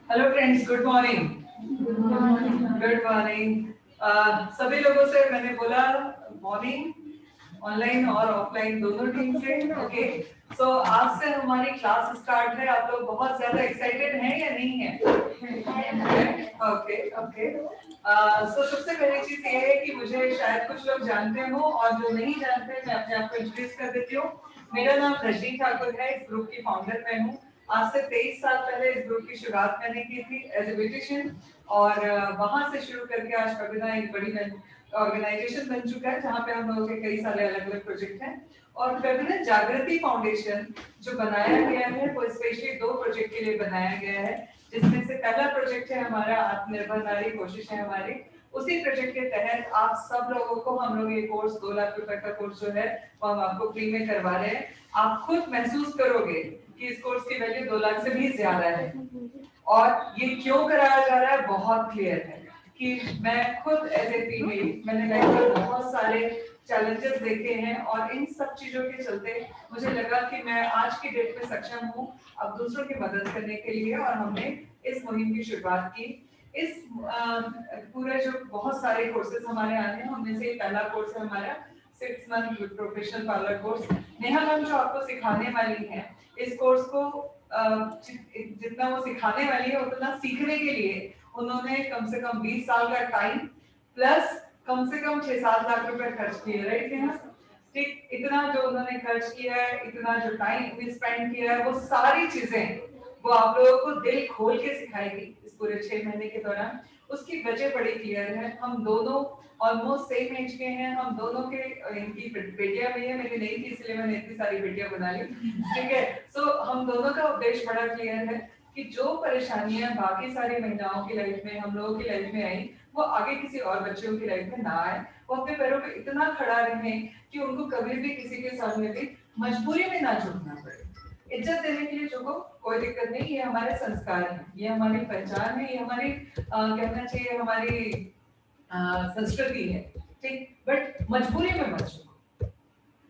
Hello friends, good morning. Good morning. सभी लोगों से मैंने बोला मॉर्निंग, ऑनलाइन और ऑफलाइन दोनों टीम से। ओके, सो आज से हमारी क्लास स्टार्ट है। आप लोग बहुत ज्यादा एक्साइटेड हैं या नहीं है? Okay okay. सो सबसे पहली चीज ये है कि मुझे शायद कुछ लोग जानते हो और जो नहीं जानते मैं अपने आप को इंट्रोड्यूस कर देती हूँ। मेरा नाम रजनी ठाकुर है, इस ग्रुप की फाउंडर मैं हूँ। आज से 23 साल पहले इस ग्रुप की शुरुआत मैंने की थी एज ए ब्यूटिशियन, और वहां से शुरू करके आज कविता एक बड़ी ऑर्गेनाइजेशन बन चुका है जहाँ पे हम लोगों के कई सारे अलग अलग प्रोजेक्ट हैं। और कविता जागृति फाउंडेशन जो बनाया गया है वो स्पेशली 2 प्रोजेक्ट के लिए बनाया गया है, जिसमें से पहला प्रोजेक्ट है हमारा आत्मनिर्भर नारी कोशिश है हमारी। उसी प्रोजेक्ट के तहत आप सब लोगों को हम लोग ये कोर्स 2 लाख रुपए का कोर्स जो है वो हम आपको फ्री में करवा रहे हैं। आप खुद महसूस करोगे कि इस कोर्स की वैल्यू 2 लाख से भी ज्यादा है। और ये क्यों कराया जा रहा है बहुत क्लियर है कि मैं खुद एज ए फीमेल मैंने लाइफ में बहुत सारे चैलेंजेस देखे हैं और इन सब चीजों के चलते मुझे लगा कि मैं आज की डेट में सक्षम हूँ अब दूसरों की मदद करने के लिए, और हमने इस मुहिम की शुरुआत की। इस पूरे जो बहुत सारे कोर्सेज हमारे आने हैं उनमें से पहला कोर्स है हमारा 6 month professional parlour course. Neha ma'am जो आपको सिखाने वाली है इस कोर्स को जितना वो सिखाने वाली है उतना सीखने के लिए उन्होंने कम से कम 20 साल का टाइम प्लस कम से कम 6-7 लाख रुपए खर्च किए, राइट नेहा? ठीक, इतना जो उन्होंने खर्च किया है, इतना जो टाइम भी स्पेंड किया है, वो सारी चीजें वो आप लोगों को दिल खोल के सिखाएगी इस पूरे 6 महीने के दौरान। उसकी वजह बड़ी क्लियर है, हम दोनों ऑलमोस्ट सेम एज के हैं, हम दोनों के इनकी बेटियां भी है, मेरी नहीं थी इसलिए मैंने इतनी सारी बेटियां बना ली, ठीक है। सो हम दोनों का उद्देश्य बड़ा क्लियर है कि जो परेशानियां बाकी सारी महिलाओं की लाइफ में हम लोगों की लाइफ में आई वो आगे किसी और बच्चों की लाइफ में ना आए, वो अपने पैरों पे इतना खड़ा रहे कि उनको कभी भी किसी के सामने भी मजबूरी में ना झुकना पड़े। इज्जत देने के लिए झुको, कोई दिक्कत नहीं, ये हमारे संस्कार है, ये हमारी पहचान है, ये हमारी कहना चाहिए हमारी संस्कृति है, ठीक। बट मजबूरी में मत झुको,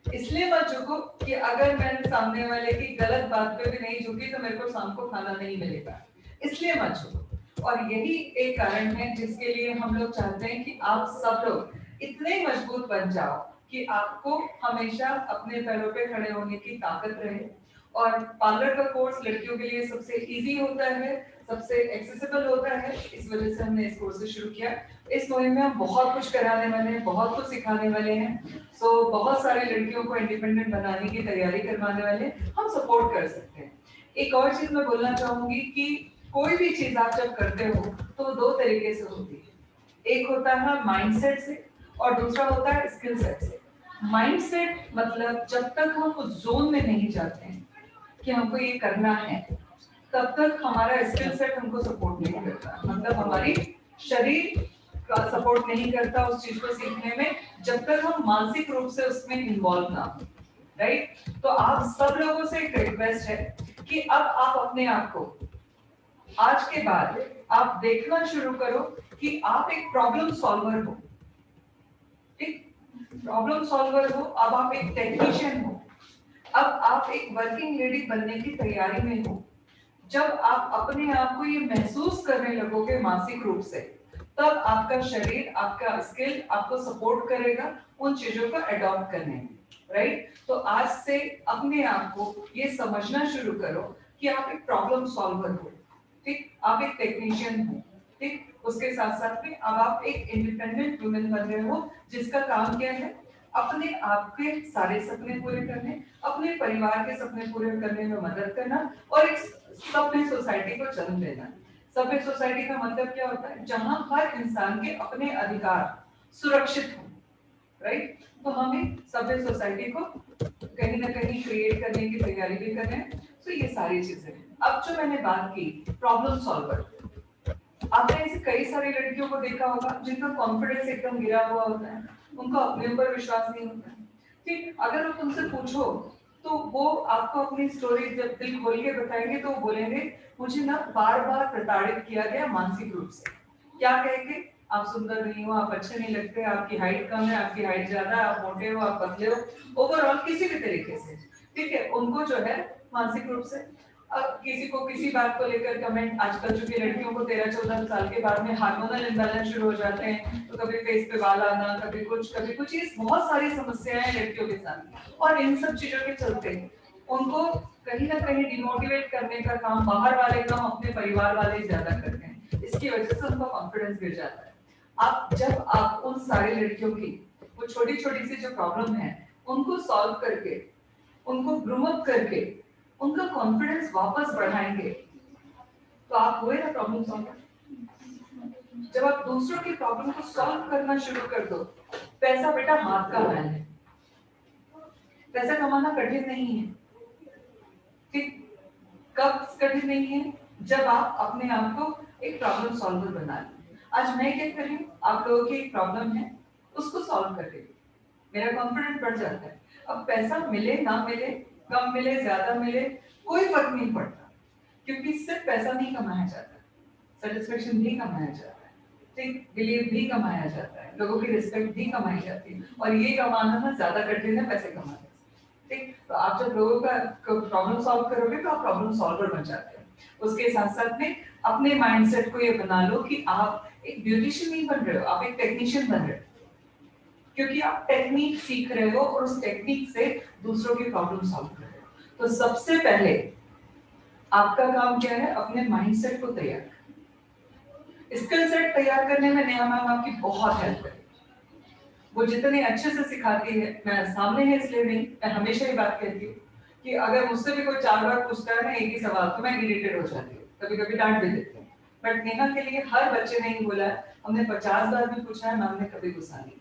इसलिए मत झुको कि अगर मैं सामने वाले की गलत बात पे भी नहीं झुकी तो मेरे को शाम को खाना नहीं मिलेगा, इसलिए मत झुको। और यही एक कारण है जिसके लिए हम लोग चाहते हैं कि आप सब लोग इतने मजबूत बन जाओ कि आपको हमेशा अपने पैरों पे खड़े होने की ताकत रहे। और पार्लर का कोर्स लड़कियों के लिए सबसे इजी होता है, सबसे एक्सेसिबल होता है, इस वजह से हमने इस कोर्स से शुरू किया। इस मुहिम में हम बहुत कुछ कराने वाले हैं, बहुत कुछ सिखाने वाले हैं। सो बहुत सारी लड़कियों को इंडिपेंडेंट बनाने की तैयारी करवाने वाले हम सपोर्ट कर सकते हैं। एक और चीज मैं बोलना चाहूंगी कि कोई भी चीज आप जब करते हो तो 2 तरीके से होती है, एक होता है माइंडसेट से और दूसरा होता है स्किल सेट से। माइंडसेट मतलब जब तक हम उस जोन में नहीं जाते हैं कि हमको ये करना है तब तक हमारा स्किल सेट हमको सपोर्ट नहीं करता, मतलब हमारी शरीर का सपोर्ट नहीं करता उस चीज को सीखने में जब तक हम मानसिक रूप से उसमें इन्वॉल्व ना हो, राइट। तो आप सब लोगों से एक रिक्वेस्ट है कि अब आप अपने आप को आज के बाद आप देखना शुरू करो कि आप एक प्रॉब्लम सॉल्वर हो, ठीक। प्रॉब्लम सॉल्वर हो, अब आप एक टेक्नीशियन हो, अब आप एक वर्किंग लेडी बनने की तैयारी में हो। जब आप अपने आप को ये महसूस करने लगोगे मानसिक रूप से, तब आपका शरीर, आपका स्किल आपको सपोर्ट करेगा उन चीजों को अडॉप्ट करने में, राइट। तो आज से अपने आप को ये समझना शुरू करो कि आप एक प्रॉब्लम सॉल्वर हो, ठीक, आप एक टेक्नीशियन हो, ठीक। उसके साथ साथ में अब आप एक इंडिपेंडेंट वुमेन बन रहे हो जिसका काम क्या है, अपने आप के सारे सपने पूरे करने, अपने परिवार के सपने पूरे करने में मदद करना और एक सभ्य सोसाइटी को जन्म देना। सभ्य सोसाइटी का मतलब क्या होता है, जहां हर इंसान के अपने अधिकार सुरक्षित हो, राइट। तो हमें सभ्य सोसाइटी को कहीं ना कहीं क्रिएट करने की तैयारी भी कर रहे हैं। तो ये सारी चीजें, अब जो मैंने बात की प्रॉब्लम सॉल्वर, आपने ऐसे कई सारी लड़कियों को देखा होगा जिनका कॉन्फिडेंस एकदम गिरा हुआ होता है, उनको अपने ऊपर विश्वास नहीं होता, ठीक। अगर आप उनसे पूछो तो वो आपको अपनी स्टोरी जब दिल खोल के बताएंगे तो वो बोलेंगे मुझे ना बार बार प्रताड़ित किया गया मानसिक रूप से। क्या कहेंगे, आप सुंदर नहीं हो, आप अच्छे नहीं लगते, आपकी हाइट कम है, आपकी हाइट ज्यादा है, आप मोटे हो, आप पतले हो, ओवरऑल किसी भी तरीके से, ठीक है, उनको जो है मानसिक रूप से। अब किसी को किसी बात को लेकर कमेंट, आजकल चूंकि लड़कियों को 13-14 साल के बाद में हार्मोनल इम्बैलेंस शुरू हो जाते हैं, तो कभी फेस पे बाल आना, कभी कुछ, ये बहुत सारी समस्याएं हैं लड़कियों के साथ। और इन सब चीजों के चलते उनको कहीं ना कहीं डिमोटिवेट करने का काम बाहर वाले काम अपने परिवार वाले ज्यादा करते हैं। इसकी वजह से उनका कॉन्फिडेंस गिर जाता है। जब आप उन सारी लड़कियों की वो छोटी छोटी सी जो प्रॉब्लम है उनको सॉल्व करके, उनको ग्रूम अप करके उनका कॉन्फिडेंस वापस बढ़ाएंगे, तो आप हुए ना प्रॉब्लम सॉल्वर। जब आप दूसरों की प्रॉब्लम को सॉल्व करना शुरू कर दो, पैसा बेटा हाथ का मैल है, पैसा कमाना कठिन नहीं है। ठीक, कब कठिन नहीं है? जब आप अपने आप को एक प्रॉब्लम सॉल्वर बना लें। आज मैं क्या कर रही हूँ, आप लोगों की एक प्रॉब्लम है उसको सॉल्व कर रही हूँ, मेरा कॉन्फिडेंस बढ़ जाता है। अब पैसा मिले ना मिले, कम मिले ज्यादा मिले, कोई फर्क नहीं पड़ता, क्योंकि सिर्फ पैसा नहीं कमाया जाता, सेटिस्फेक्शन भी कमाया जाता है, ठीक, बिलीव भी कमाया जाता है, लोगों की रिस्पेक्ट भी कमाई जाती है। और ये कमाना ना ज्यादा कठिन है पैसे कमाने से। ठीक, तो आप जब लोगों का प्रॉब्लम सॉल्व करोगे तो आप प्रॉब्लम सॉल्वर बन जाते हो। उसके साथ साथ में अपने माइंडसेट को ये बना लो कि आप एक ब्यूटिशियन नहीं बन रहे हो, आप एक टेक्नीशियन बन रहे हो, क्योंकि आप टेक्निक सीख रहे हो और उस टेक्निक से दूसरों की प्रॉब्लम सॉल्व कर रहे हो। तो सबसे पहले आपका काम क्या है, अपने माइंडसेट को तैयार करना। स्किल सेट तैयार करने में नेहा मैम आपकी बहुत हेल्प करेगी। वो जितने अच्छे से सिखाती है, मैं सामने है इसलिए नहीं, मैं हमेशा ये बात कहती हूँ कि अगर मुझसे भी कोई 4 बार पूछता है ना एक ही सवाल, तो मैं इरिटेट हो जाती हूँ, कभी कभी डांट भी देती हूँ। बट नेहा के लिए हर बच्चे ने ही बोला है, हमने 50 बार भी पूछा है, मैम ने कभी गुस्सा नहीं किया।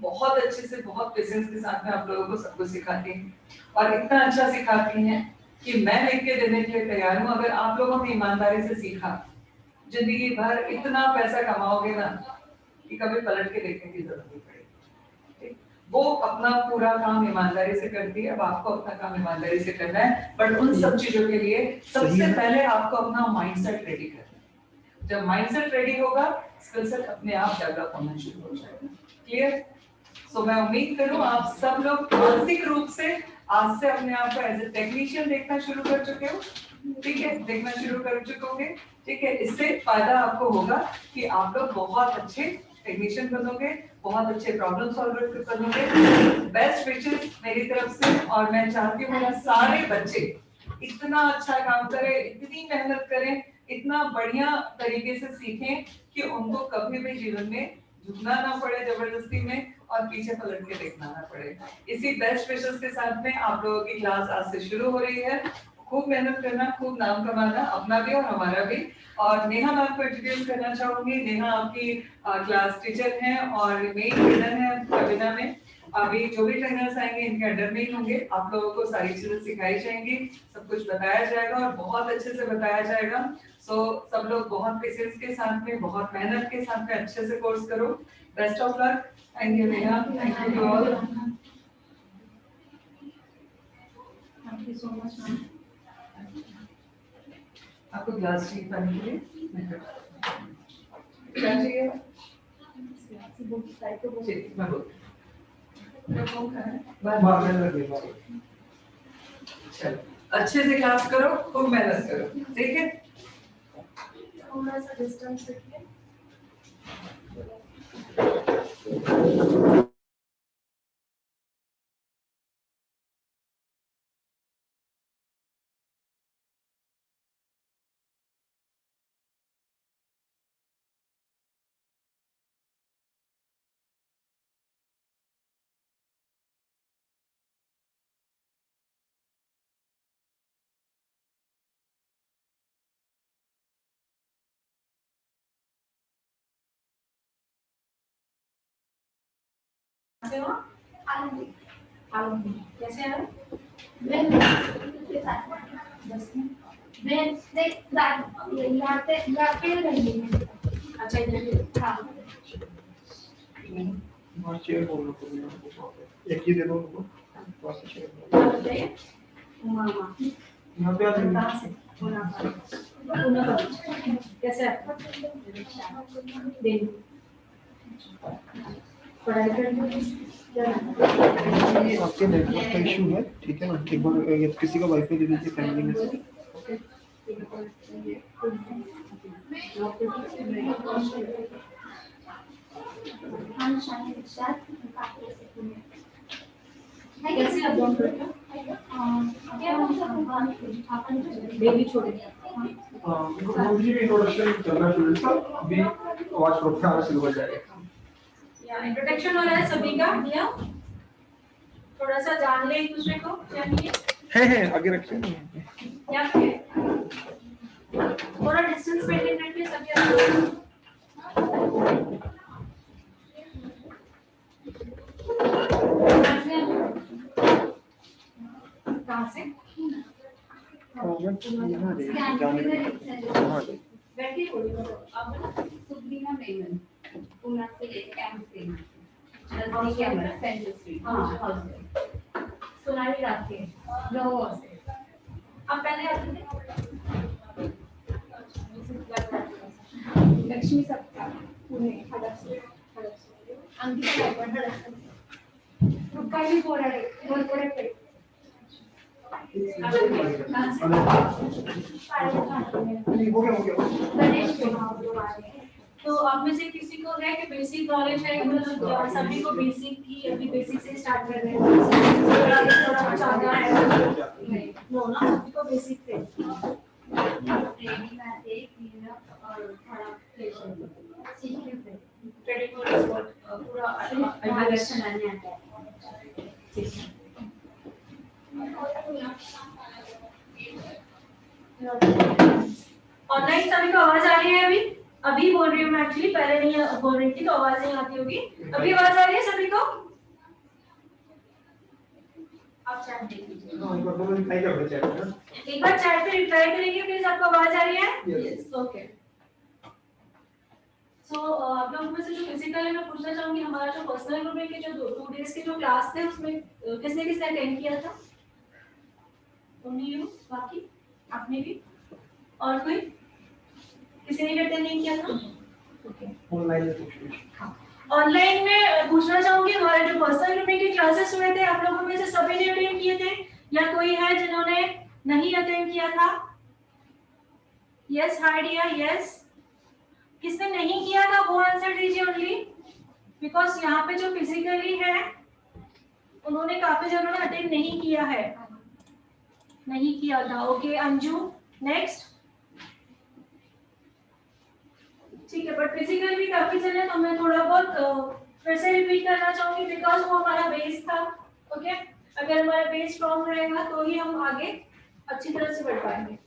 बहुत अच्छे से, बहुत पेशेंस के साथ में आप लोगों को सब कुछ सिखाती हैं, और इतना अच्छा सिखाती हैं कि मैं लिख के देने के लिए तैयार हूँ। अगर आप लोगों ने ईमानदारी से सीखा, जिंदगी भर इतना पैसा कमाओगे ना कि कभी पलट के देखने की जरूरत नहीं पड़ेगी। वो अपना पूरा काम ईमानदारी से करती है, अब आपको अपना काम ईमानदारी से करना है। बट उन सब चीजों के लिए सबसे पहले आपको अपना माइंडसेट रेडी करना है। जब माइंडसेट रेडी होगा, स्किल सेट अपने आप डेवलप होना शुरू हो जाएगा। क्लियर? सो मैं उम्मीद करूं आप सब लोग मानसिक रूप से आज से अपने आप को एज ए टेक्नीशियन देखना शुरू कर चुके हो। ठीक है, देखना शुरू कर चुके होंगे। ठीक है, इससे फायदा आपको होगा कि आप लोग बहुत अच्छे टेक्नीशियन बनोगे, बहुत अच्छे प्रॉब्लम सॉल्वर बनोगे। बेस्ट विशेस मेरी तरफ से, और मैं चाहती हूँ मेरा सारे बच्चे इतना अच्छा काम करें, इतनी मेहनत करें, इतना बढ़िया तरीके से सीखें कि उनको कभी भी जीवन में झुकना ना पड़े जबरदस्ती में, और पीछे पलट के देखना ना पड़े। इसी बेस्ट विशेस के साथ में आप लोगों की क्लास आज से शुरू हो रही है। खूब मेहनत करना, खूब नाम कमाना, अपना भी और हमारा भी। और नेहा मैम को इंट्रोड्यूस करना चाहूंगी। नेहा आपकी क्लास टीचर हैं और मेन ट्रेनर है कविना में। अभी जो भी ट्रेनर्स आएंगे इनके अंडर में ही होंगे। आप लोगों को सारी चीजें सिखाई जाएंगी, सब कुछ बताया जाएगा और बहुत अच्छे से बताया जाएगा। सो सब लोग बहुत पेशेंस के साथ में, बहुत मेहनत के साथ में अच्छे से कोर्स करो। Best of luck. Thank you Neha, thank you all. Thank you so much ma'am. आपको ग्लास चाहिए पानी के लिए? क्या चाहिए? ठीक, मैं बोल। चलो, अच्छे से क्लास करो, खूब मेहनत करो, ठीक है? थोड़ा सा डिस्टेंस रखिए। कैसे हैं? अच्छा इधर हाँ एक ही दे दो उनको। यहाँ पे कैसे पढ़ाई आपके नेटवर्क का इशू है, ठीक है ना? एक बार किसी का वाईफाई दे दीजिए फैमिली में से। कैसे आप डाउन करते हो? बेबी छोड़े मुझे भी इंट्रोडक्शन करना शुरू था, अभी आवाज प्रोफेशन आना शुरू हो जाएगा। या इंट्रोडक्शन हो रहा है सभी का या थोड़ा सा जान ले एक दूसरे को चाहिए है आगे रखिए या फिर थोड़ा डिस्टेंस मेंटेन करके सभी कहाँ से बैठिए अब सुब्रीना मेनन पुणे से कैंप से नजदीक है हमारा सेंटर स्ट्रीट हाउस सोनाली रात के नो आप पहले आते थे लक्ष्मी सप्ताह पुणे अंकिता गायकवाड रुपाली बोराडे बोरकोडे पेठ हो गया गणेश तो आप में से किसी को है कि बेसिक नॉलेज है मतलब सभी को बेसिक की अभी बेसिक से स्टार्ट कर रहे हैं थोड़ा कुछ आता है नो ना सभी को बेसिक से ट्रेनिंग में एक क्लीनअप और थोड़ा फेशियल सीखने पे ट्रेडिंग पूरा अच्छा बनाने आता है ठीक है ऑनलाइन सभी को आवाज आ रही है अभी अभी बोल रही हूँ मैं एक्चुअली पहले नहीं बोल रही थी तो आवाज नहीं आती होगी अभी आवाज आ रही है सभी को आप चैट देख लीजिए एक बार चैट पे रिप्लाई करेंगे प्लीज आपको आवाज आ रही है यस ओके सो आप लोगों में से जो फिजिकल है मैं पूछना चाहूंगी हमारा जो पर्सनल ग्रुप के जो 2 डेज के जो क्लास थे उसमें किसने किसने अटेंड किया था ओनली यू बाकी आपने भी और कोई किसी ने अटेंड नहीं किया था ओके ऑनलाइन में पूछना चाहूंगी हमारे जो पर्सनल ग्रुप के क्लासेस हुए थे आप लोगों में से सभी ने अटेंड किए थे या कोई है जिन्होंने नहीं अटेंड किया था यस हाय डियर यस किसने नहीं किया था वो आंसर दीजिए ओनली बिकॉज यहाँ पे जो फिजिकली है उन्होंने काफी जनों ने अटेंड नहीं किया है नहीं किया था ओके अंजू नेक्स्ट ठीक है बट फिजिकल भी काफी जन है तो मैं थोड़ा बहुत फिर से रिपीट करना चाहूंगी बिकॉज वो हमारा बेस था ओके अगर हमारा बेस स्ट्रॉन्ग रहेगा तो ही हम आगे अच्छी तरह से बढ़ पाएंगे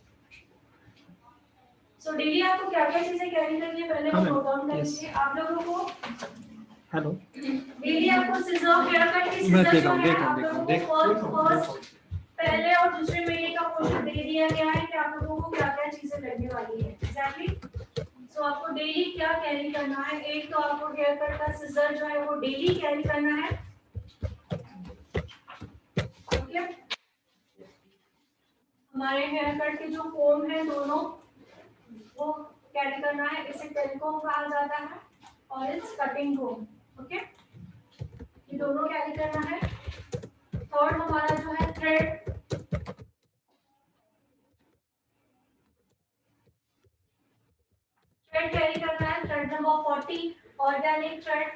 सो डेली आपको क्या क्या चीजें कैरी करनी है पहले हम नोट डाउन करेंगे आप लोगों को हेलो डेली आपको सिजर हेयर कट की सिजर जो है आप लोगों को फर्स्ट पहले और दूसरे महीने का पोर्शन दे दिया गया है कि आप लोगों को क्या क्या चीजें लगने वाली है एग्जैक्टली सो आपको डेली क्या कैरी करना है एक तो आपको हेयर कट का सिजर जो है वो डेली कैरी करना है ओके हमारे हेयर कट के जो कोम है दोनों वो कैरी करना है इसे टेलीकॉम कहा जाता है और इट्स कटिंग कोम ओके ये दोनों कैरी करना है थर्ड हमारा जो है थ्रेड कैरी करना है thread number 40 organic thread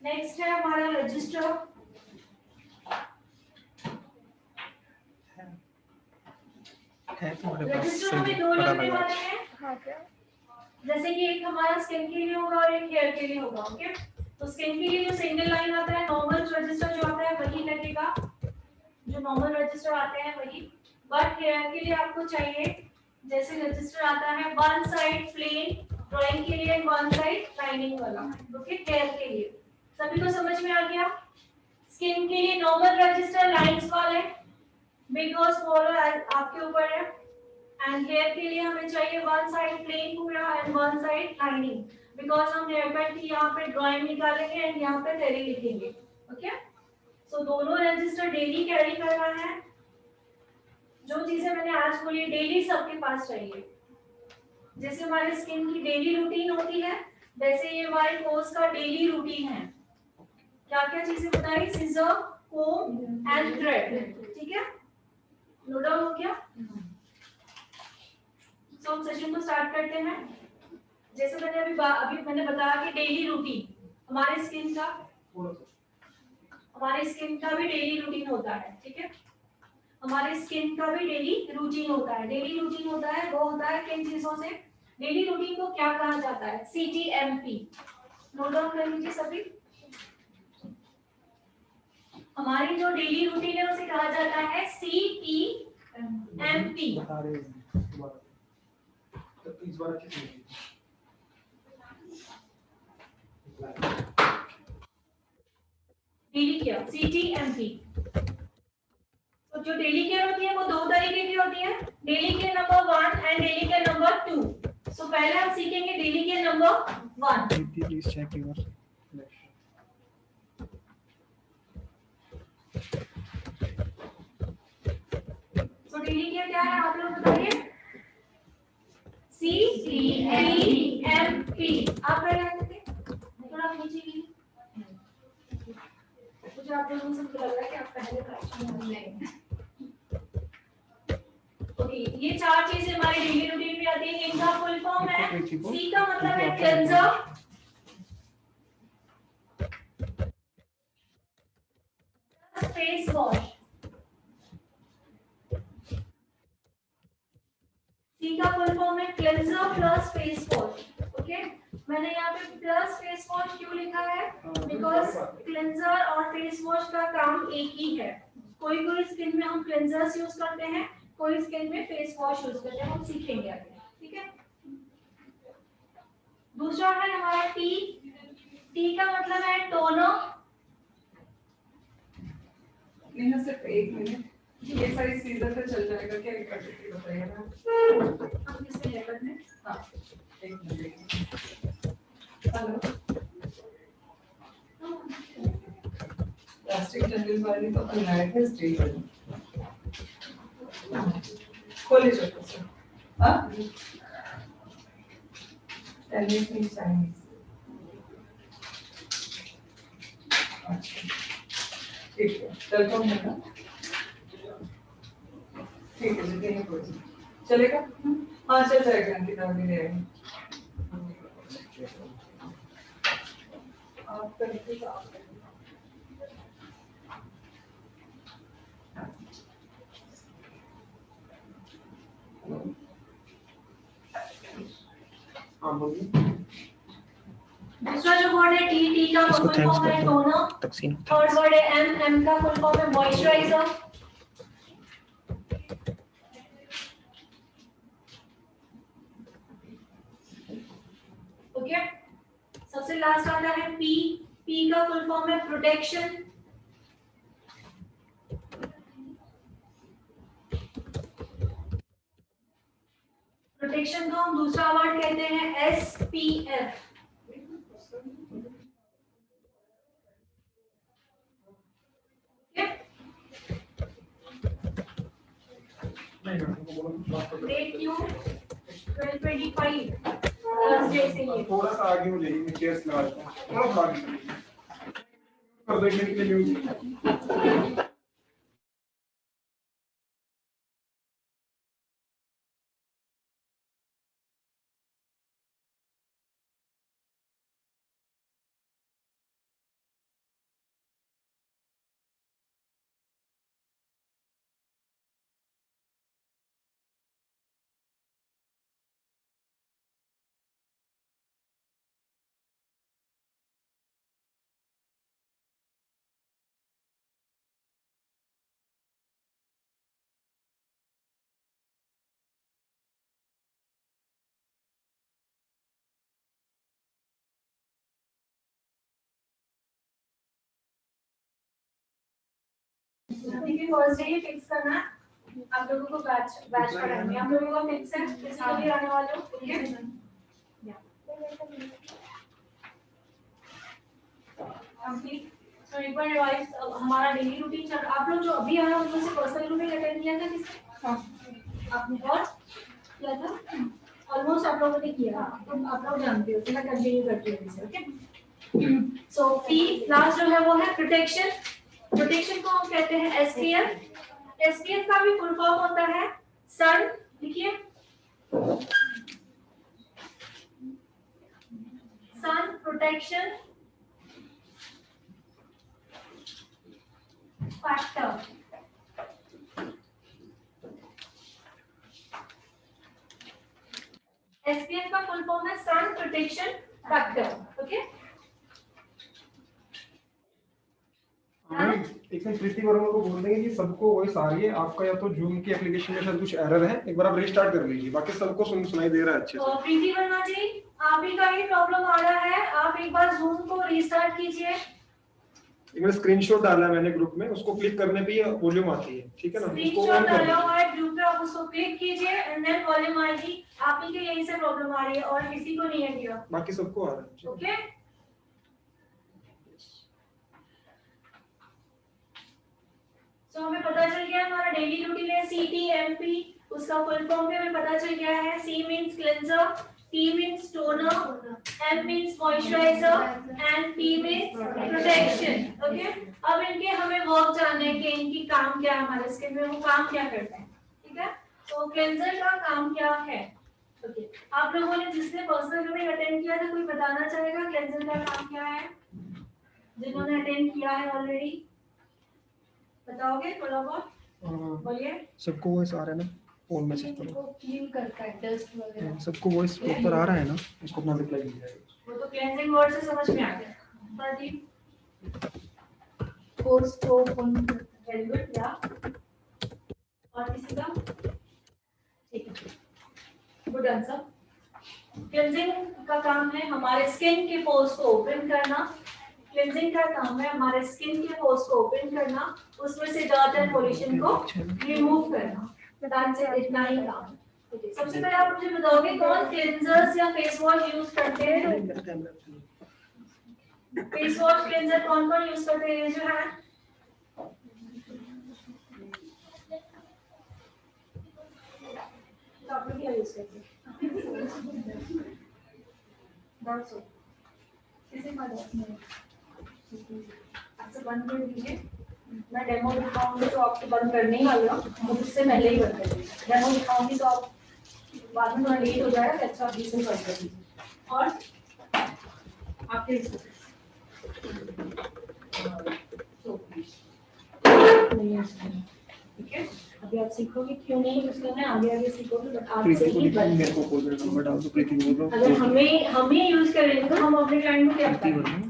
next है हमारा रजिस्टर रजिस्टर में 2 लगने वाले हैं जैसे कि एक हमारा स्किन के लिए होगा और एक हेयर के लिए होगा ओके तो स्किन के लिए जो सिंगल लाइन आता है नॉर्मल रजिस्टर जो आता है वही लगेगा जो नॉर्मल रजिस्टर आते हैं वही बट हेयर के लिए आपको चाहिए जैसे रजिस्टर आता है वन साइड प्लेन ड्राइंग के लिए वन साइड लाइनिंग वाला ओके हेयर के लिए सभी को समझ में आ गया स्किन के लिए नॉर्मल रजिस्टर लाइंस वाले बिग और स्मॉल आपके ऊपर है एंड हेयर के लिए हमें चाहिए वन साइड प्लेन पूरा and one side lining because हम हेयर कट की यहाँ पे ड्राइंग निकालेंगे एंड यहाँ पे थेरी लिखेंगे ओके सो दोनों रजिस्टर डेली कैरी करना है जो चीजें मैंने आज बोली डेली सबके पास चाहिए जैसे हमारे स्किन की डेली रूटीन होती है वैसे ये हमारे कोर्स का डेली रूटीन है क्या क्या चीजें बताई सिजर comb and thread. ठीक है, नोट डाउन हो गया? तो हम सेशन को स्टार्ट करते हैं। जैसे मैंने अभी मैंने बताया कि डेली रूटीन हमारे स्किन का भी डेली रूटीन होता है। ठीक है, हमारे स्किन का भी डेली रूटीन होता है। डेली रूटीन होता है वो होता है किन चीजों से? डेली रूटीन को क्या कहा जाता है? CTMP। नोट डाउन कर लीजिए सभी। हमारी जो डेली रूटीन है उसे कहा जाता है CTMP। इस बार अच्छे से डेली केयर CTMP। तो जो डेली केयर होती है वो दो तरीके की होती है, daily care number 1 and daily care number 2। So पहले हम सीखेंगे daily care number 1। Please check your so daily care क्या है आप लोग बताइए? CTMP। आप पहले आते थे थोड़ा नीचे गिरी। मुझे आप लोगों से लग रहा है कि आप पहले क्लास में नहीं। ओके, ये चार चीजें हमारी डेली रूटीन में आती है। इनका फुल फॉर्म है, सी का मतलब है क्लेंजर, फेस वॉश। सी का फुल फॉर्म है cleanser plus face wash. Okay, मैंने यहाँ पे प्लस फेस वॉश क्यों लिखा है? बिकॉज क्लेंजर और फेस वॉश का काम एक ही है। कोई कोई स्किन में हम क्लेंजर्स यूज करते हैं, कोई स्किन में फेस वॉश यूज करते हैं, हम सीखेंगे आगे। ठीक है, दूसरा है हमारा टी। टी का मतलब है टोनर। नेहा सिर्फ 1 मिनट, ये सारी सीजन पे चल जाएगा क्या? एक मिनट बताइए ना। हम किसमें लेकर हैं? हाँ, 1 मिनट। हेलो, प्लास्टिक जंगल वाली तो बनाए थे स्टील खोले चलो सर। हाँ, Chinese। ठीक है, टेलीफोन है ना? ठीक है जी, देंगे कोई चलेगा? हाँ चल जाएगा, अंकिता अभी ले आएंगे। आप करके आप दूसरा जो वर्ड है टी, टी का फुल फॉर्म है टोनर। थर्ड वर्ड है एम, एम का फुल फॉर्म है मॉइस्चराइजर। ओके, सबसे लास्ट आता है पी। पी का फुल फॉर्म है प्रोटेक्शन। प्रोटेक्शन को हम दूसरा वर्ड कहते हैं SPF। डेट क्यों? 12/25 थर्सडे से ये। थोड़ा सा आगे हो जाइए, मैं चेयर्स लगा देता हूं, थोड़ा सा आगे कर देखने के लिए। ठीक है, थर्सडे ही फिक्स करना है। आप लोगों को बैच कराएंगे। आप लोगों का फिक्स है, फिजिकली आने वाले हो। Okay, complete. सो एक बार रिवाइज हमारा डेली रूटीन चल। आप लोग जो अभी आए उनमें से पर्सनल रूटीन अटेंड किया था किसने? हाँ, आपने और किया था? ऑलमोस्ट आप लोगों ने किया, तो आप लोग जानते हो। मैं कंटिन्यू करती हूँ इसे। ओके, सो पी लास्ट जो है वो है प्रोटेक्शन। प्रोटेक्शन को हम कहते हैं SPF। SPF का भी फुल फॉर्म होता है सन, लिखिए सन प्रोटेक्शन फैक्टर। SPF का फुल फॉर्म है सन प्रोटेक्शन फैक्टर। ओके, एक मिनट प्रीति वर्मा को बोल देंगे कि सबको वॉइस आ रही है आपका, या तो जूम की एप्लीकेशन में शायद कुछ एरर है, एक बार आप रिस्टार्ट कर लीजिए, बाकी सबको सुनाई दे रहा है अच्छे से। प्रीति वर्मा जी, आप ही का ही प्रॉब्लम आ रहा है, आप एक बार जूम को रीस्टार्ट कीजिए। एक मैंने स्क्रीनशॉट डाला है मैंने ग्रुप में, उसको क्लिक करने पे ये वॉल्यूम आती है, ठीक है ना? उसको स्क्रीनशॉट ऑन कर डाला हुआ दीजिए। है ग्रुप पे, आप उसको क्लिक कीजिए एंड देन वॉल्यूम आएगी। आप ही के यहीं से प्रॉब्लम आ रही है और किसी को नहीं है क्या? बाकी सबको आ रहा है। ओके, सो हमें पता चल गया हमारा डेली रूटीन है CTMP, उसका फुल फॉर्म भी हमें पता चल गया है। C means cleanser, T means toner, M means moisturiser and P means protection. Okay, अब इनके हमें वर्क जानना है कि इनकी काम क्या है, हमारे स्किन में वो काम क्या करते हैं। ठीक है, तो क्लेंजर का काम क्या है? ओके, आप लोगों ने जिसने पर्सनल ग्रूमिंग अटेंड किया था, कोई बताना चाहेगा क्लेंजर का काम क्या है? जिन्होंने अटेंड किया है ऑलरेडी बताओगे थोड़ा बहुत? बोलिए। सबको वॉइस आ रहा है ना? फोन मैसेज करो। क्लीन करता है डस्ट वगैरह। सबको वॉइस प्रॉपर आ रहा है ना? उसको अपना रिप्लाई दीजिए। वो तो क्लेंजिंग वर्ड से समझ में आ गया। प्रदीप, पोर्स को ओपन वेरी गुड। या और किसी का? ठीक है, गुड आंसर। क्लेंजिंग का काम है हमारे स्किन के पोर्स को ओपन करना। क्लेंजिंग का काम है हमारे स्किन के पोर्स को ओपन करना, उसमें से डर्ट एंड पॉल्यूशन को रिमूव करना। दैट्स इट, इतना ही काम। ओके, सबसे पहले आप मुझे बताओगे कौन क्लेंजर्स या फेस वॉश यूज करते हैं? फेस वॉश क्लेंजर कौन कौन यूज करते हैं? जो है तो आप लोग क्या यूज करते हैं? That's all. किसी का नहीं। आपसे बंद कर दीजिए, मैं डेमो दिखाऊंगी तो आपको बंद करने ही वाला हूँ, मुझसे पहले ही बंद कर दीजिए। डेमो दिखाऊंगी तो आप बाद में थोड़ा लेट हो जाएगा, अच्छा आप बीच में बंद कर दीजिए। और आपके ठीक है, अभी आप सीखोगे क्यों नहीं यूज करना है, आगे आगे सीखोगे, बट आप से ही मेरे को बोल रहे हो डाल दो, प्रीति को बोल दो। अगर हमें यूज करेंगे तो हम अपने क्लाइंट को क्या बताएंगे?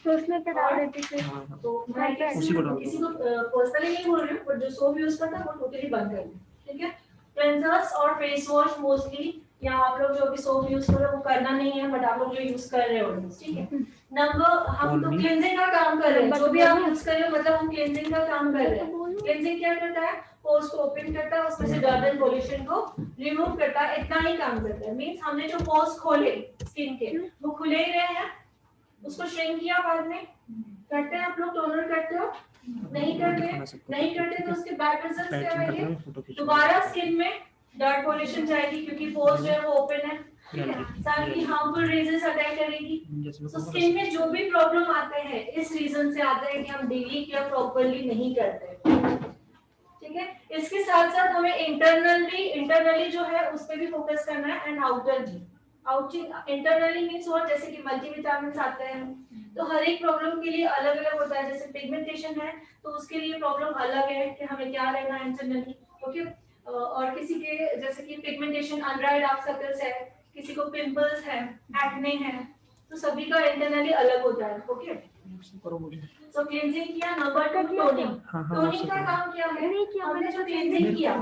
तो उसमें क्या डाल देती थी? तो मैं किसी को पर्सनली नहीं बोल रही हूँ, बट जो सोप यूज करता है वो टोटली बंद कर दें। ठीक है, क्लेंजर्स और फेस वॉश मोस्टली, या आप लोग जो भी सोप यूज कर रहे हो वो करना नहीं है, बट आप लोग जो यूज कर रहे हो, ठीक है। नंबर, हम तो क्लेंजिंग का काम कर रहे हैं, जो भी आप यूज कर रहे हो मतलब हम क्लेंजिंग का काम कर रहे हैं। क्लेंजिंग क्या करता है? पोर्स को ओपन करता है, उसमें से डर्ट एंड पॉल्यूशन को रिमूव करता है, इतना ही काम करता है। मींस हमने जो पोर्स खोले स्किन के वो खुले ही रहे हैं, उसको श्रिंक किया बाद में। करते हैं आप लोग? टोनर करते हो? नहीं करते तो उसके बैड रिजल्ट्स क्या आएंगे? दोबारा स्किन में डर्ट पॉल्यूशन जाएगी क्योंकि पोर्स जो है वो ओपन है, साथ ही हार्मफुल रेजेस अटैक करेगी। तो स्किन में जो भी प्रॉब्लम आते हैं इस रीजन से आते हैं कि हम डेली केयर प्रॉपर्ली नहीं करते। ठीक है, इसके साथ साथ हमें इंटरनली जो है उस पे भी फोकस करना है एंड आउटरली। इंटरनली मींस और जैसे कि मल्टीविटामिन्स आते हैं, तो हर एक प्रॉब्लम के लिए अलग अलग होता है। जैसे पिगमेंटेशन है तो उसके लिए प्रॉब्लम अलग है कि हमें क्या लेना है इंटरनली। ओके, और किसी के जैसे कि pigmentation under eye dark circles है, किसी को पिंपल्स है, एक्ने है, तो सभी का इंटरनली अलग होता है। ओके, सो क्लींजिंग किया। Number 2 toning. टोनिंग का काम क्या है? हमने जो क्लींजिंग किया,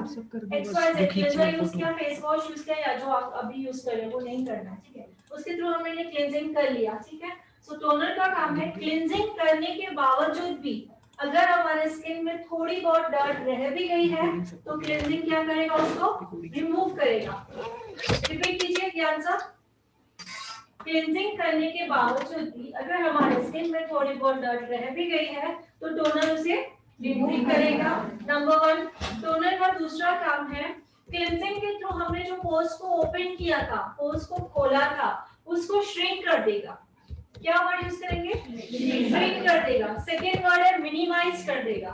XYZ क्लींजर यूज किया, फेस वॉश यूज किया, या जो आप अभी यूज कर रहे हो वो नहीं करना है, ठीक है। उसके थ्रू हमने क्लींजिंग कर लिया, ठीक है। सो टोनर का काम है क्लींजिंग करने के बावजूद भी अगर हमारे स्किन में थोड़ी बहुत डर्ट रह भी गई है तो क्लींजिंग क्या करेगा? उसको रिमूव करेगा। रिपीट कीजिए ध्यान से। क्लींजिंग करने के बावजूद भी अगर हमारे स्किन में थोड़ी बहुत डर्ट रह भी गई है तो टोनर उसे रिमूव करेगा। नंबर 1। टोनर का दूसरा काम है क्लींजिंग के थ्रू हमने जो पोर्स को ओपन किया था, पोर्स को खोला था, उसको श्रिंक कर देगा। क्या वर्ड यूज करेंगे? श्रिंक कर देगा। सेकेंड वर्ड है मिनिमाइज कर देगा।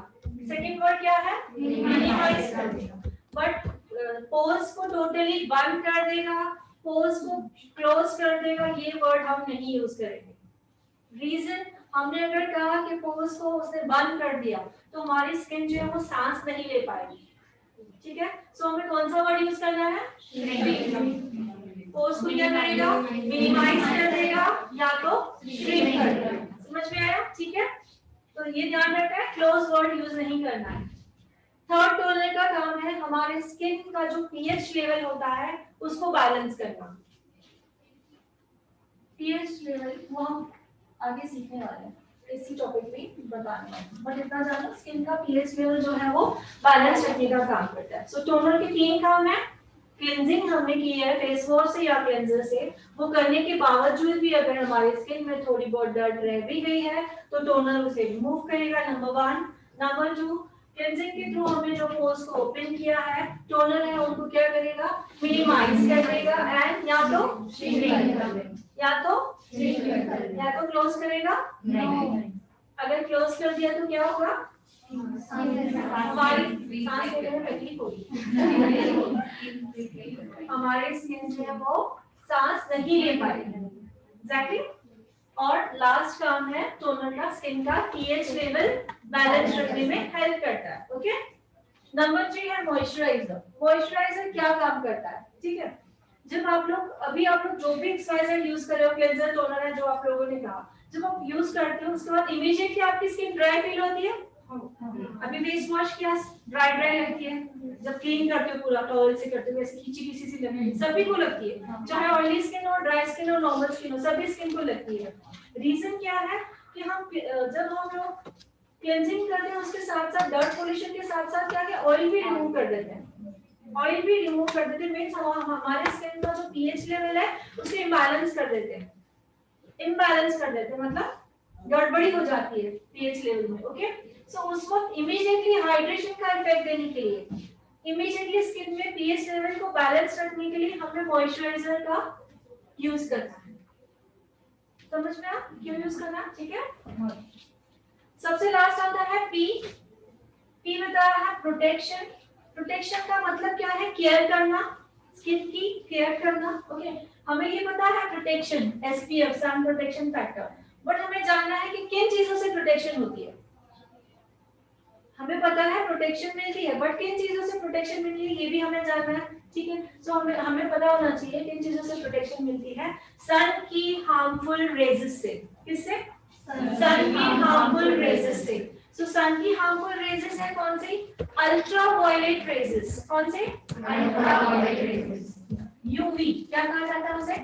सेकेंड वर्ड क्या है? मिनिमाइज कर देगा। बट पोर्स को टोटली बंद कर देगा, पोर्स को क्लोज कर देगा, ये वर्ड हम नहीं यूज करेंगे। रीजन, हमने अगर कहा कि पोर्स को उसने बंद कर दिया तो हमारी स्किन जो है वो सांस नहीं ले पाएगी। ठीक है, सो हमें कौन सा वर्ड यूज करना है? पोर्स को क्या करेगा? मिनिमाइज कर देगा या तो श्रिंक कर देगा। समझ में आया? ठीक है, तो ये ध्यान रखना है, क्लोज वर्ड यूज नहीं करना है। थर्ड टोनर का काम है हमारे स्किन का जो पीएच लेवल होता है उसको बैलेंस करना। पीएच लेवल वो हम आगे सीखने वाले हैं, इसी टॉपिक पे बताने वाले हैं। बट इतना जानो स्किन का पीएच लेवल जो है वो बैलेंस रखने का काम करता है। सो टोनर के 3 काम है। क्लींजिंग हमने की है फेस वॉश से या क्लेंजर से, वो करने के बावजूद भी अगर हमारी स्किन में थोड़ी बहुत डर्ट रह भी गई है तो टोनर उसे रिमूव करेगा, नंबर 1। नंबर 2, क्लेंजिंग के थ्रू हमने जो पोर्स को ओपन किया है, टोनर है उनको क्या करेगा? मिनिमाइज कर देगा एंड या तो श्रिंक करेगा, या तो क्लोज करेगा। अगर क्लोज कर दिया तो क्या होगा? हमारी सांस लेने में तकलीफ होगी, हमारी स्किन जो है वो सांस नहीं ले पाएगी। एग्जैक्टली। और लास्ट काम है टोनर का स्किन का पीएच लेवल बैलेंस रखने में हेल्प करता है। ओके, नंबर 3 है मॉइस्चराइजर। मॉइस्चराइजर क्या काम करता है? ठीक है, जब आप लोग जो भी एक्सरसाइजर यूज कर रहे हो, क्लेंजर, टोनर है जो आप लोगों ने कहा, जब आप यूज करते हो उसके बाद इमीडिएटली आपकी स्किन ड्राई फील होती है। अभी फेस वॉश क्या ड्राई लगती है, जब क्लीन करते हो पूरा टॉवल से करते हो ऐसे खींची खींची सी लगती है, सभी को लगती है, चाहे ऑयली स्किन हो, ड्राई स्किन हो, नॉर्मल स्किन हो, सभी स्किन को लगती है। रीजन क्या है कि जब हम लोग क्लेंजिंग करते हैं उसके साथ साथ डर्ट पोल्यूशन के साथ साथ क्या है ऑयल भी रिमूव कर देते हैं। ऑयल भी रिमूव कर देते हैं मींस हमारे स्किन का जो पीएच लेवल है उसे इम्बैलेंस कर देते हैं। इम्बैलेंस कर देते हैं मतलब गड़बड़ी हो जाती है पीएच लेवल में। ओके, सो उस वक्त इमीडिएटली हाइड्रेशन का इफेक्ट देने के लिए, इमीडिएटली स्किन में पीएच लेवल को बैलेंस रखने के लिए हमें मॉइस्चराइजर का यूज करना है। समझ में आ क्यों यूज करना? ठीक है, सबसे लास्ट आता है पी। पी बताया है प्रोटेक्शन। प्रोटेक्शन का मतलब क्या है? केयर करना, स्किन की केयर करना। ओके, हमें ये पता है protection SPF sun protection factor, but हमें जानना है कि किन चीजों से प्रोटेक्शन होती है। हमें पता है प्रोटेक्शन मिलती है, बट किन चीजों से प्रोटेक्शन मिलती है ये भी हमें जानना है। ठीक है, सो हमें पता होना चाहिए किन चीजों से प्रोटेक्शन मिलती है। सन की हार्मफुल रेजेस से। किससे? सन की हार्मफुल रेजेस से। सो सन की हार्मफुल रेजेस है कौन सी? Ultraviolet raises. कौन से? Ultraviolet raises. यूवी क्या कहा जाता है उसे?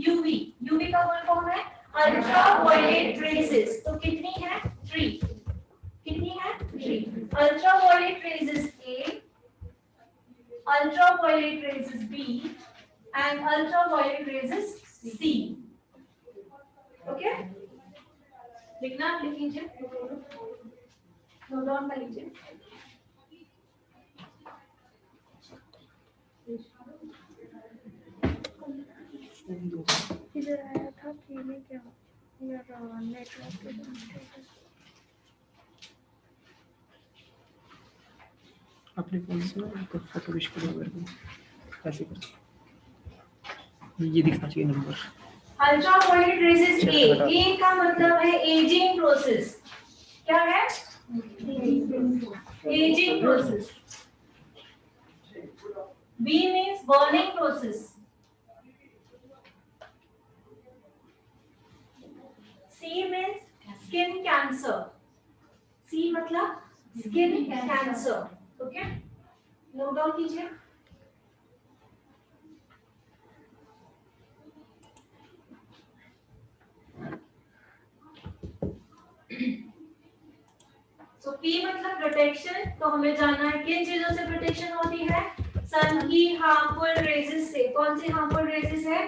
यूवी। यूवी का फुल फॉर्म है अल्ट्रावायलेट रेजेस। तो कितनी है? 3। कितनी है? 3। Ultraviolet rays A, ultraviolet raises B and ultraviolet raises C. Okay? लिखना लिख लीजिए, नोट डाउन कर लीजिए। इधर आया था कि नहीं क्या मेरा नेटवर्क अपने फोन से तो फोटो विश करो मेरे को ऐसे कर, ये दिखना चाहिए number. Ultraviolet rays A, A का मतलब है एजिंग प्रोसेस। क्या है? Ageing process. B means burning process. C means skin cancer. C मतलब skin cancer. Okay, note down कीजिए। सो पी मतलब प्रोटेक्शन, तो हमें जानना है किन चीजों से प्रोटेक्शन होती है? सन की हार्मफुल रेजेस से। कौन सी हार्मफुल रेजेस है?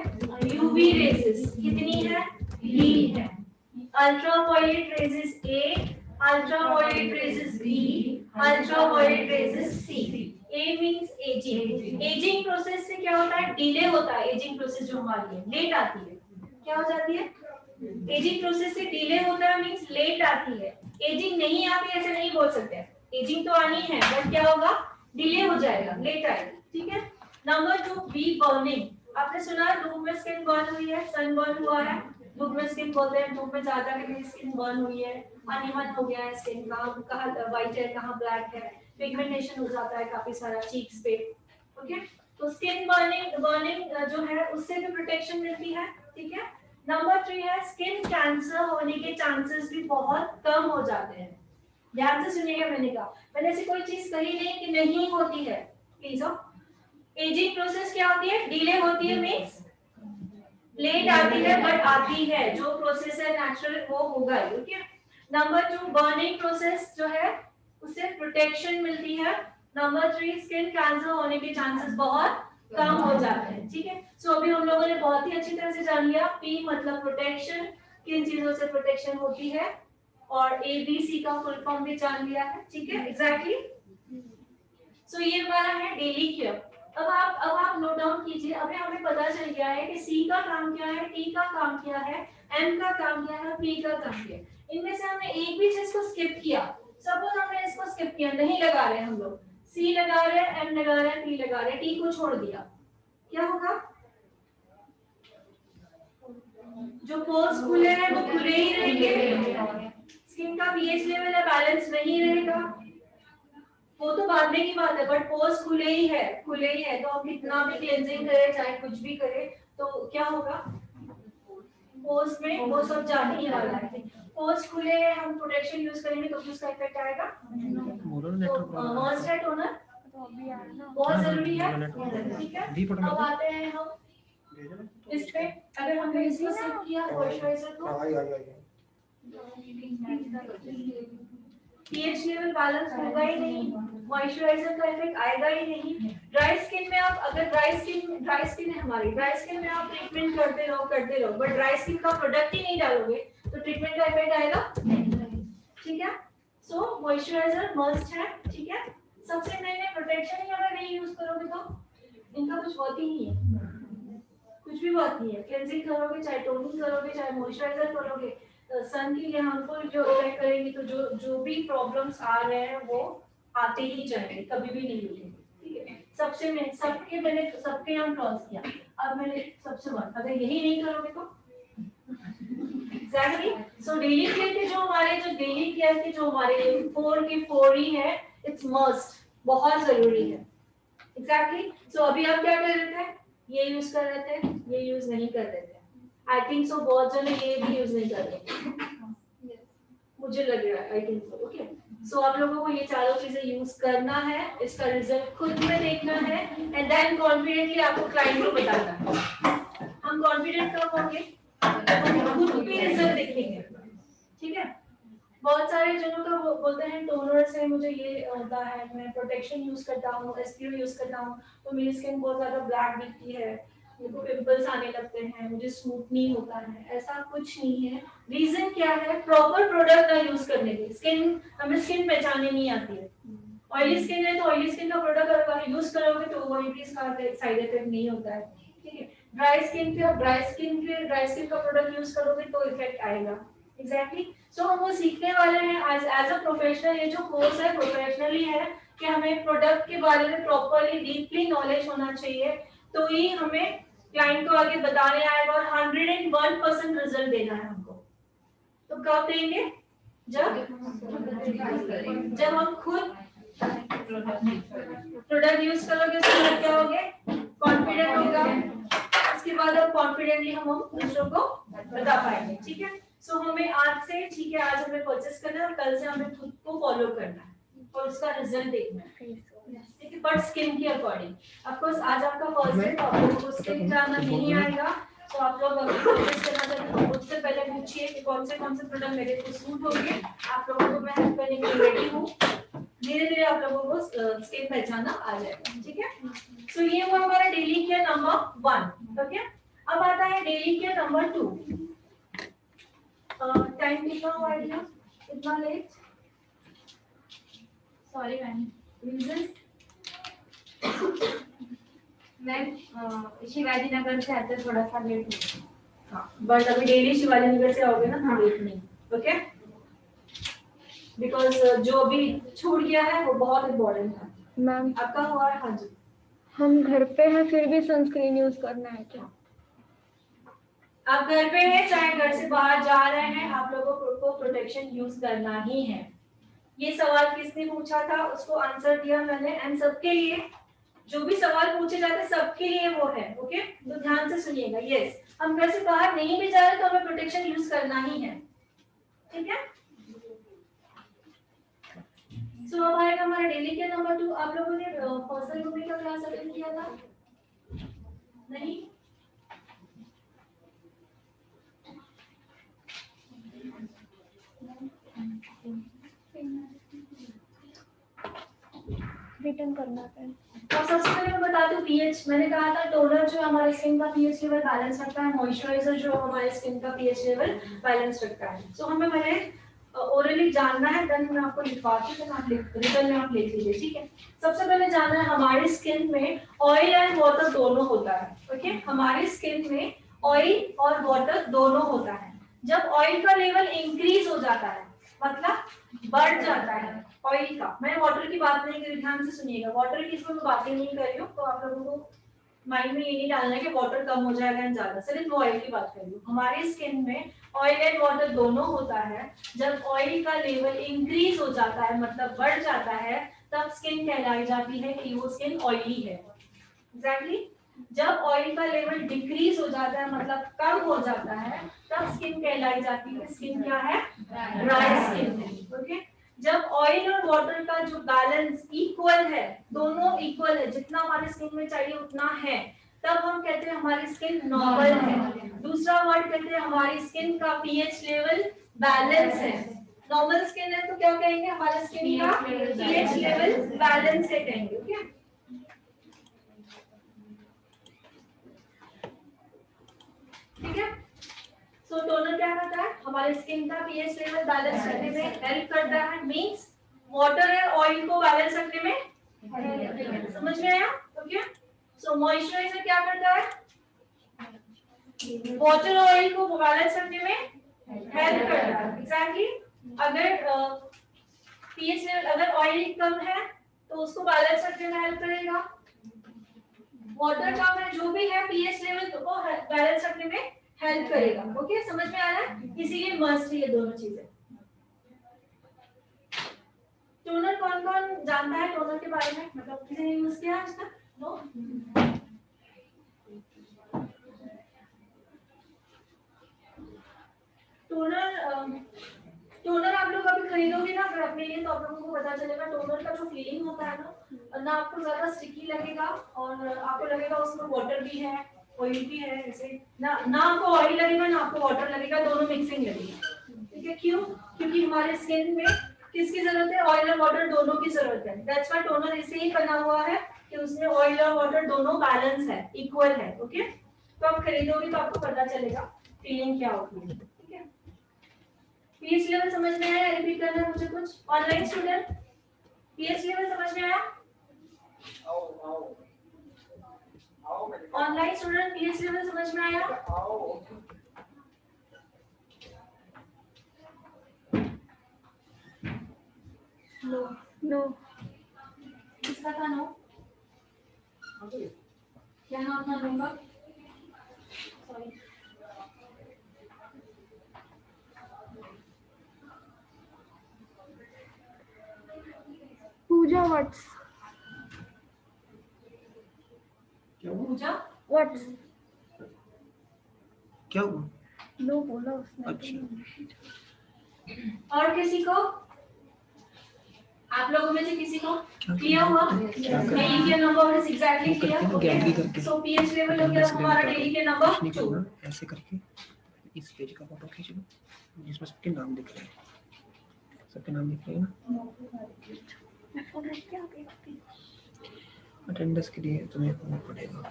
UV rays. कितनी है? 3 है। Ultraviolet rays A, ultraviolet rays B, ultraviolet rays C. A means ageing. Ageing process से क्या होता है? डिले होता है। एजिंग प्रोसेस जो हमारी है लेट आती है, क्या हो जाती है? एजिंग प्रोसेस से डिले होता है मींस लेट आती है, एजिंग नहीं आती ऐसे नहीं बोल सकते, एजिंग तो आनी है बट क्या होगा, डिले हो जाएगा, लेट आएगा, ठीक है। नंबर 2 बी बर्निंग, आपने सुना धूप में स्किन बर्न हुई है, सन बर्न हुआ है, धूप में स्किन बोलते हैं धूप में ज्यादा करके स्किन बर्न हुई है, अनइवन हो गया है स्किन का, कहाँ व्हाइट है कहाँ ब्लैक है, पिगमेंटेशन हो जाता है काफी सारा चीक्स पे, ओके। तो स्किन बर्निंग जो है उससे भी प्रोटेक्शन मिलती है, ठीक है। नंबर 3 है स्किन कैंसर होने के चांसेस भी बहुत कम हो जाते हैं। ध्यान से सुनिएगा, मैंने ऐसी कोई चीज कही नहीं कि नहीं होती है, प्लीज। एजिंग प्रोसेस क्या होती है, डिले होती है मींस लेट आती है बट आती है, जो प्रोसेस है नेचुरल वो होगा, ओके। नंबर 2 बर्निंग प्रोसेस जो है उससे प्रोटेक्शन मिलती है। नंबर 3 स्किन कैंसर होने के चांसेस बहुत कम हो जाते हैं, ठीक है। सो अभी हम लोगों ने बहुत ही अच्छी तरह से जान लिया पी मतलब प्रोटेक्शन, किन चीजों से प्रोटेक्शन होती है, और ABC का फुल फॉर्म भी जान लिया है, ठीक है, एग्जैक्टली। सो ये हमारा है डेली केयर। अब आप नोट डाउन कीजिए, अभी हमें पता चल गया है कि C का काम क्या है, T का काम क्या है, M का काम क्या है, P का काम क्या है। इनमें से हमने एक भी चीज को स्किप किया, सपोज हमने इसको स्किप किया, नहीं लगा रहे हम लोग, C लगा रहे हैं, M लगा रहे हैं, P लगा रहे हैं, T को छोड़ दिया, क्या होगा, जो पोर्स खुले हैं वो खुले ही रहेंगे, स्किन का पीएच लेवल है बैलेंस नहीं रहेगा, वो तो बाद में की बात है, बट पोर्स खुले ही है तो हम कितना भी क्लेंजिंग करें चाहे कुछ भी करें तो क्या होगा, पोर्स में वो सब जाने ही वाला है। पोर्स खुले हैं, हम प्रोटेक्शन यूज करेंगे तो उसका इफेक्ट आएगा, तो मस्ट है टोनर बहुत जरूरी है, ठीक है। अब आते हैं हम इस पे, अगर हमने इसको सेट किया मॉइस्चराइजर को, पीएच लेवल बैलेंस होगा ही नहीं, मॉइस्चराइजर का इफेक्ट आएगा ही नहीं। ड्राई स्किन में आप अगर ड्राई स्किन है हमारी, ड्राई स्किन में आप ट्रीटमेंट करते रहो बट ड्राई स्किन का प्रोडक्ट ही नहीं डालोगे तो ट्रीटमेंट का इफेक्ट आएगा, ठीक है। सो मॉइस्चराइजर मस्ट है, ठीक है। सबसे मैंने प्रोटेक्शन ही अगर नहीं यूज करोगे तो इनका कुछ वर्थ ही नहीं है, कुछ भी बात नहीं है, क्लेंजिंग करोगे चाहे टोनिंग करोगे चाहे मॉइस्चराइजर करोगे, सन के लिए हमको जो अफेक्ट करेंगी तो जो भी प्रॉब्लम्स आ रहे हैं वो आते ही जाएंगे, कभी भी नहीं रुकेंगे, ठीक है। मैंने सबके यहाँ क्रॉस किया, अब मैंने सबसे बात, अगर यही नहीं करोगे तो एग्जैक्टली। सो डेली केयर के जो हमारे 4 के 4 ही है, इट्स मस्ट, बहुत जरूरी है, एग्जैक्टली। सो अभी आप क्या कर रहे थे, ये यूज कर रहे थे, ये यूज नहीं कर रहे थे, आई थिंक सो बहुत जने ये भी यूज नहीं कर रहे, मुझे लग रहा है, आई थिंक सो, ओके। सो आप लोगों को ये चारों चीजें यूज करना है, इसका रिजल्ट खुद में देखना है एंड देन कॉन्फिडेंटली आपको क्लाइंट को बताना है। हम कॉन्फिडेंट कब होंगे, खुद भी रिजल्ट देखेंगे, ठीक है। बहुत सारे जनों का बोलते हैं टोनर से मुझे ये होता है, मैं प्रोटेक्शन यूज करता हूँ, एसपीओ यूज करता हूँ तो मेरी स्किन बहुत ज्यादा ब्लैक दिखती है, मेरे को पिंपल्स आने लगते हैं, मुझे स्मूथ नहीं होता है, ऐसा कुछ नहीं है। रीजन क्या है, प्रॉपर प्रोडक्ट ना यूज करने की, हमें स्किन पहचाने नहीं आती है। ऑयली स्किन है तो ऑयली स्किन का प्रोडक्ट अगर यूज करोगे तो ओवरयूज का साइड इफेक्ट नहीं होता है, ठीक है। ड्राई स्किन का प्रोडक्ट यूज करोगे तो इफेक्ट आएगा, एग्जैक्टली। सो हम वो सीखने वाले हैं एज अ प्रोफेशनल, ये जो कोर्स है प्रोफेशनली है कि हमें प्रोडक्ट के बारे में प्रॉपर्ली डीपली नॉलेज होना चाहिए, तो ही हमें क्लाइंट को आगे बताने आएगा और 101% रिजल्ट देना है हमको। तो कब देंगे, जब हम खुद प्रोडक्ट यूज करोगे, उसके बाद क्या होगे, कॉन्फिडेंट होगा, उसके बाद अब कॉन्फिडेंटली हम दूसरों को बता पाएंगे, ठीक है। सो हमें आज से, ठीक है, आज हमें परचेस करना है और कल से हमें खुद को फॉलो करना है और उसका रिजल्ट देखना है, ठीक है, बट स्किन के अकॉर्डिंग। ऑफ कोर्स आज आपका फर्स्ट डे, तो आप लोगों को स्किन जानना नहीं आएगा, तो आप लोग अगर परचेस करना चाहते हैं तो उससे पहले पूछिए कि कौन से प्रोडक्ट मेरे को सूट होंगे। आप लोगों को मैं हेल्प करने के लिए रेडी हूँ, धीरे धीरे आप लोगों को स्किन पहचाना आ जाएगा, ठीक है। सो ये वो हमारा डेली केयर नंबर 1, ओके। अब आता है डेली केयर नंबर 2। टाइम कितना हुआ है, इतना late, sorry ma'am, reason ma'am Shivaji Nagar से आते थोड़ा सा लेट हो हाँ, बट अभी डेली शिवाजी नगर से आओगे ना, हाँ नहीं, ओके, बिकॉज जो अभी छूट गया है वो बहुत इम्पोर्टेंट है। मैम आपका हुआ है? हाँ जी। हम घर पे हैं फिर भी सनस्क्रीन यूज करना है क्या? आप घर पे हैं चाहे घर से बाहर जा रहे हैं, आप लोगों को प्रोटेक्शन यूज करना ही है। ये सवाल किसने पूछा था, उसको आंसर दिया मैंने, एंड सबके लिए जो भी सवाल पूछे जाते हैं सबके लिए वो है, ओके, तो ध्यान से सुनिएगा। यस, हम घर से बाहर नहीं भी जा रहे तो हमें प्रोटेक्शन यूज करना ही है, ठीक है। सो अब आएगा हमारा डेली के नंबर 2। आप लोगों ने पर्सनल ग्रूमिंग का क्लास अटेंड किया था? नहीं? रिटर्न करना है। तो सबसे पहले मैं बता दूं पीएच, मैंने कहा था टोनर जो हमारे स्किन का पीएच लेवल बैलेंस रखता है, मॉइस्चराइजर जो हमारे स्किन का पीएच लेवल बैलेंस रखता है। सो हमें पहले ओरली जानना है, देन मैं आपको लिखवाती हूं, आप रिटर्न में आप लिख लीजिए, ठीक है। सबसे पहले जानना है हमारी स्किन में ऑयल एंड वाटर दोनों होता है, ओके। हमारी स्किन में ऑयल और वाटर दोनों होता है। जब ऑयल का लेवल इंक्रीज हो जाता है मतलब बढ़ जाता है ऑयल का, मैं वाटर की बात नहीं कर रही, ध्यान से सुनिएगा, वाटर की इसमें मैं बातें नहीं कर रही हूँ, तो आप लोगों को माइंड में ये नहीं डालना है कि वाटर कम हो जाएगा एंड ज्यादा, सिर्फ मैं ऑयल की बात कर रही हूँ। हमारी स्किन में ऑयल एंड वाटर दोनों होता है। जब ऑयल का लेवल इंक्रीज हो जाता है मतलब बढ़ जाता है, तब स्किन कहलाई जाती है कि वो स्किन ऑयली है। एग्जैक्टली जब ऑयल का लेवल डिक्रीज हो जाता है मतलब कम हो जाता है, तब स्किन कहलाई जाती है स्किन क्या है, ड्राई स्किन है, ओके। जब ऑयल और वाटर का जो बैलेंस इक्वल है, दोनों इक्वल है, जितना हमारे स्किन में चाहिए उतना है, तब हम कहते हैं हमारी स्किन नॉर्मल है। दूसरा वर्ड कहते हैं हमारी स्किन का पीएच लेवल बैलेंस है। नॉर्मल स्किन है तो क्या कहेंगे, हमारी स्किन का पीएच लेवल बैलेंस है कहेंगे, ओके। ठीक है। सो टोनर क्या करता है, हमारे स्किन का पीएच लेवल बैलेंस करने में हेल्प करता है, मींस वाटर एंड ऑयल को बैलेंस रखने में, समझ में आया, ओके। सो मॉइस्चराइजर क्या करता है, वाटर और ऑयल को बैलेंस रखने में हेल्प करता है, एग्जैक्टली। अगर पीएच लेवल, अगर ऑयल कम है तो उसको बैलेंस रखने में हेल्प करेगा, वाटर कम है जो भी है पीएच लेवल को बैलेंस रखने में हेल्प करेगा, ओके। समझ में आ रहा है, इसीलिए मस्ट है ये दोनों चीजें। टोनर कौन कौन जानता है टोनर के बारे में, मतलब किसी ने यूज किया आज तक? नो? टोनर आप लोग अभी खरीदोगे ना अगर अपने लिए, तो आप लोगों को पता चलेगा टोनर का जो फीलिंग होता है ना आपको ज्यादा स्टिकी लगेगा, और आपको लगेगा उसमें वाटर भी है ऑयल भी है, ऐसे ना आपको ऑयल लगेगा ना आपको वाटर लगेगा, दोनों मिक्सिंग लगेगा, ठीक है। क्यों? क्योंकि हमारे स्किन में किसकी जरूरत है, ऑयल और वाटर दोनों की जरूरत है। दैट्स व्हाई टोनर इसे ही बना हुआ है कि उसमें ऑयल और वाटर दोनों बैलेंस है, इक्वल है, ओके। तो आप खरीदोगे तो आपको पता चलेगा फीलिंग क्या होती है, ठीक है। पीएच लेवल समझ में आया? रिपीट करना है मुझे कुछ। ऑनलाइन स्टूडेंट पीएच लेवल समझ में आया? ऑनलाइन स्टूडेंट पीएच लेवल समझ में आया? नो नो किसका था नो? क्या नाम था दूंगा? सॉरी पूजा व्हाट्स पूजा व्हाट्स क्या हुआ? नो बोला उसने। अच्छा और किसी को, आप लोगों में से किसी को क्लियर हुआ? डेली के number is exactly gallery clear. करके सो पीएच लेवल हो गया हमारा डेली के नंबर नहीं 2। करना, ऐसे करके इस पेज का फोटो खींच लो जिसमें सबके नाम दिख रहे हैं, सबके नाम दिख रहे हैं ना। अटेंडेंस के लिए तुम्हें होना पड़ेगा।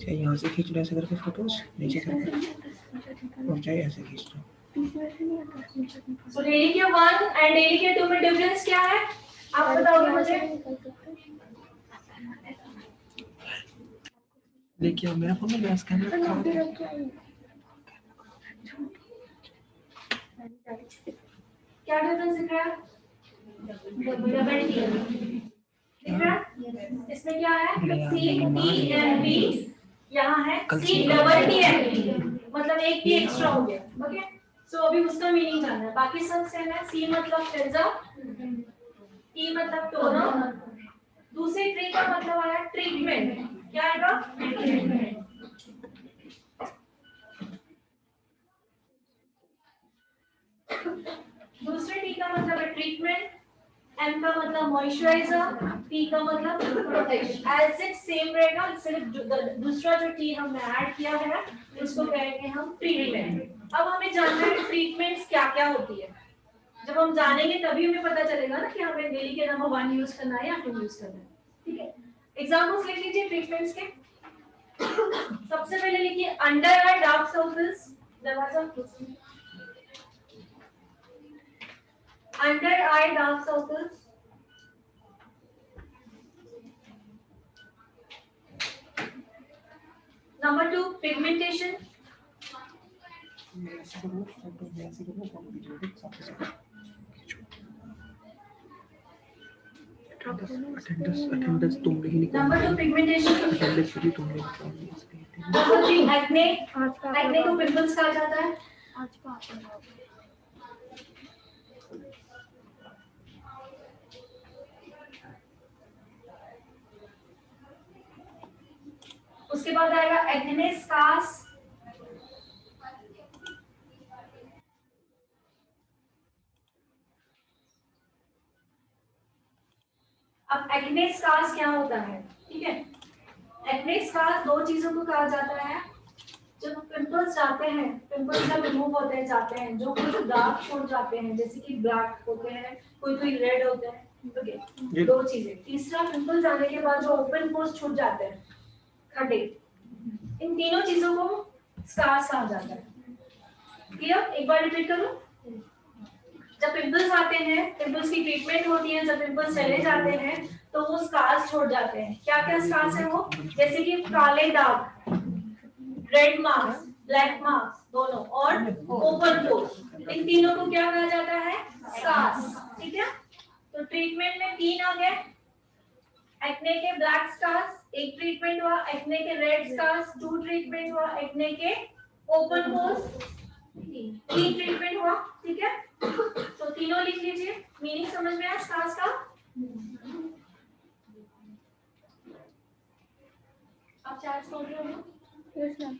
चाहे यहाँ से खींच लो ऐसे करके फोटोज नीचे करके, और चाहे ऐसे खींच लो। सो डेली के 1 एंड डेली के 2 में डिफरेंस क्या है आप बताओगे मुझे? लेके आओ, मेरा फोन में गैस कैमरा तो खराब नब्बे है। रख के क्या डिफरेंस दिख रहा है? डबल दिख रहा है? इसमें क्या है? सी टी एम बी, यहाँ है C double T M B, मतलब एक टी एक्स्ट्रा हो गया। ओके, सो अभी उसका मीनिंग जानना है, बाकी सब सेम है। सी मतलब टेंजा, टी मतलब टोनर, दूसरे ट्री का मतलब आया ट्रीटमेंट। क्या आएगा? ट्रीटमेंट। दूसरे टी का मतलब है ट्रीटमेंट, एम का मतलब मॉइस्चराइजर, टी का मतलब प्रोटेक्शन। एज इट सेम रहेगा, सिर्फ दूसरा जो टी हमने ऐड किया है उसको कहेंगे हम ट्रीटमेंट। अब हमें जानना है ट्रीटमेंट्स क्या क्या होती है। जब हम जानेंगे तभी हमें पता चलेगा ना कि हमें डेली के नंबर 1 यूज करना है या 2 यूज करना है। ठीक है, एग्जांपल्स लिख लीजिए ट्रीटमेंट्स के। सबसे पहले लिखिए अंडर आई डार्क सर्कल्स, दरवाजा under eye dark circles, number 2 pigmentation, ऐसे करो, फोटो में ऐसे करो, फोटो वीडियो देख साथ साथ। अटेंडेंस तुमने ही निकाला। नंबर 2 पिगमेंटेशन, अटेंडेंस भी तुमने निकाली इसलिए। Number 3 acne. आज का एक्ने को पिंपल्स कहा जाता है। आज का आपका उसके बाद आएगा एक्ने स्कार्स, अब एक्ने स्कार्स क्या होता है? ठीक है, एक्ने स्कार्स दो चीजों को कहा जाता है। जब पिंपल्स जाते हैं, पिंपल्स जब रिमूव होते हैं जाते हैं, जो कुछ दाग छोड़ जाते हैं जैसे कि ब्लैक होते हैं, कोई रेड होते हैं। ओके, दो चीजें। तीसरा, पिंपल जाने के बाद जो ओपन पोर्स छूट जाते हैं, खड्डे, इन तीनों चीजों को स्कार्स कहा जाता है। क्लियर? एक बार रिपीट करूं। जब पिंपल्स आते हैं, पिंपल्स की ट्रीटमेंट होती है, जब पिंपल्स चले जाते हैं तो वो स्कार्स छोड़ जाते हैं। क्या क्या स्कार्स है वो? जैसे कि काले दाग, रेड मार्क्स, ब्लैक मार्क्स दोनों, और ओपन पोर्स, इन तीनों को क्या कहा जाता है? स्कार्स। ठीक है, तो ट्रीटमेंट में 3 आ गए। एक्ने के ब्लैक स्कार्स, एक ट्रीटमेंट हुआ। एक्ने के रेड स्कार्स, 2 ट्रीटमेंट हुआ। एक्ने के ओपन पोर्स, 3 ट्रीटमेंट हुआ। ठीक है, तो तीनों लिख लीजिए। मीनिंग समझ में आया स्कार्स का? आप चार्ट सोच रहे हो? Yes ma'am.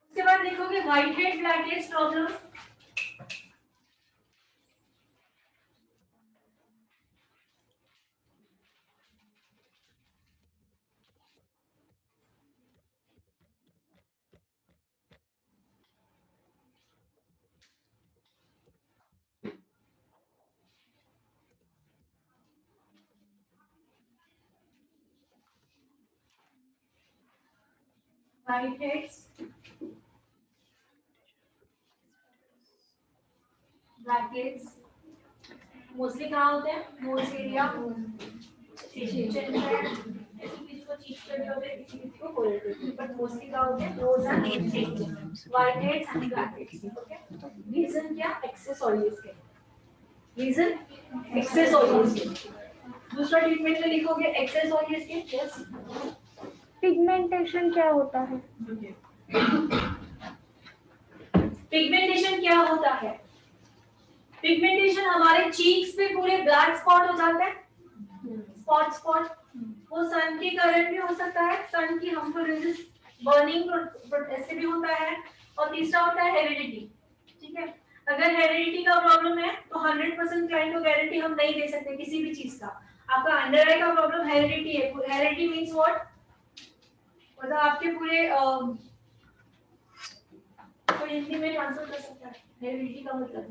उसके बाद लिखोगे white head black heads problem. White heads, black heads mostly कहाँ होते हैं? नोज एरिया, बट मोस्टली कहाँ होते हैं? Nose and white heads and black heads. Okay, reason क्या? Excess oil skin. Reason excess oil skin. दूसरा ट्रीटमेंट में लिखोगे excess oil skin. Yes, pigmentation क्या होता है? पिगमेंटेशन क्या होता है? पिगमेंटेशन हमारे चीक्स पे पूरे ब्लैक स्पॉट हो जाते हैं। स्पॉट वो सन के कारण भी हो सकता है, सन की हमको रेजिस बर्निंग ऐसे भी होता है। और तीसरा होता है हेरिडिटी। ठीक है, अगर हेरिडिटी का प्रॉब्लम है तो 100% क्लाइंट को गारंटी हम नहीं दे सकते किसी भी चीज का। आपका अंडर आई का प्रॉब्लम हेरिडिटी है, हेरिडिटी मींस व्हाट? मतलब आपके पूरे तो हिंदी में ट्रांसफर कर सकता है हेरिडिटी का मतलब।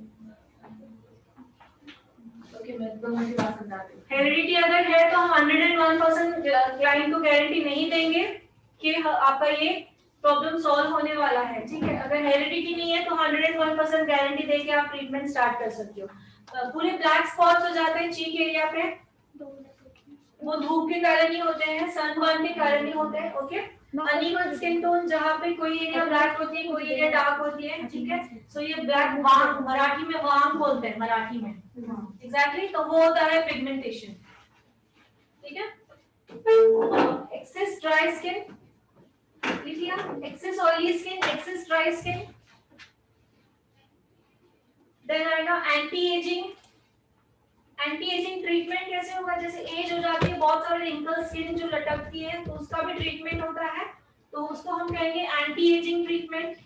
ओके, मैं तो मुझे बात समझाती हूँ। हेरिडिटी अगर है तो हम 101% क्लाइंट को गारंटी नहीं देंगे कि आपका ये प्रॉब्लम सॉल्व होने वाला है। ठीक है, अगर हेरिडिटी नहीं है तो 101% गारंटी देके आप ट्रीटमेंट स्टार्ट कर सकते हो। पूरे ब्लैक स्पॉट्स हो जाते हैं चीक एरिया पे, वो धूप के कारण ही होते हैं, सनबर्न के कारण ही होते हैं। ओके, अनइवन स्किन टोन जहाँ पे कोई एरिया ब्लैक होती है, कोई एरिया डार्क होती है, ठीक है। सो ये ब्लैक वाम, मराठी में वाम बोलते हैं, मराठी में एग्जैक्टली, तो वो होता है पिगमेंटेशन, ठीक है। एक्सेस ड्राई स्किन लिख लिया, excess oily skin, excess dry skin. Then आएगा anti ageing. Anti ageing treatment कैसे होगा, जैसे एज हो जाती है, बहुत सारे रिंकल स्किन जो लटकती है, तो उसका भी ट्रीटमेंट होता है, तो उसको हम कहेंगे एंटी एजिंग ट्रीटमेंट।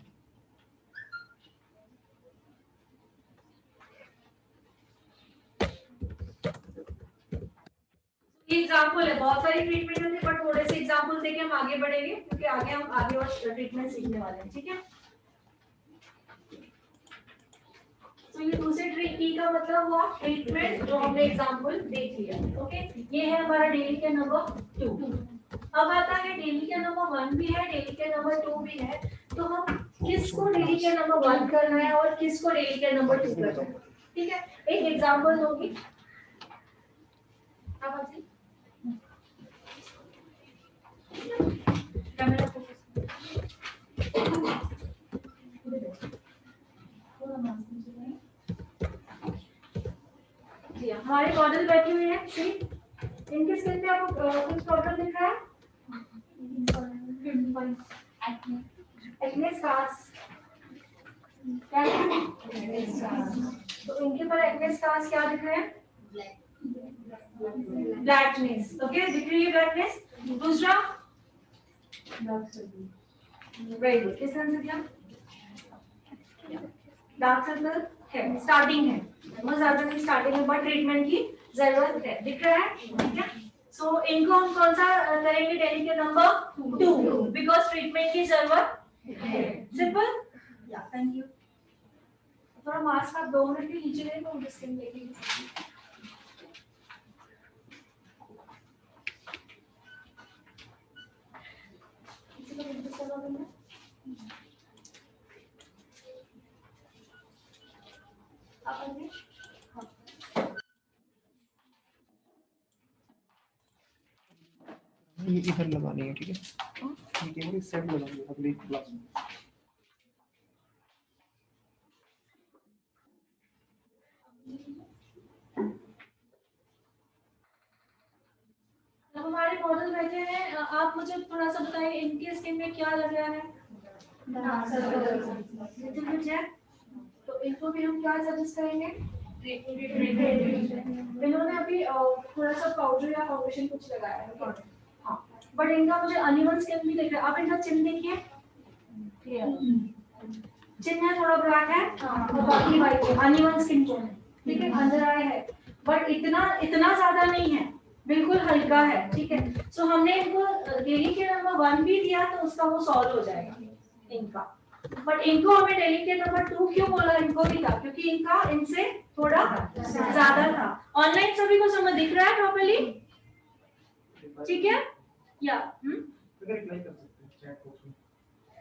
ये एग्जांपल है, बहुत सारी ट्रीटमेंट होती है, बट थोड़े से एग्जांपल देके हम आगे बढ़ेंगे, क्योंकि आगे हम आगे और ट्रीटमेंट सीखने वाले हैं, ठीक है। तो ये दूसरे ट्रीटमेंट का मतलब हुआ ट्रीटमेंट जो हमने एग्जांपल देख लिया। ओके, ये है हमारा डेली केयर नंबर 2। अब आता है डेली केयर नंबर 1 भी है, डेली केयर नंबर 2 भी है, तो हम किसको डेली केयर नंबर 1 करना है और किसको डेली केयर नंबर 2 करना है, ठीक है। एक एग्जांपल दूंगी, अब आती कैमरा फोकस जी, हमारे मॉडल बैठे हुए हैं, सी इनके स्किन पे आपको कुछ प्रॉब्लम दिख रहा है? एक्ने स्कार्स, क्या है? तो इनके पर एक्ने स्कार्स क्या दिख रहे हैं? ब्लैकनेस, ओके, दिख रही है ब्लैकनेस। दूसरा वेरी गुड, किस तरह से क्या? डार्क सर्कल है, स्टार्टिंग है, बहुत ज्यादा नहीं स्टार्टिंग है, बट ट्रीटमेंट की जरूरत है, दिख रहा है, ठीक है। सो इनको हम कौन सा करेंगे daily care number 2, because treatment की जरूरत है। सिंपल, या थैंक यू। थोड़ा मास्क आप 2 मिनट के नीचे ले लो, स्किन देखेंगे। ये इधर लगानी है, ठीक है, ये केवल इस साइड लगानी है अगली क्लास में। अब हमारे मॉडल बैठे हैं, आप मुझे थोड़ा सा बताइए इनके स्किन में क्या लग रहा है? तो इनको भी हम क्या सजेस्ट करेंगे? इन्होंने अभी थोड़ा सा पाउडर या फाउंडेशन कुछ लगाया है, हाँ, बट इनका मुझे अनइवन स्किन भी दिख रहा है। आप इनका चिन्ह देखिए, चिन्ह है थोड़ा ब्लैक है और बाकी वाइट है, अनइवन स्किन टोन है, ठीक है, अंदर आया है, बट इतना ज्यादा नहीं है, बिल्कुल हल्का है, ठीक है। सो हमने इनको डेली केयर नंबर 1 भी दिया, तो उसका वो सॉल्व हो जाएगा इनका, बट इनको हमें डेली केयर नंबर 2 क्यों बोला इनको भी था, क्योंकि इनका इनसे थोड़ा ज्यादा था। ऑनलाइन सभी को समझ दिख रहा है प्रॉपर्ली, ठीक है, या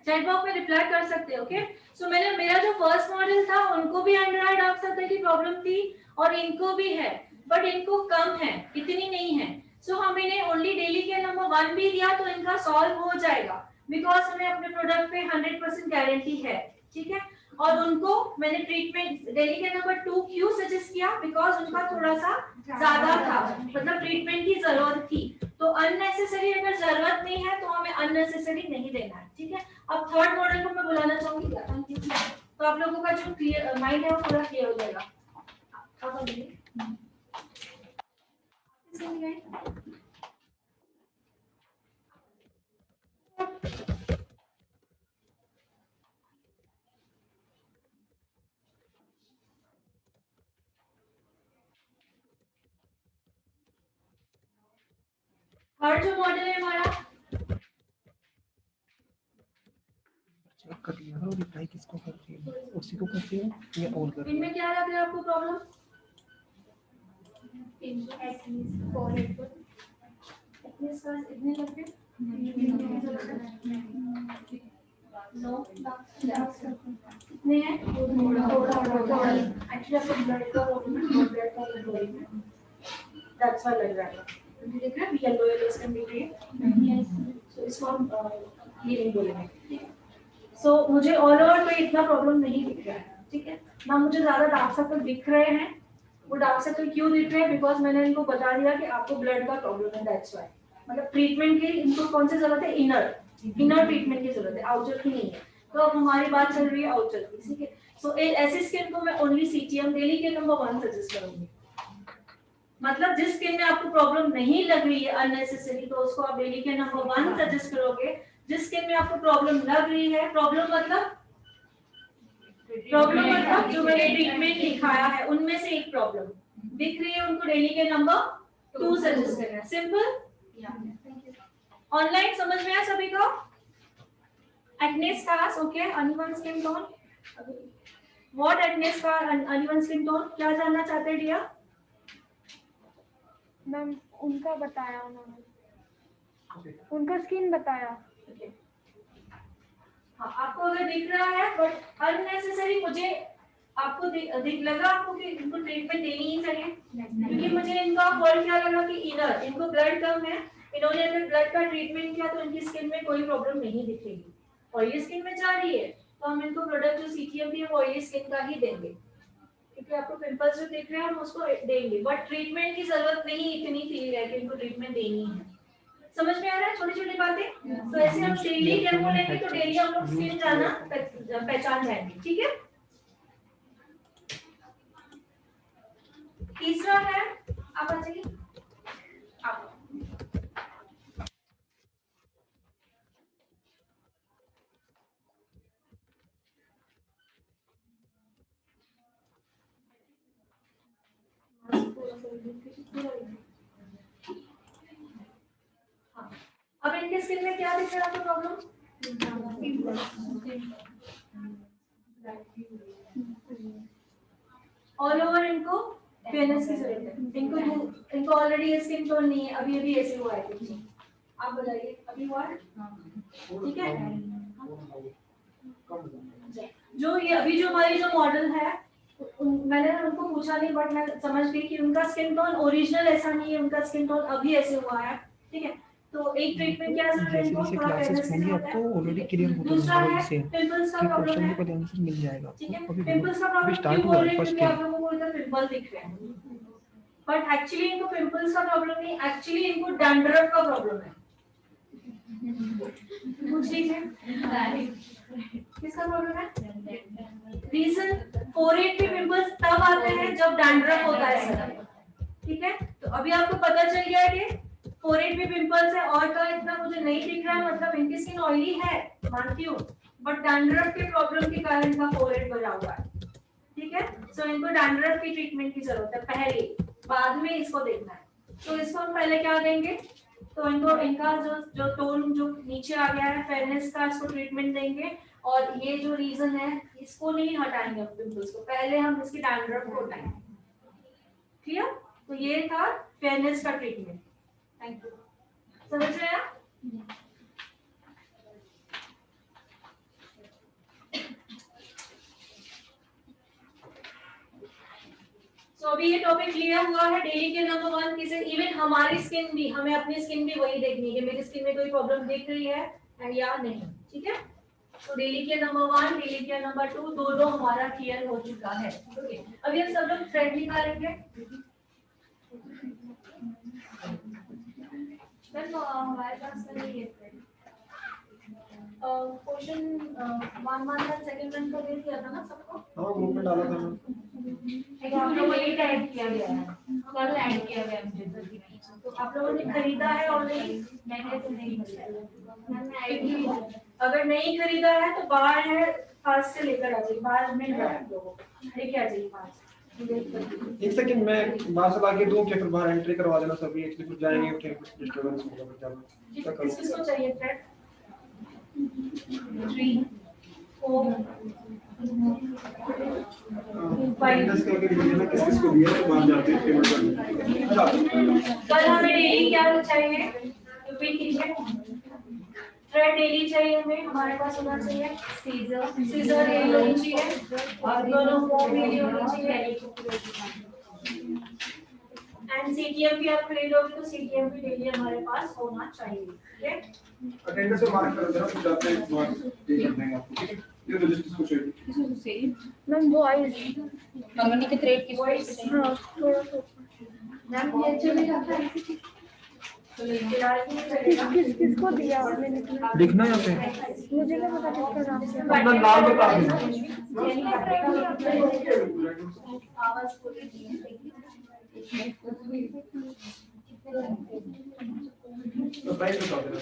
चैट बॉक्स में रिप्लाई कर सकते हो। ओके, सो मेरा जो फर्स्ट मॉडल था उनको भी अंडर आई डार्क सर्कल की प्रॉब्लम थी और इनको भी है, बट इनको कम है, इतनी नहीं है। सो हम इन्हें ओनली डेली केयर नंबर 1 भी दिया तो इनका सॉल्व हो जाएगा, बिकॉज हमें अपने प्रोडक्ट पे 100% गारंटी है, ठीक है। और उनको मैंने ट्रीटमेंट डेली केयर नंबर 2 क्यों सजेस्ट किया, बिकॉज उनका थोड़ा सा ज्यादा था, मतलब ट्रीटमेंट की जरूरत थी। तो अननेसेसरी अगर जरूरत नहीं है तो हमें अननेसेसरी नहीं देना है, ठीक है। अब थर्ड मॉडल को मैं बुलाना चाहूंगी, तो आप लोगों का जो क्लियर माइंड है वो पूरा क्लियर हो जाएगा। अब बोलिए और जो मॉडल है हमारा चेक कर लिया और रिप्लाई किसको करती है, उसी को करती है या ऑन कर? इनमें क्या लग रहा है आपको प्रॉब्लम? इतने लग रहे नो कितने हैं? एक्चुअली आपको ब्लड का ब्लड का प्रॉब्लम है, दैट्स व्हाई लग रहा है। मुझे दिख रहा है येलो येलो स्किन दिख रही है, यस, सो इसको हम हीलिंग बोलेंगे। सो मुझे ऑल ओवर कोई इतना प्रॉब्लम नहीं दिख रहा है, ठीक है ना, मुझे ज्यादा डार्क सर्कल दिख रहे हैं। वो डार्क सर्कल क्यों दिख रहे हैं? बिकॉज मैंने इनको बता दिया कि आपको ब्लड का प्रॉब्लम है, दैट्स व्हाई। मतलब ट्रीटमेंट की इनको कौन सी जरूरत है? इनर ट्रीटमेंट की जरूरत है, आउटर की नहीं है। तो अब हमारी बात चल रही है आउटर की, ठीक है। सो ऐसी स्किन को मैं ओनली सीटीएम डेली के नंबर 1 सजेस्ट करूंगी। मतलब जिस स्किन में आपको प्रॉब्लम नहीं लग रही है अननेसेसरी, तो उसको आप डेली के नंबर 1 सजेस्ट करोगे। जिस स्किन में आपको प्रॉब्लम लग रही है, प्रॉब्लम मतलब जो मैंने ट्रीटमेंट लिखाया है उनमें से एक प्रॉब्लम दिख रही है, उनको डेली के नंबर 2 सजेस्ट करना है। सिंपल, ऑनलाइन समझ में आया सभी को? Acne scars, okay, uneven skin tone, what acne scar, uneven skin tone, क्या जानना चाहते हैं डिया? मैम उनका बताया उन्होंने, उनका स्किन बताया। हाँ, आपको अगर दिख रहा है बट अननेसेसरी, मुझे आपको दिख लगा आपको कि इनको ट्रीटमेंट देनी ही चाहिए, क्योंकि मुझे इनका फॉल्ट क्या लगा कि इनर, इनको ब्लड कम है, इन्होंने अगर ब्लड का ट्रीटमेंट किया तो इनकी स्किन में कोई प्रॉब्लम नहीं दिखेगी। ऑयली स्किन में जा रही है तो हम इनको प्रोडक्ट जो सीटीएम भी है ऑयली स्किन का ही देंगे, क्योंकि आपको पिंपल्स जो दिख रहे हैं हम उसको देंगे, बट ट्रीटमेंट की जरूरत नहीं इतनी फील है कि इनको ट्रीटमेंट देनी है। समझ में आ रहा है छोटी छोटी बातें? तो ऐसे हम डेली केयर बोलेंगे तो डेली हम लोग स्किन जाना पहचान जाएंगे, ठीक है। तीसरा है, आप आ जाइए, आप अब इनके स्किन में क्या दिख रहा है आपको प्रॉब्लम? ऑल ओवर इनको फेयरनेस की जरूरत है, इनको ऑलरेडी स्किन टोन नहीं है, अभी अभी ऐसे हुआ है कुछ। आप बताइए अभी हुआ है? ठीक है। जो ये अभी जो हमारी जो मॉडल है, मैंने उनको पूछा नहीं बट मैं समझ गई कि उनका स्किन टोन ओरिजिनल ऐसा नहीं है, उनका स्किन टोन अभी ऐसे हुआ है, ठीक है। तो एक ट्रीटमेंट क्या जरूरत है इनको, थोड़ा फेयरनेस की जरूरत है। आपको ऑलरेडी क्लियर होता दूसरा है है से पिंपल्स का कि प्रॉब्लम क्वेश्चन है, को आंसर मिल जाएगा ठीक है। अभी पिंपल्स का अभी प्रॉब्लम स्टार्ट क्यों हुआ बोल है रहे हैं? फर्स्ट क्योंकि आप लोगों को इधर पिंपल दिख रहे हैं, बट एक्चुअली इनको पिंपल्स का प्रॉब्लम नहीं, एक्चुअली इनको डैंड्रफ का प्रॉब्लम है। पूछ लीजिए किसका प्रॉब्लम है? रीजन, फोरहेड पे पिंपल्स तब आते हैं जब डैंड्रफ होता है सर, ठीक है। तो अभी आपको पता चल गया है कि फोरहेड पे पिंपल्स है और का इतना मुझे नहीं दिख रहा है, मतलब इनकी स्किन ऑयली है मानती हूँ, बट डैंड्रफ के प्रॉब्लम के कारण इनका फोरहेड बना हुआ है, ठीक है। सो इनको डैंड्रफ की ट्रीटमेंट की जरूरत है पहले, बाद में इसको देखना है। तो इसको हम पहले क्या देंगे, तो इनको इनका जो टोन जो नीचे आ गया है फेयरनेस का, इसको ट्रीटमेंट देंगे। और ये जो रीजन है इसको नहीं हटाएंगे हम पिंपल्स को, पहले हम इसकी डैंड्रफ को हटाएंगे, क्लियर। तो ये था फेयरनेस का ट्रीटमेंट। थैंक यू, समझ रहे हैं? तो अभी ये टॉपिक क्लियर हुआ है। डेली के नंबर 1 किसे, इवन हमारी स्किन भी, हमें अपनी स्किन भी वही देखनी है कि मेरी स्किन में कोई प्रॉब्लम दिख रही है या नहीं, ठीक है। तो डेली के नंबर 1, डेली के नंबर 2 दोनों हमारा क्लियर हो चुका है, ओके। अभी हम सब लोग थ्रेड निकालेंगे। हमारे पास नहीं है thread. Question 1 month second month का दे दिया था ना सबको? हाँ ग्रुप में डाला था मैं। आप लोगों ने ऐड किया गया है, कल ऐड किया गया मुझे। तो आप लोगों ने खरीदा है ऑलरेडी? मैंने तो नहीं खरीदा। अगर नहीं खरीदा है तो बाहर है, पास से लेकर आ जाइए, बाहर मिल रहा है आप लोगों को, लेके आ जाइए पास। एक सेकंड मैं बाहर से लाके दूं कि फिर बाहर एंट्री करवा देना सभी, एक्चुअली कुछ जाएंगे फिर कुछ डिस्टरबेंस होगा फिर क्या करूं। किसको चाहिए थ्रेड? 3 4 फाइनल करके दीजिए ना, किस किस को दिया है बाहर जाते हैं पेमेंट करने। कल हमें डेली क्या चाहिए? रिपीट कीजिए। थ्रेड डेली चाहिए हमें, हमारे पास होना चाहिए। सीजर डेली होनी चाहिए और दोनों फॉर्म डेली होनी चाहिए। एंड सीटीएम भी आप खरीदोगे तो सीटीएम भी डेली हमारे पास होना चाहिए। ठीक है, अटेंडेंस में मार्क कर देना, कुछ जाते हैं मार्क पे कर देंगे आपको, ठीक है। ये रजिस्टर को चाहिए मैम वॉइस नॉर्मली के थ्रेड की वॉइस हाँ थोड़ा सा मैम ये जो भी आता है किसको दिया आपने निकला? लिखना यहाँ पे। मुझे क्या पता किसका नाम है। अपना नाम बता देना। आवाज पूरी तो प्राइस बता देना।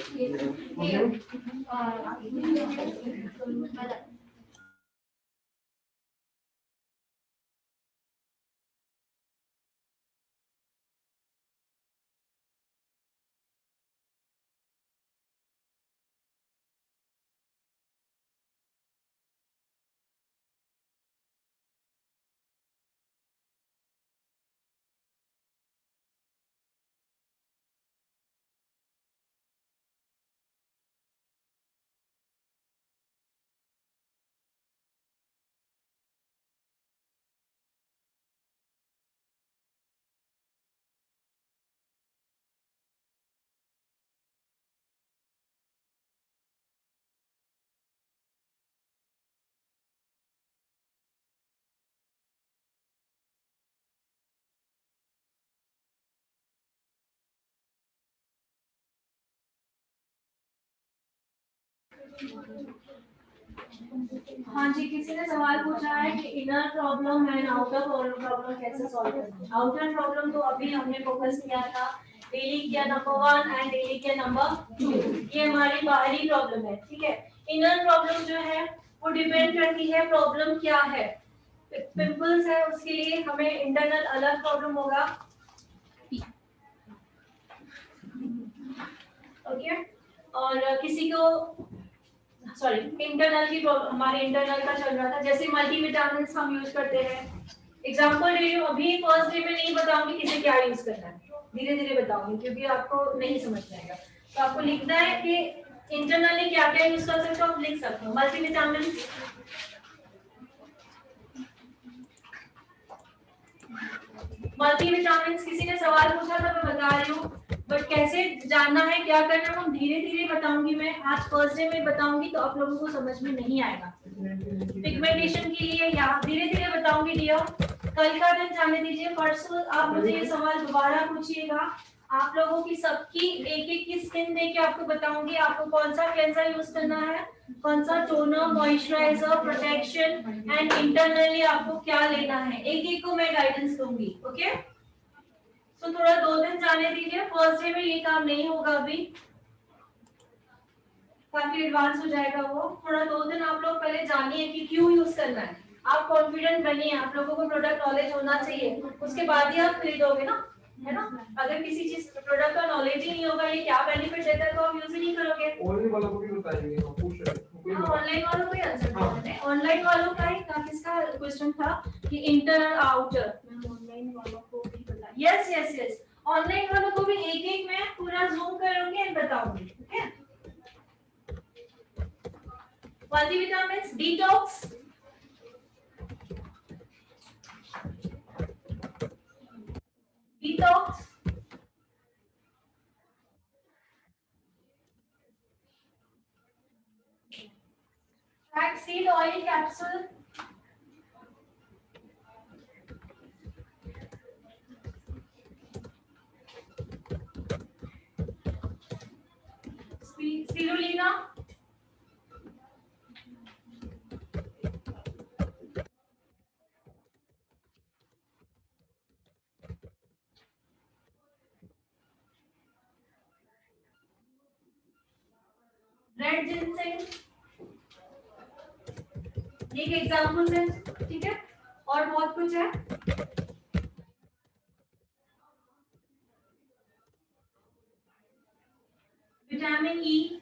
हाँ जी, किसी ने सवाल पूछा है कि inner problem and outer problem कैसे सॉल्व करना है। आउटर प्रॉब्लम तो अभी हमने फोकस किया था, डेली किया नंबर 1 एंड डेली किया नंबर 2, ये हमारी बाहरी प्रॉब्लम है। ठीक है, इनर प्रॉब्लम जो है वो डिपेंड करती है प्रॉब्लम क्या है। पिंपल्स है उसके लिए हमें इंटरनल अलग प्रॉब्लम होगा। ओके, और किसी को सॉरी इंटरनल की प्रॉब्लम, हमारे इंटरनल का चल रहा था, जैसे मल्टीविटामिन्स हम यूज करते हैं। एग्जांपल ले रही हूँ, अभी फर्स्ट डे में नहीं बताऊंगी किसे क्या यूज करना है, धीरे धीरे बताऊंगी क्योंकि आपको नहीं समझ में आएगा। तो आपको लिखना है कि इंटरनली क्या क्या यूज कर सकते हो, आप लिख सकते हो। मल्टीविटामिन्स, मल्टीविटामिन्स किसी ने सवाल पूछा था, मैं बता रही हूँ, बट कैसे जानना है क्या करना है वो धीरे धीरे बताऊंगी। मैं आज फर्स्ट डे में बताऊंगी तो आप लोगों को समझ में नहीं आएगा। पिगमेंटेशन के लिए यहाँ धीरे धीरे बताऊंगी डियर, कल का दिन जाने दीजिए, परसों आप मुझे ये सवाल दोबारा पूछिएगा। आप लोगों की सबकी एक एक की स्किन देके आपको बताऊंगी आपको कौन सा क्लेंजर यूज करना है, कौन सा toner, moisturiser, protection and internally आपको क्या लेना है, एक एक को मैं गाइडेंस दूंगी। ओके, तो थोड़ा 2 दिन जाने दीजिए, फर्स्ट डे में ये काम नहीं होगा, अभी काफी एडवांस हो जाएगा वो। थोड़ा 2 दिन आप लोग पहले जानिए कि क्यों यूज करना है, आप कॉन्फिडेंट बनिए, आप लोगों को प्रोडक्ट नॉलेज होना चाहिए, उसके बाद ही आप खरीदोगे ना, है ना। अगर किसी चीज प्रोडक्ट का नॉलेज ही नहीं होगा ये क्या बेनिफिट देता है तो आप यूज ही नहीं करोगे। ऑनलाइन वालों को भी बताएंगे, हम पूछ रहे हैं। ऑनलाइन वालों को ही आंसर देना है। ऑनलाइन वालों का ही किसका क्वेश्चन था कि इंटर और आउटर, मैं ऑनलाइन वालों को भी बता, यस यस यस, ऑनलाइन वालों को भी एक एक मैं पूरा जूम करूंगी एंड बताऊंगी। ठीक है, multivitamins, detox, detox, flaxseed oil capsule, spirulina, red ginseng, ये एक एग्जांपल्स है। ठीक है, और बहुत कुछ है। Vitamin E,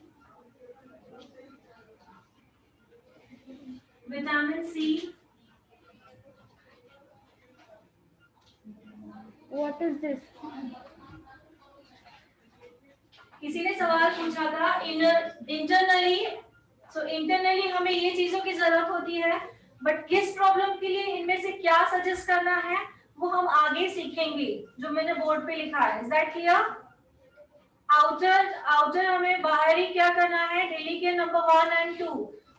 vitamin C, What is this? किसी ने सवाल पूछा था इंटरनली, सो इंटरनली हमें ये चीजों की जरूरत होती है, बट किस प्रॉब्लम के लिए इनमें से क्या सजेस्ट करना है वो हम आगे सीखेंगे, जो मैंने बोर्ड पे लिखा है। Is that clear? आउटर हमें बाहरी क्या करना है, डेली के नंबर 1 एंड 2,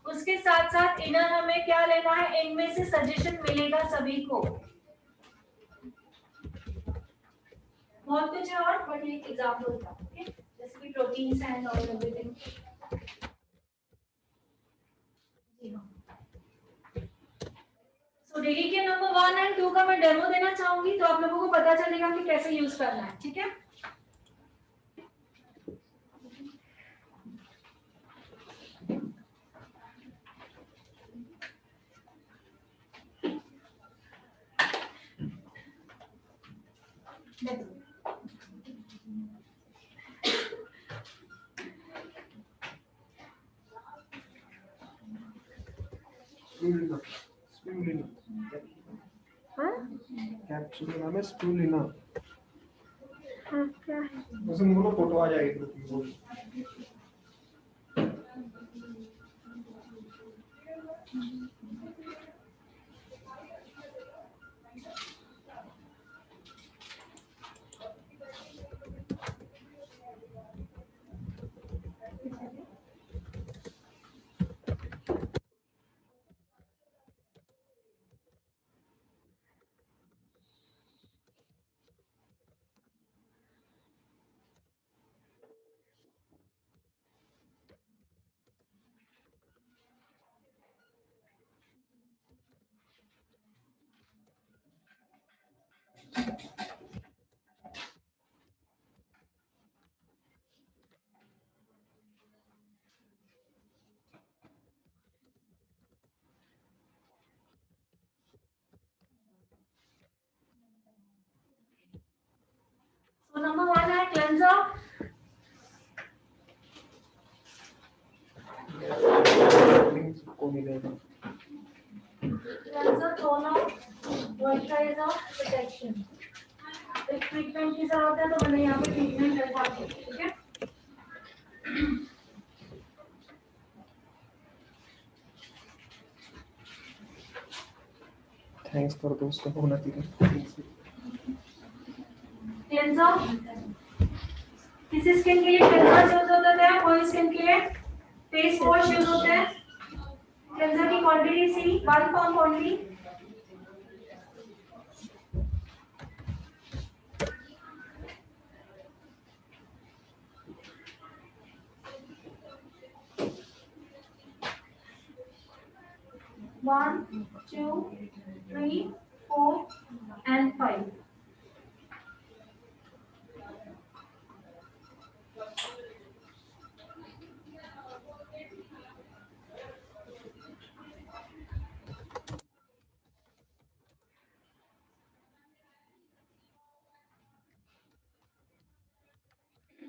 उसके साथ साथ इनर हमें क्या लेना है, इनमें से सजेशन मिलेगा सभी को। बहुत कुछ है और बट एक एग्जांपल था, ओके, जैसे कि proteins and all everything. So daily के नंबर 1 एंड 2 का मैं डेमो देना चाहूंगी, तो आप लोगों को पता चलेगा कि कैसे यूज करना है, ठीक है? हाँ कैप्सूल का नाम है स्पूलिना। हाँ क्या है? वैसे मुझे फोटो आ जाएगी। So number 1 है cleanser, को मिलेगा। cleanser, toner, moisturizer, protection। एक ट्रीटमेंट की जरूरत है तो मैंने यहाँ पे ट्रीटमेंट रखा है, ठीक है? थैंक्स फॉर दोस्त को होना चाहिए। क्लेंजर, किसी स्किन के लिए क्लेंजर यूज होता है, कोई स्किन के लिए फेस वॉश यूज होता है। क्लेंजर की क्वांटिटी सी 1 pound only. One, 2, 3, 4 and 5।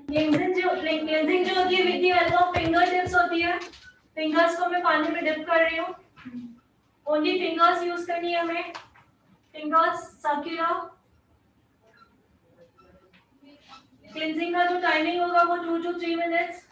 Cleansing जो होती है with the help of fingertips होती है। फिंगर्स को मैं पानी में डिप कर रही हूँ, ओनली फिंगर्स यूज करनी है हमें, फिंगर्स सर्कुलर। क्लेंजिंग का जो टाइमिंग होगा वो 2 to 3 मिनट्स।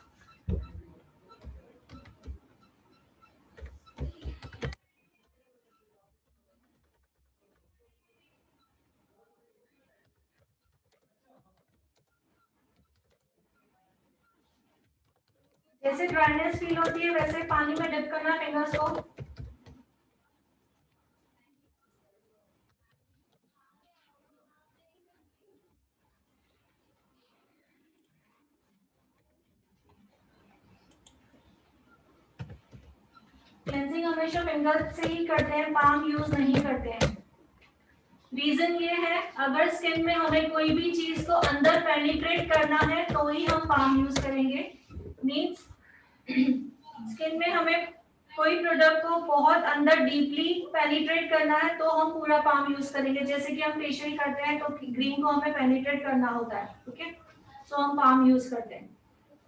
जैसे ड्राइनेस फील होती है वैसे पानी में डिप करना फिंगर्स को। क्लेंजिंग हमेशा फिंगर से ही करते हैं, पाम यूज नहीं करते हैं। रीजन ये है, अगर स्किन में हमें कोई भी चीज को अंदर पेनिट्रेट करना है तो ही हम पाम यूज करेंगे। मींस स्किन में हमें कोई प्रोडक्ट को बहुत अंदर डीपली पेनिट्रेट करना है तो हम पूरा पाम यूज करेंगे। जैसे कि हम फेशियल करते हैं तो क्रीम को हमें पेनिट्रेट करना होता है, ओके, सो हम पाम यूज करते हैं,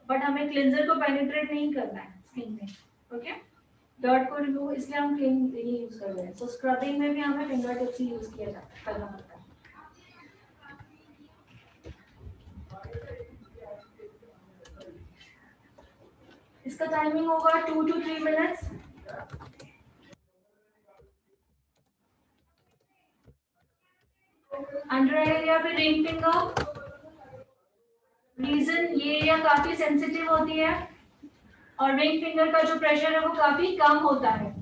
बट हमें क्लिंजर को पेनिट्रेट नहीं करना है स्किन में, ओके। डर्ट को रिमूव, इसलिए हम क्लीन नहीं यूज कर रहे हैं। सो स्क्रबिंग में भी हमें फिंगर टिप्स ही यूज किया जाता करना पड़ता है। इसका टाइमिंग होगा 2 to 3 मिनट्स। अंडर एरिया पे रिंग फिंगर, रीजन ये एरिया काफी सेंसिटिव होती है और रिंग फिंगर का जो प्रेशर है वो काफी कम होता है।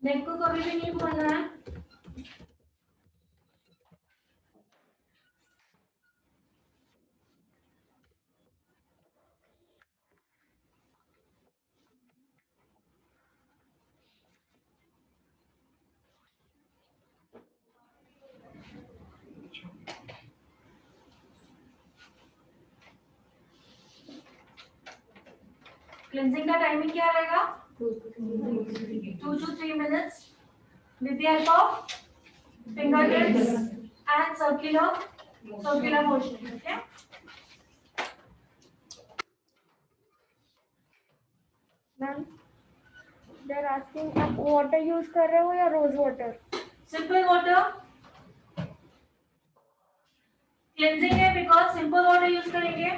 नेक को कभी भी नहीं खोलना है। क्लेंजिंग का टाइमिंग क्या रहेगा? 2 to 3 minutes with the help of fingertips and circular motion. Okay. Ma'am they're asking आप वाटर यूज कर रहे हो या rose water? Simple water cleansing है बिकॉज सिंपल वाटर यूज करेंगे।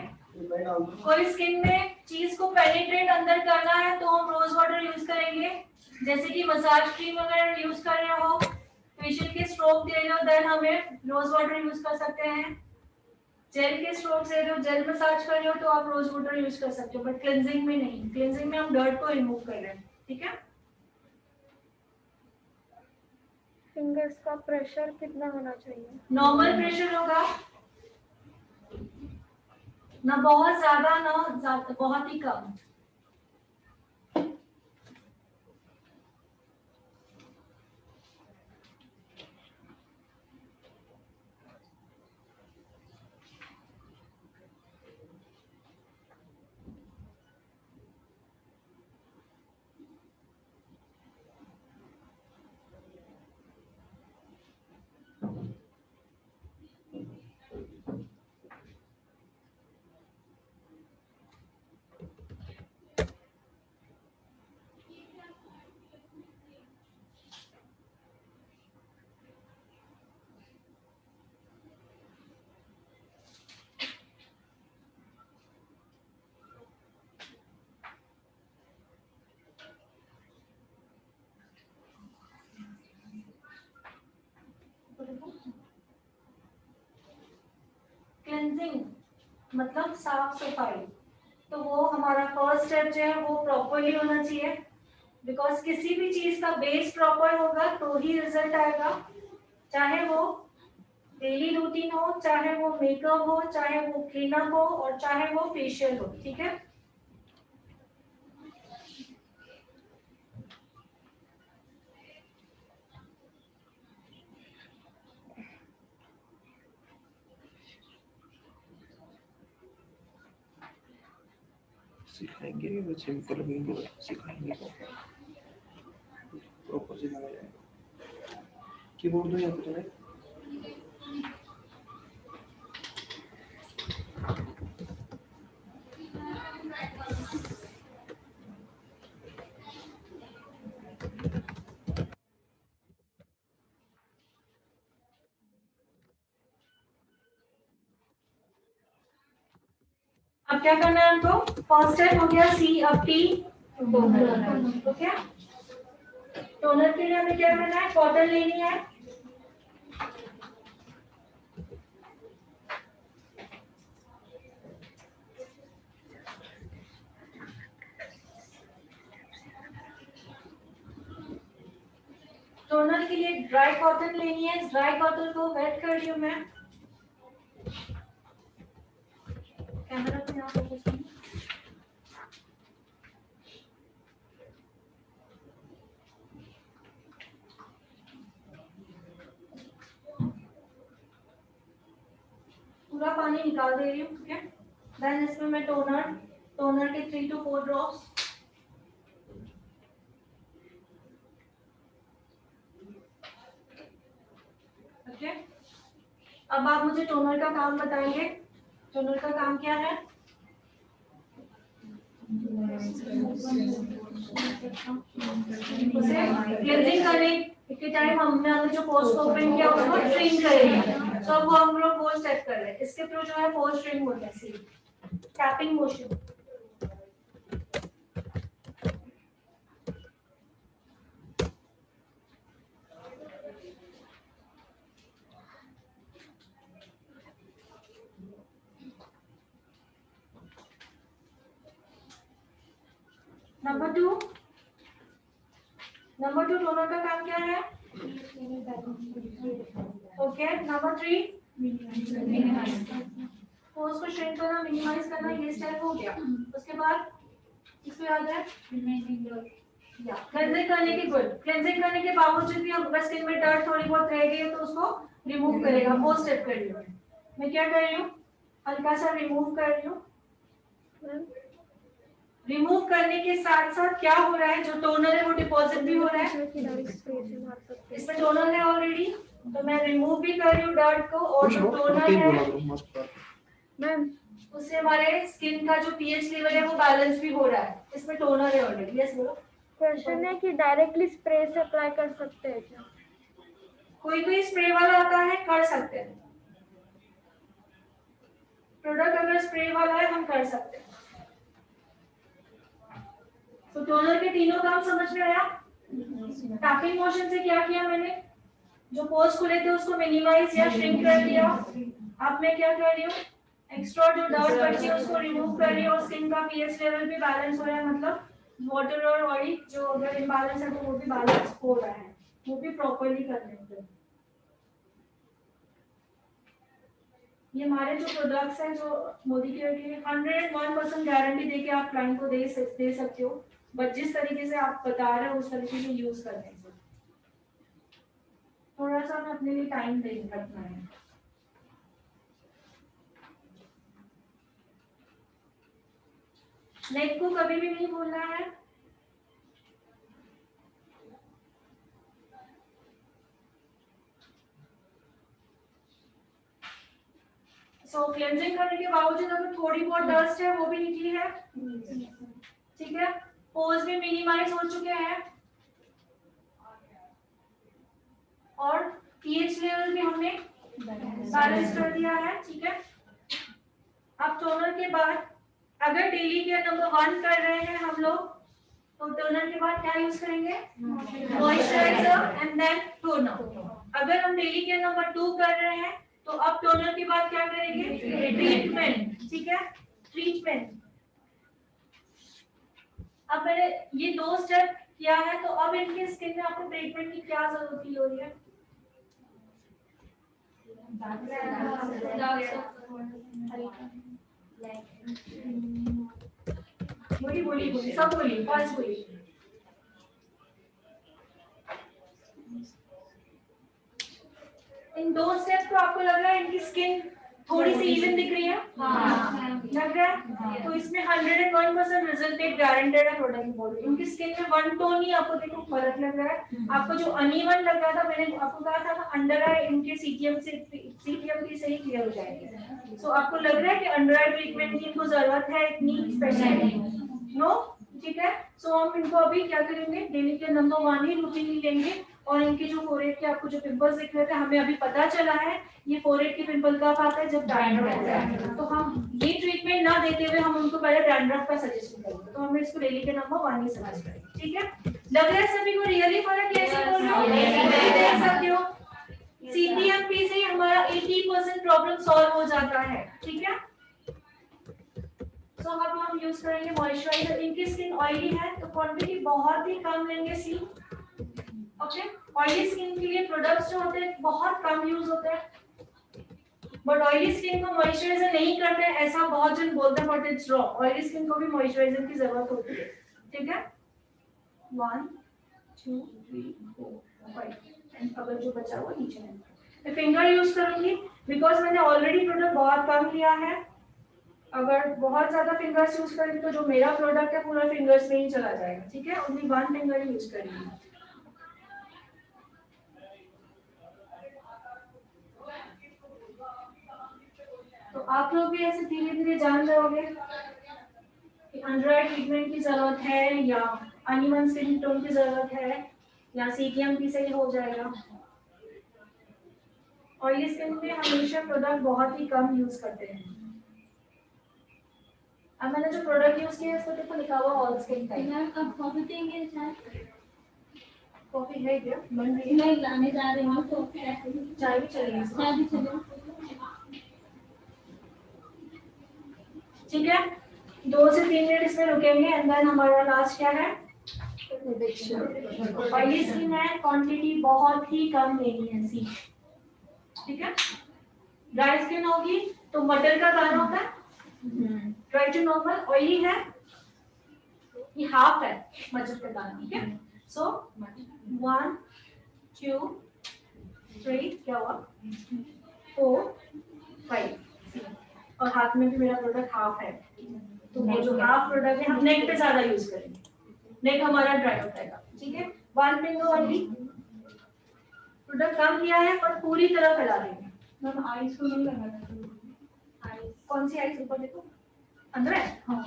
कोई स्किन में चीज को पेनिट्रेट अंदर करना है तो हम रोज वाटर यूज करेंगे। जैसे कि मसाज क्रीम अगर यूज कर रहे हो, फेशियल के स्ट्रोक दे रहे हो, देन हमें रोज वाटर यूज कर सकते हैं। जेल के स्ट्रोक दे रहे हो, जेल मसाज कर रहे हो तो आप रोज वाटर यूज कर सकते हो, बट क्लेंजिंग में नहीं। क्लेंजिंग में हम डर्ट को रिमूव कर रहे हैं। ठीक है। फिंगर्स का प्रेशर कितना होना चाहिए? नॉर्मल प्रेशर होगा, ना बहुत ज्यादा ना बहुत ही कम। क्लेंजिंग मतलब साफ सफाई, तो वो हमारा फर्स्ट स्टेप जो है वो प्रॉपरली होना चाहिए। बिकॉज किसी भी चीज का बेस प्रॉपर होगा तो ही रिजल्ट आएगा, चाहे वो डेली रूटीन हो, चाहे वो मेकअप हो, चाहे वो क्लीन अप हो और चाहे वो फेशियल हो। ठीक है। सिखाएंगे वो सिंपल भी सिखाएंगे प्रॉपर सिखाया जाएगा। कीबोर्ड दो यहाँ पे तुम्हें। अब क्या करना है हमको? फर्स्ट स्टेप हो गया सी अब टी टोनर। ओके। टोनर के लिए हमें क्या करना है? कॉटन लेनी है। टोनर के लिए ड्राई कॉटन लेनी है। ड्राई कॉटन को वेट कर रही हूँ मैं। कैमरा पे यहाँ फोकस करो। पानी निकाल दे रही हूँ, ठीक है। देन इसमें मैं टोनर के 3 to 4 ड्रॉप्स, ओके। अब आप मुझे टोनर का काम बताएंगे। टोनर का काम क्या है? उसे क्लेंजिंग करने के टाइम हमने जो पोस्ट ओपन किया उसको ट्रिम करेंगे। तो अब वो हम लोग वो स्टेप कर रहे हैं। इसके थ्रू जो है पोस्ट ट्रिम होता है, see tapping motion. Number two toner का काम क्या है? ओके। नंबर 3 पोस्ट को श्रिंक करना, मिनिमाइज करना, ये स्टेप हो गया। उसके बाद इसको याद है क्लेंजिंग करने की। गुड। क्लेंजिंग करने के बावजूद भी अगर स्किन में डर्ट थोड़ी बहुत रह गई है तो उसको रिमूव करेगा। वो स्टेप कर रही हूँ मैं। क्या कर रही हूँ? हल्का सा रिमूव कर रही हूँ। रिमूव करने के साथ साथ क्या हो रहा है, जो टोनर है वो डिपॉजिट भी हो रहा है। इसमें टोनर है ऑलरेडी, तो मैं रिमूव भी कर रही हूँ डर्ट को। और जो टोनर है मैम, उससे हमारे स्किन का जो पीएच लेवल है वो बैलेंस भी हो रहा है। इसमें टोनर है ऑलरेडी। यस बोलो। क्वेश्चन है कि डायरेक्टली स्प्रे से अप्लाई कर सकते हैं क्या? कोई स्प्रे वाला आता है, कर सकते हैं। प्रोडक्ट अगर स्प्रे वाला है हम कर सकते हैं। तो टोनर के तीनों काम समझ में आया। टैपिंग मोशन से क्या किया मैंने? जो पोर्स खुले थे उसको मिनिमाइज या श्रिंक कर दिया। अब मैं क्या कर रही हूँ? एक्स्ट्रा जो डर्ट बची है उसको रिमूव कर रही हूँ और स्किन का पीएच लेवल भी बैलेंस हो रहा है। मतलब वाटर और ऑयल जो अगर इम्बैलेंस है तो वो भी बैलेंस हो रहा है, वो भी प्रॉपर्ली कर रहे हैं। ये हमारे जो प्रोडक्ट्स हैं जो मोदी केयर के 101% गारंटी देके आप क्लाइंट को दे सकते हो। बट जिस तरीके से आप बता रहे हो उस तरीके से यूज करने से थोड़ा सा हमें अपने लिए टाइम रखना है। नेक को कभी भी नहीं भूलना है। सो क्लेंजिंग करने के बावजूद अगर थोड़ी बहुत डस्ट है वो भी निकली है, ठीक है। पोर्स भी मिनिमाइज हो चुके हैं और पीएच लेवल भी हमने बैलेंस कर दिया है, ठीक है। अब टोनर के बाद अगर डेली केयर नंबर 1 कर रहे हैं हम लोग तो टोनर के बाद क्या यूज करेंगे? Moisturiser and then toner. अगर हम डेली केयर नंबर 2 कर रहे हैं तो अब टोनर के बाद क्या करेंगे? ट्रीटमेंट, ठीक है। ट्रीटमेंट। अब मैंने ये 2 स्टेप किया है तो अब इनके स्किन में आपको ट्रीटमेंट की क्या जरूरत फील हो रही है? बोली सब बोली, फर्स्ट बोली। इन 2 स्टेप को आपको लग रहा है इनकी स्किन थोड़ी सी इवन दिख रही है? हाँ। लग रहा है? तो इसमें 101% रिजल्ट गारंटेड है प्रोडक्ट की बॉडी। उनकी स्किन में 1 टोन ही आपको देखो फर्क लग रहा है। आपको जो अनइवन लग रहा था, मैंने आपको कहा था ना अंडर आई इनके सीटीएम से ही क्लियर हो जाएंगे। सो आपको लग रहा है कि अंडर आई ट्रीटमेंट की इनको जरूरत है इतनी स्पेशल? नो, ठीक है। सो हम इनको अभी क्या करेंगे? डेली के नंबर 1 ही रूटीन लेंगे और इनके जो फोरहेड के आपको जो पिंपल्स दिख रहे थे, हमें अभी पता चला है ये फोरहेड के पिंपल कब आता है? जब डैंड्रफ होता है। तो हम ये ट्रीटमेंट ना देते हुए हम उनको पहले डैंड्रफ का सजेशन करेंगे। तो हमें इसको डेली के नंबर 1 ही समझ करेंगे, ठीक है। लग रहा है सभी को रियली फर्क कैसे बोल रहे हो? देख सकते हो सीटीएमपी से हमारा 80% प्रॉब्लम सॉल्व हो जाता है, ठीक है। सो अब हम यूज करेंगे मॉइस्चराइजर। इनकी स्किन ऑयली है तो क्वांटिटी बहुत ही कम लेंगे। सी ओके। ऑयली स्किन के लिए प्रोडक्ट्स जो होते हैं बहुत कम यूज होते हैं, बट ऑयली स्किन को मॉइस्चराइजर नहीं करते हैं ऐसा बहुत जन बोलते हैं, but it's wrong. Oily skin को भी मॉइस्चराइजर की जरूरत होती है, ठीक है। 1 2 3 4 5 एंड अगर जो बचा हुआ नीचे है। मैं फिंगर यूज करूंगी बिकॉज मैंने ऑलरेडी प्रोडक्ट बहुत कम लिया है। अगर बहुत ज्यादा फिंगर्स यूज करेंगे तो जो मेरा प्रोडक्ट है पूरा फिंगर्स में ही चला जाएगा, ठीक है। ओनली वन फिंगर ही यूज करेंगे। तो आप लोग भी ऐसे धीरे धीरे जान जाओगे कि अंडर आई ट्रीटमेंट की जरूरत है या अनइवन स्किन टोन की जरूरत है या सीटीएमपी से ही हो जाएगा। ऑयली स्किन में हमेशा प्रोडक्ट बहुत ही कम यूज करते हैं। अब मैंने जो प्रोडक्ट यूज किया है इसको देखो लिखा हुआ ऑल स्किन टाइप। मैम कब कॉफी पियेंगे चाय? कॉफी है क्या? बन रही है। मैं लाने जा रही हूँ तो चाय भी चलेगी। चाय भी चलो। ठीक है, 2 से 3 मिनट इसमें रुकेंगे एंड देन हमारा लास्ट क्या है? ऑयली स्किन है, क्वांटिटी बहुत ही कम लेनी है सी, ठीक है। ड्राई स्किन होगी तो मटर का दाना होता है, ड्राई टू नॉर्मल। ऑयली है, ये हाफ है मटर का दाना, ठीक है। सो 1 2 3 क्या हुआ 4 5 और हाथ में भी मेरा प्रोडक्ट हाफ है, तो वो जो हाफ प्रोडक्ट है हम नेक पे ज्यादा यूज करेंगे, नेक हमारा ड्राई हो जाएगा, ठीक है। 1 फिंगर ओनली, प्रोडक्ट कम किया है पर पूरी तरह फैला देंगे। मैम आईज को नहीं लगाना। आईज कौन सी आइस ऊपर देखो, अंदर है। हाँ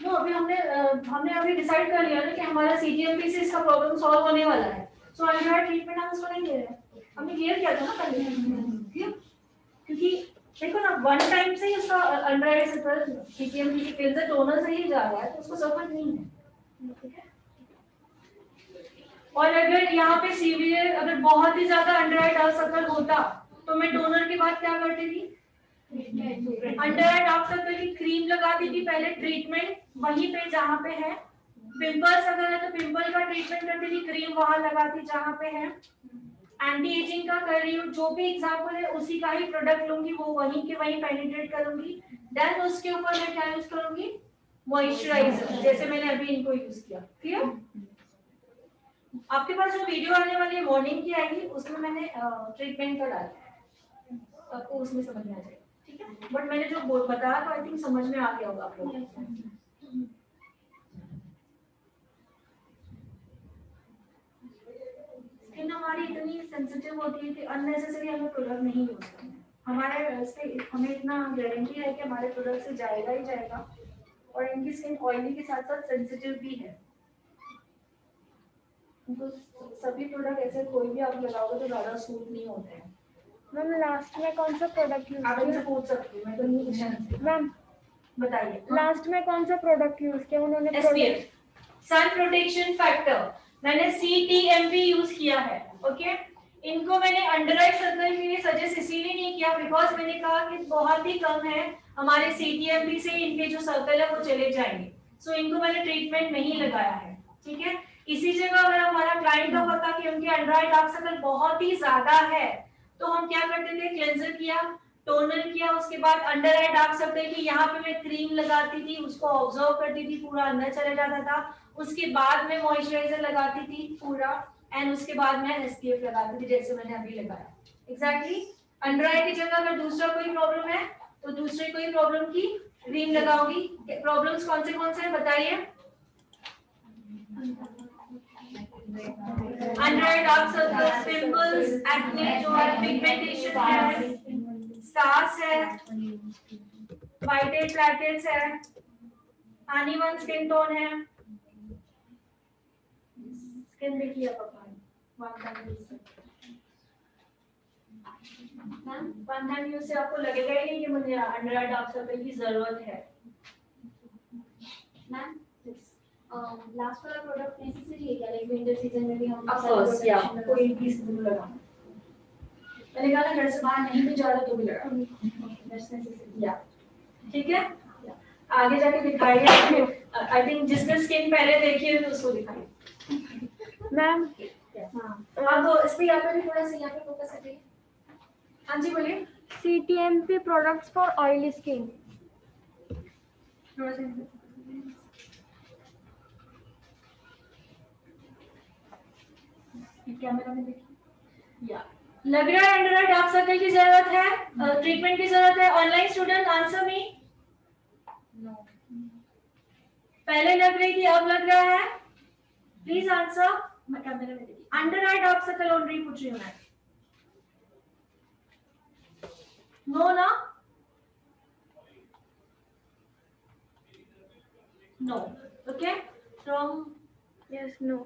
नो अभी हमने अभी डिसाइड कर लिया ना कि हमारा सीटीएमपी से इसका प्रॉब्लम सॉल्व होने वाला है। सो अंडर ट्रीटमेंट हम इसको नहीं दे रहे हैं, हमने क्लियर किया था ना पहले, क्योंकि देखो ना वन टाइम से ही उसका अंडर आई से सीटीएमपी के क्लींजर टोनर से ही जा रहा है, तो उसको सफर नहीं है, ठीक है। और अगर यहाँ पे सीवियर अगर बहुत ही ज्यादा अंडर आई डार्क सर्कल होता तो मैं टोनर के बाद क्या करती थी? अंडर आई डार्क सर्कल की क्रीम लगाती थी पहले, ट्रीटमेंट वहीं पे जहाँ पे है। पिंपल्स अगर है तो पिंपल का ट्रीटमेंट करती थी, क्रीम वहां लगाती जहाँ पे है। एंटी एजिंग का कर रही हूँ, जो भी एग्जांपल है उसी का ही प्रोडक्ट लूंगी, वो वहीं के वहीं पेनिट्रेट करूंगी। देन उसके ऊपर मैं क्या यूज करूंगी? मॉइस्चराइजर, जैसे मैंने अभी इनको यूज किया। क्लियर? आपके पास जो वीडियो आने वाली है मॉर्निंग की आएगी, उसमें मैंने ट्रीटमेंट का डाला है, आपको उसमें समझ में आ जाएगा, ठीक है। बट मैंने जो बताया तो आई थिंक समझ में आ गया होगा आप लोगों को। स्किन हमारी इतनी सेंसिटिव होती है कि अननेसेसरी हमें प्रोडक्ट नहीं यूज करना है। हमारे से हमें इतना गारंटी है कि हमारे प्रोडक्ट से जाएगा ही जाएगा, और इनकी स्किन ऑयली के साथ साथ सेंसिटिव भी है, तो सभी प्रोडक्ट ऐसे कोई भी आप लगाओगे तो ज्यादा सूट नहीं होते हैं। मैम लास्ट में कौन सा प्रोडक्ट यूज आप इनसे किया? पूछ सकती हूँ, मैं तो नहीं पूछना। मैम बताइए। लास्ट में कौन सा प्रोडक्ट यूज किया उन्होंने? SPF सन प्रोटेक्शन फैक्टर मैंने CTMP यूज किया है, ओके। इनको मैंने अंडर आई सर्कल के लिए सजेस्ट इसीलिए नहीं किया बिकॉज मैंने कहा कि बहुत ही कम है, हमारे CTMP से इनके जो सर्कल है वो चले जाएंगे, सो इनको मैंने ट्रीटमेंट नहीं लगाया है, ठीक है। इसी जगह अगर हमारा क्लाइंट का पता कि उनके अंडर आई डार्क सर्कल बहुत ही ज्यादा है तो हम क्या करते थे? क्लेंजर किया, टोनर किया, उसके बाद अंडर आई डार्क सर्कल की यहाँ पे मैं क्रीम लगाती थी, उसको ऑब्जर्व करती थी, पूरा अंदर चले जाता था। उसके बाद में मॉइस्चराइजर लगाती थी पूरा, एंड उसके बाद में SPF लगाती थी जैसे मैंने अभी लगाया। एग्जैक्टली अंडर आई की जगह अगर दूसरा कोई प्रॉब्लम है तो दूसरे कोई प्रॉब्लम की क्रीम लगाओगी। प्रॉब्लम्स कौन से हैं बताइए? Under eye dark circles, pimples, acne जो है, पिगमेंटेशन है, स्टार्स है, व्हाइटेड ब्लैकेट्स है, अनइवन स्किन टोन है। स्किन देखिए आप वन टाइम यूज से आपको लगेगा ही नहीं कि मुझे अंडर आई डार्क सर्कल की जरूरत है। मैम लास्ट वाला प्रोडक्ट नेसेसरी है क्या? लाइक विंटर सीजन में भी हम ऑफ कोर्स या कोई भी जरूर लगा। मैंने कहा ना घर से बाहर नहीं भी जा रहा तो भी लगा, दैट्स नेसेसरी या, ठीक है। आगे जाके दिखाइए, आई थिंक जिसने स्किन पहले देखी है तो उसको दिखाइए। मैम हाँ तो इस पे यहाँ पे भी थोड़ा सा यहाँ पे फोकस करिए। हाँ जी बोलिए। CTMP products for oily skin. थोड़ा सा कैमरा में देखिए, या लग रहा है अंडर आई डार्क सर्कल की जरूरत है, ट्रीटमेंट की जरूरत है? Online student answer me. पहले लग रही थी, अब लग रहा है? Please answer. मैं कैमरे में देखिए, under eye dark circle already पूछ रही हूँ मैं। नो ना? No, okay. From Yes, no.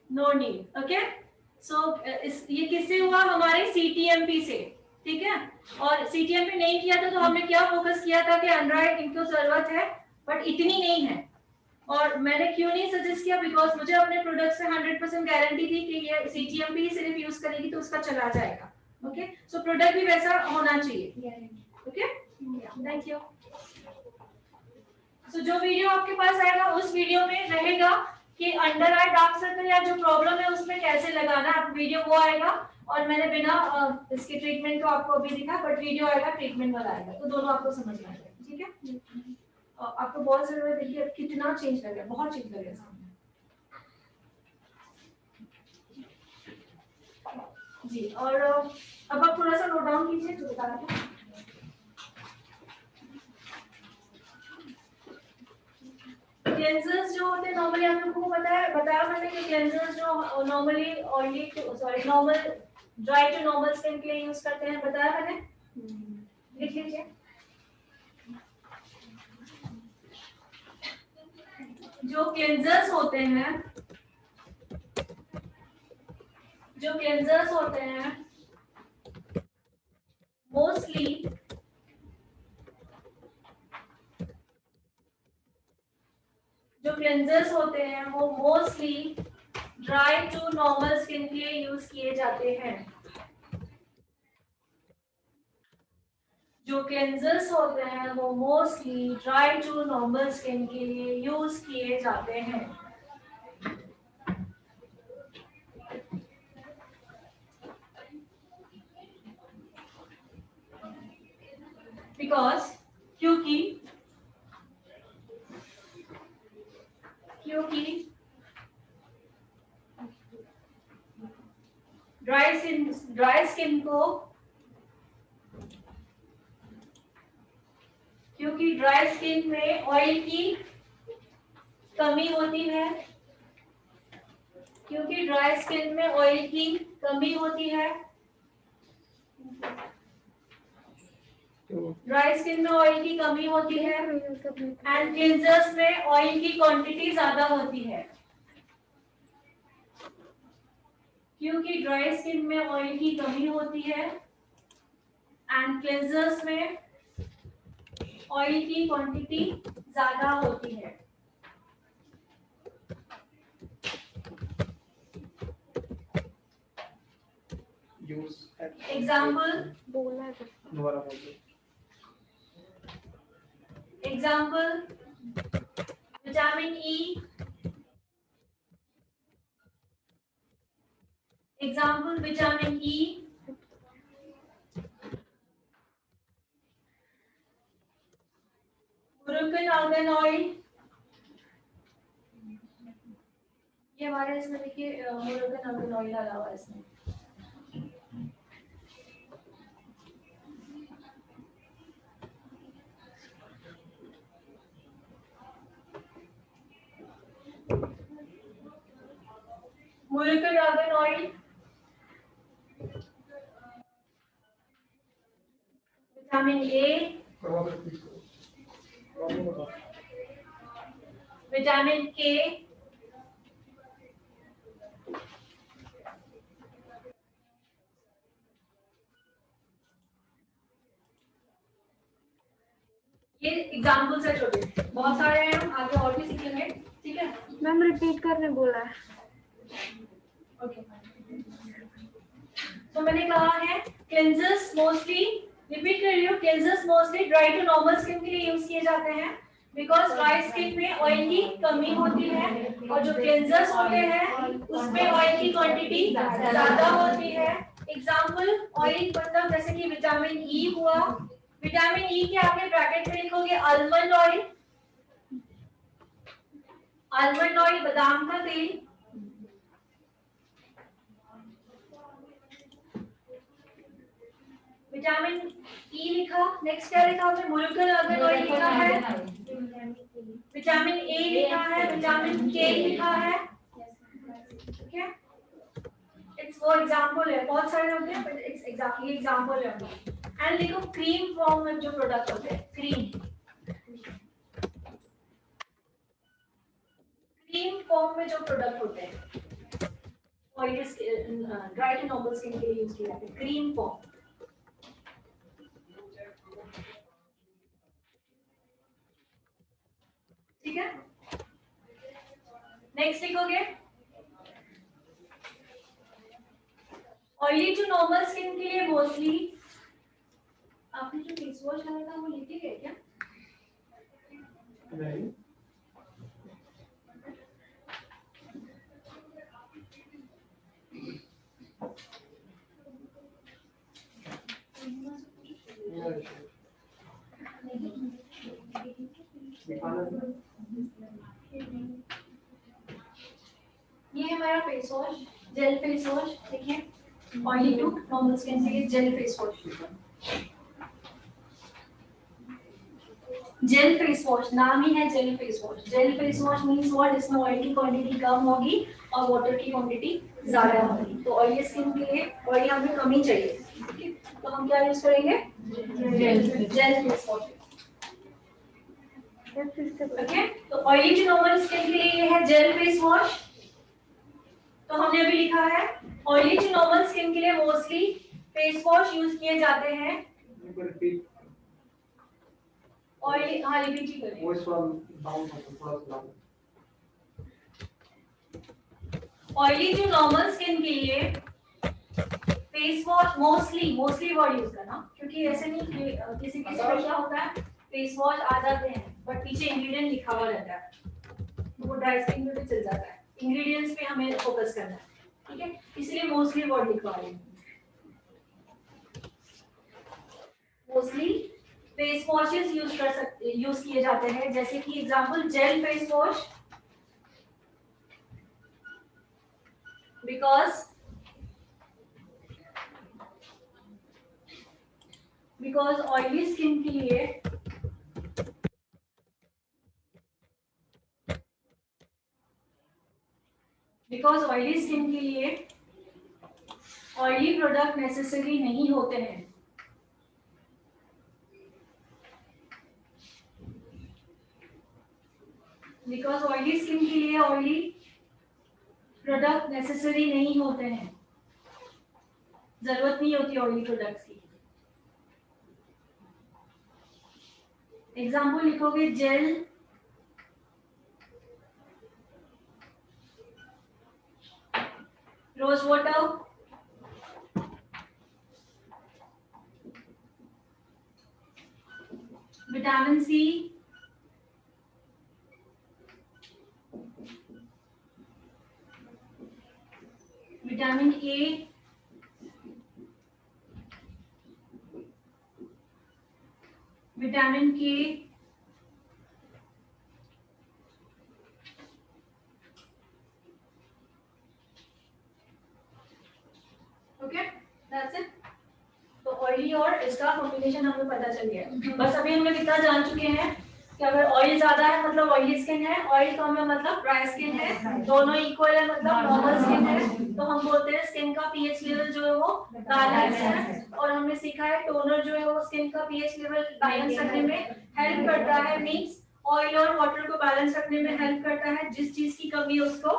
No need, okay. So ये किससे हुआ? हमारे सीटीएमपी से, ठीक है। और सीटीएमपी नहीं किया था तो हमने क्या फोकस किया था कि एंड्रॉइड इनको जरूरत है बट इतनी नहीं है। और मैंने क्यों नहीं सजेस्ट किया? बिकॉज मुझे अपने प्रोडक्ट से 100% गारंटी थी कि ये सीटीएमपी सिर्फ यूज करेगी तो उसका चला जाएगा, ओके। सो प्रोडक्ट भी वैसा होना चाहिए, ओके। Thank you. सो जो वीडियो आपके पास आएगा उस वीडियो में रहेगा कि अंडर आई डार्क सर्कल या जो प्रॉब्लम है उसमें कैसे लगाना है, वीडियो वो आएगा। और मैंने बिना इसके ट्रीटमेंट को आपको अभी दिखा, बट वीडियो आएगा, ट्रीटमेंट वाला आएगा, तो दोनों आपको समझ में आएगा, ठीक है। आपको बहुत जरूरत है, देखिए कितना चेंज लग गया, बहुत चेंज लग गया सामने जी। और अब आप थोड़ा सा नोट डाउन कीजिए जो बता रहे हैं। क्लेंजर्स जो होते हैं नॉर्मली आप लोगों को बताया मैंने कि क्लेंजर्स जो normally oily sorry normal dry to normal skin के लिए यूज करते हैं, बताया मैंने, लिख लीजिए। जो क्लेंजर्स होते हैं मोस्टली वो mostly dry to normal skin के लिए यूज किए जाते हैं। जो क्लेंजर्स होते हैं वो mostly dry to normal skin के लिए यूज किए जाते हैं। बिकॉज क्योंकि ड्राई स्किन को क्योंकि ड्राई स्किन में ऑयल की कमी होती है, ड्राई स्किन में ऑयल की कमी होती है एंड क्लींजर्स में ऑयल की क्वांटिटी ज्यादा होती है। क्योंकि ड्राई स्किन में ऑयल की कमी होती है एंड क्लींजर्स में ऑयल की क्वांटिटी ज्यादा होती है। एग्जाम्पल बोला है दोबारा बोलिए। विटामिन ई, मुरुकन आर्गन ऑयल, ये हमारे इसमें देखिए मुरुकन आर्गन ऑयल डाला हुआ है इसमें। मुरुकन argan oil, vitamin A, vitamin K, ये एग्जाम्पल्स है छोटे, बहुत सारे हैं, हम आगे और भी सीखेंगे, ठीक है। मैम रिपीट करने बोला है। ओके, तो मैंने कहा है क्लेंजर्स मोस्टली, रिपीट कर रही हूँ, cleansers mostly dry to normal skin के लिए यूज किए जाते हैं बिकॉज ड्राई स्किन में ऑयल की कमी होती है और जो क्लेंजर्स होते हैं उसमें ऑयल की क्वांटिटी ज्यादा होती है। एग्जाम्पल ऑयल मतलब जैसे कि विटामिन ई हुआ, विटामिन ई के आगे ब्रैकेट में लिखोगे आलमंड ऑयल, बादाम का तेल, विटामिन ई लिखा, नेक्स्ट क्या लिखा आपने, मोलिकुलर ऑर्गन ऑयल लिखा है, विटामिन ए लिखा है, विटामिन के लिखा है, ठीक है। इट्स फॉर एग्जांपल है, बहुत सारे होते हैं बट इट्स एग्जैक्टली एग्जांपल है। एंड लिखो क्रीम फॉर्म में जो प्रोडक्ट होते हैं, क्रीम फॉर्म में जो प्रोडक्ट होते हैं oily dry to normal skin के लिए यूज किए जाते हैं, क्रीम फॉर्म। ठीक है, नेक्स्ट लिखोगे ऑयली टू नॉर्मल स्किन के लिए मोस्टली, आपने जो फेस वॉश लाया था वो लेके गए क्या? नहीं ये है हमारा face wash, jail face wash, देखिए ऑयली टू नॉर्मल स्किन के लिए jail face wash. Jail face wash नाम ही है jail face wash. Jail face wash means what, इसमें ऑयल की क्वांटिटी कम होगी और वाटर की क्वांटिटी ज्यादा होगी। तो ऑयली स्किन के लिए ऑयल हमें कम ही चाहिए, ठीक है, तो हम क्या यूज करेंगे, जेल फेस वॉश। ओके, तो ऑयली टू नॉर्मल स्किन के लिए ये है जेल फेस वॉश। तो हमने अभी लिखा है ऑयली टू नॉर्मल स्किन के लिए मोस्टली फेस वॉश यूज किए जाते हैं। ऑयली, हाँ रिपीट ही करें। ऑयली टू नॉर्मल स्किन के लिए face wash mostly word use करना, क्योंकि ऐसे नहीं कि किसी किसी का क्या होता है फेस वॉश आ जाते हैं बट पीछे इंग्रेडिएंट लिखा हुआ रहता है, तो वो ड्राई स्किन में भी चल जाता है। इंग्रेडिएंट्स पे हमें फोकस करना है, ठीक है, इसलिए मोस्टली वर्ड लिखवा रहे हैं। मोस्टली फेस वॉशेस यूज किए जाते हैं, जैसे कि example jail face wash, because oily skin के लिए ऑयली प्रोडक्ट नेसेसरी नहीं होते हैं। बिकॉज ऑयली स्किन के लिए ऑयली प्रोडक्ट नेसेसरी नहीं होते हैं, जरूरत नहीं होती ऑयली प्रोडक्ट्स की। एग्जाम्पल लिखोगे gel rose water, vitamin C, vitamin A, vitamin K, okay that's it. तो ऑयली और इसका कॉम्बिनेशन हमें पता चल गया। बस अभी हम लोग इतना जान चुके हैं कि अगर ऑयल ज्यादा है मतलब ऑयली स्किन है, ऑयल कम है मतलब ड्राई स्किन है, दोनों इक्वल है मतलब नॉर्मल स्किन है। तो हम बोलते हैं स्किन का पीएच लेवल जो है वो बैलेंस है। और हमने सीखा है टोनर जो है वो स्किन का पीएच लेवल बैलेंस रखने में हेल्प करता है, मींस ऑयल और वाटर को बैलेंस रखने में हेल्प करता है। जिस चीज की कमी है उसको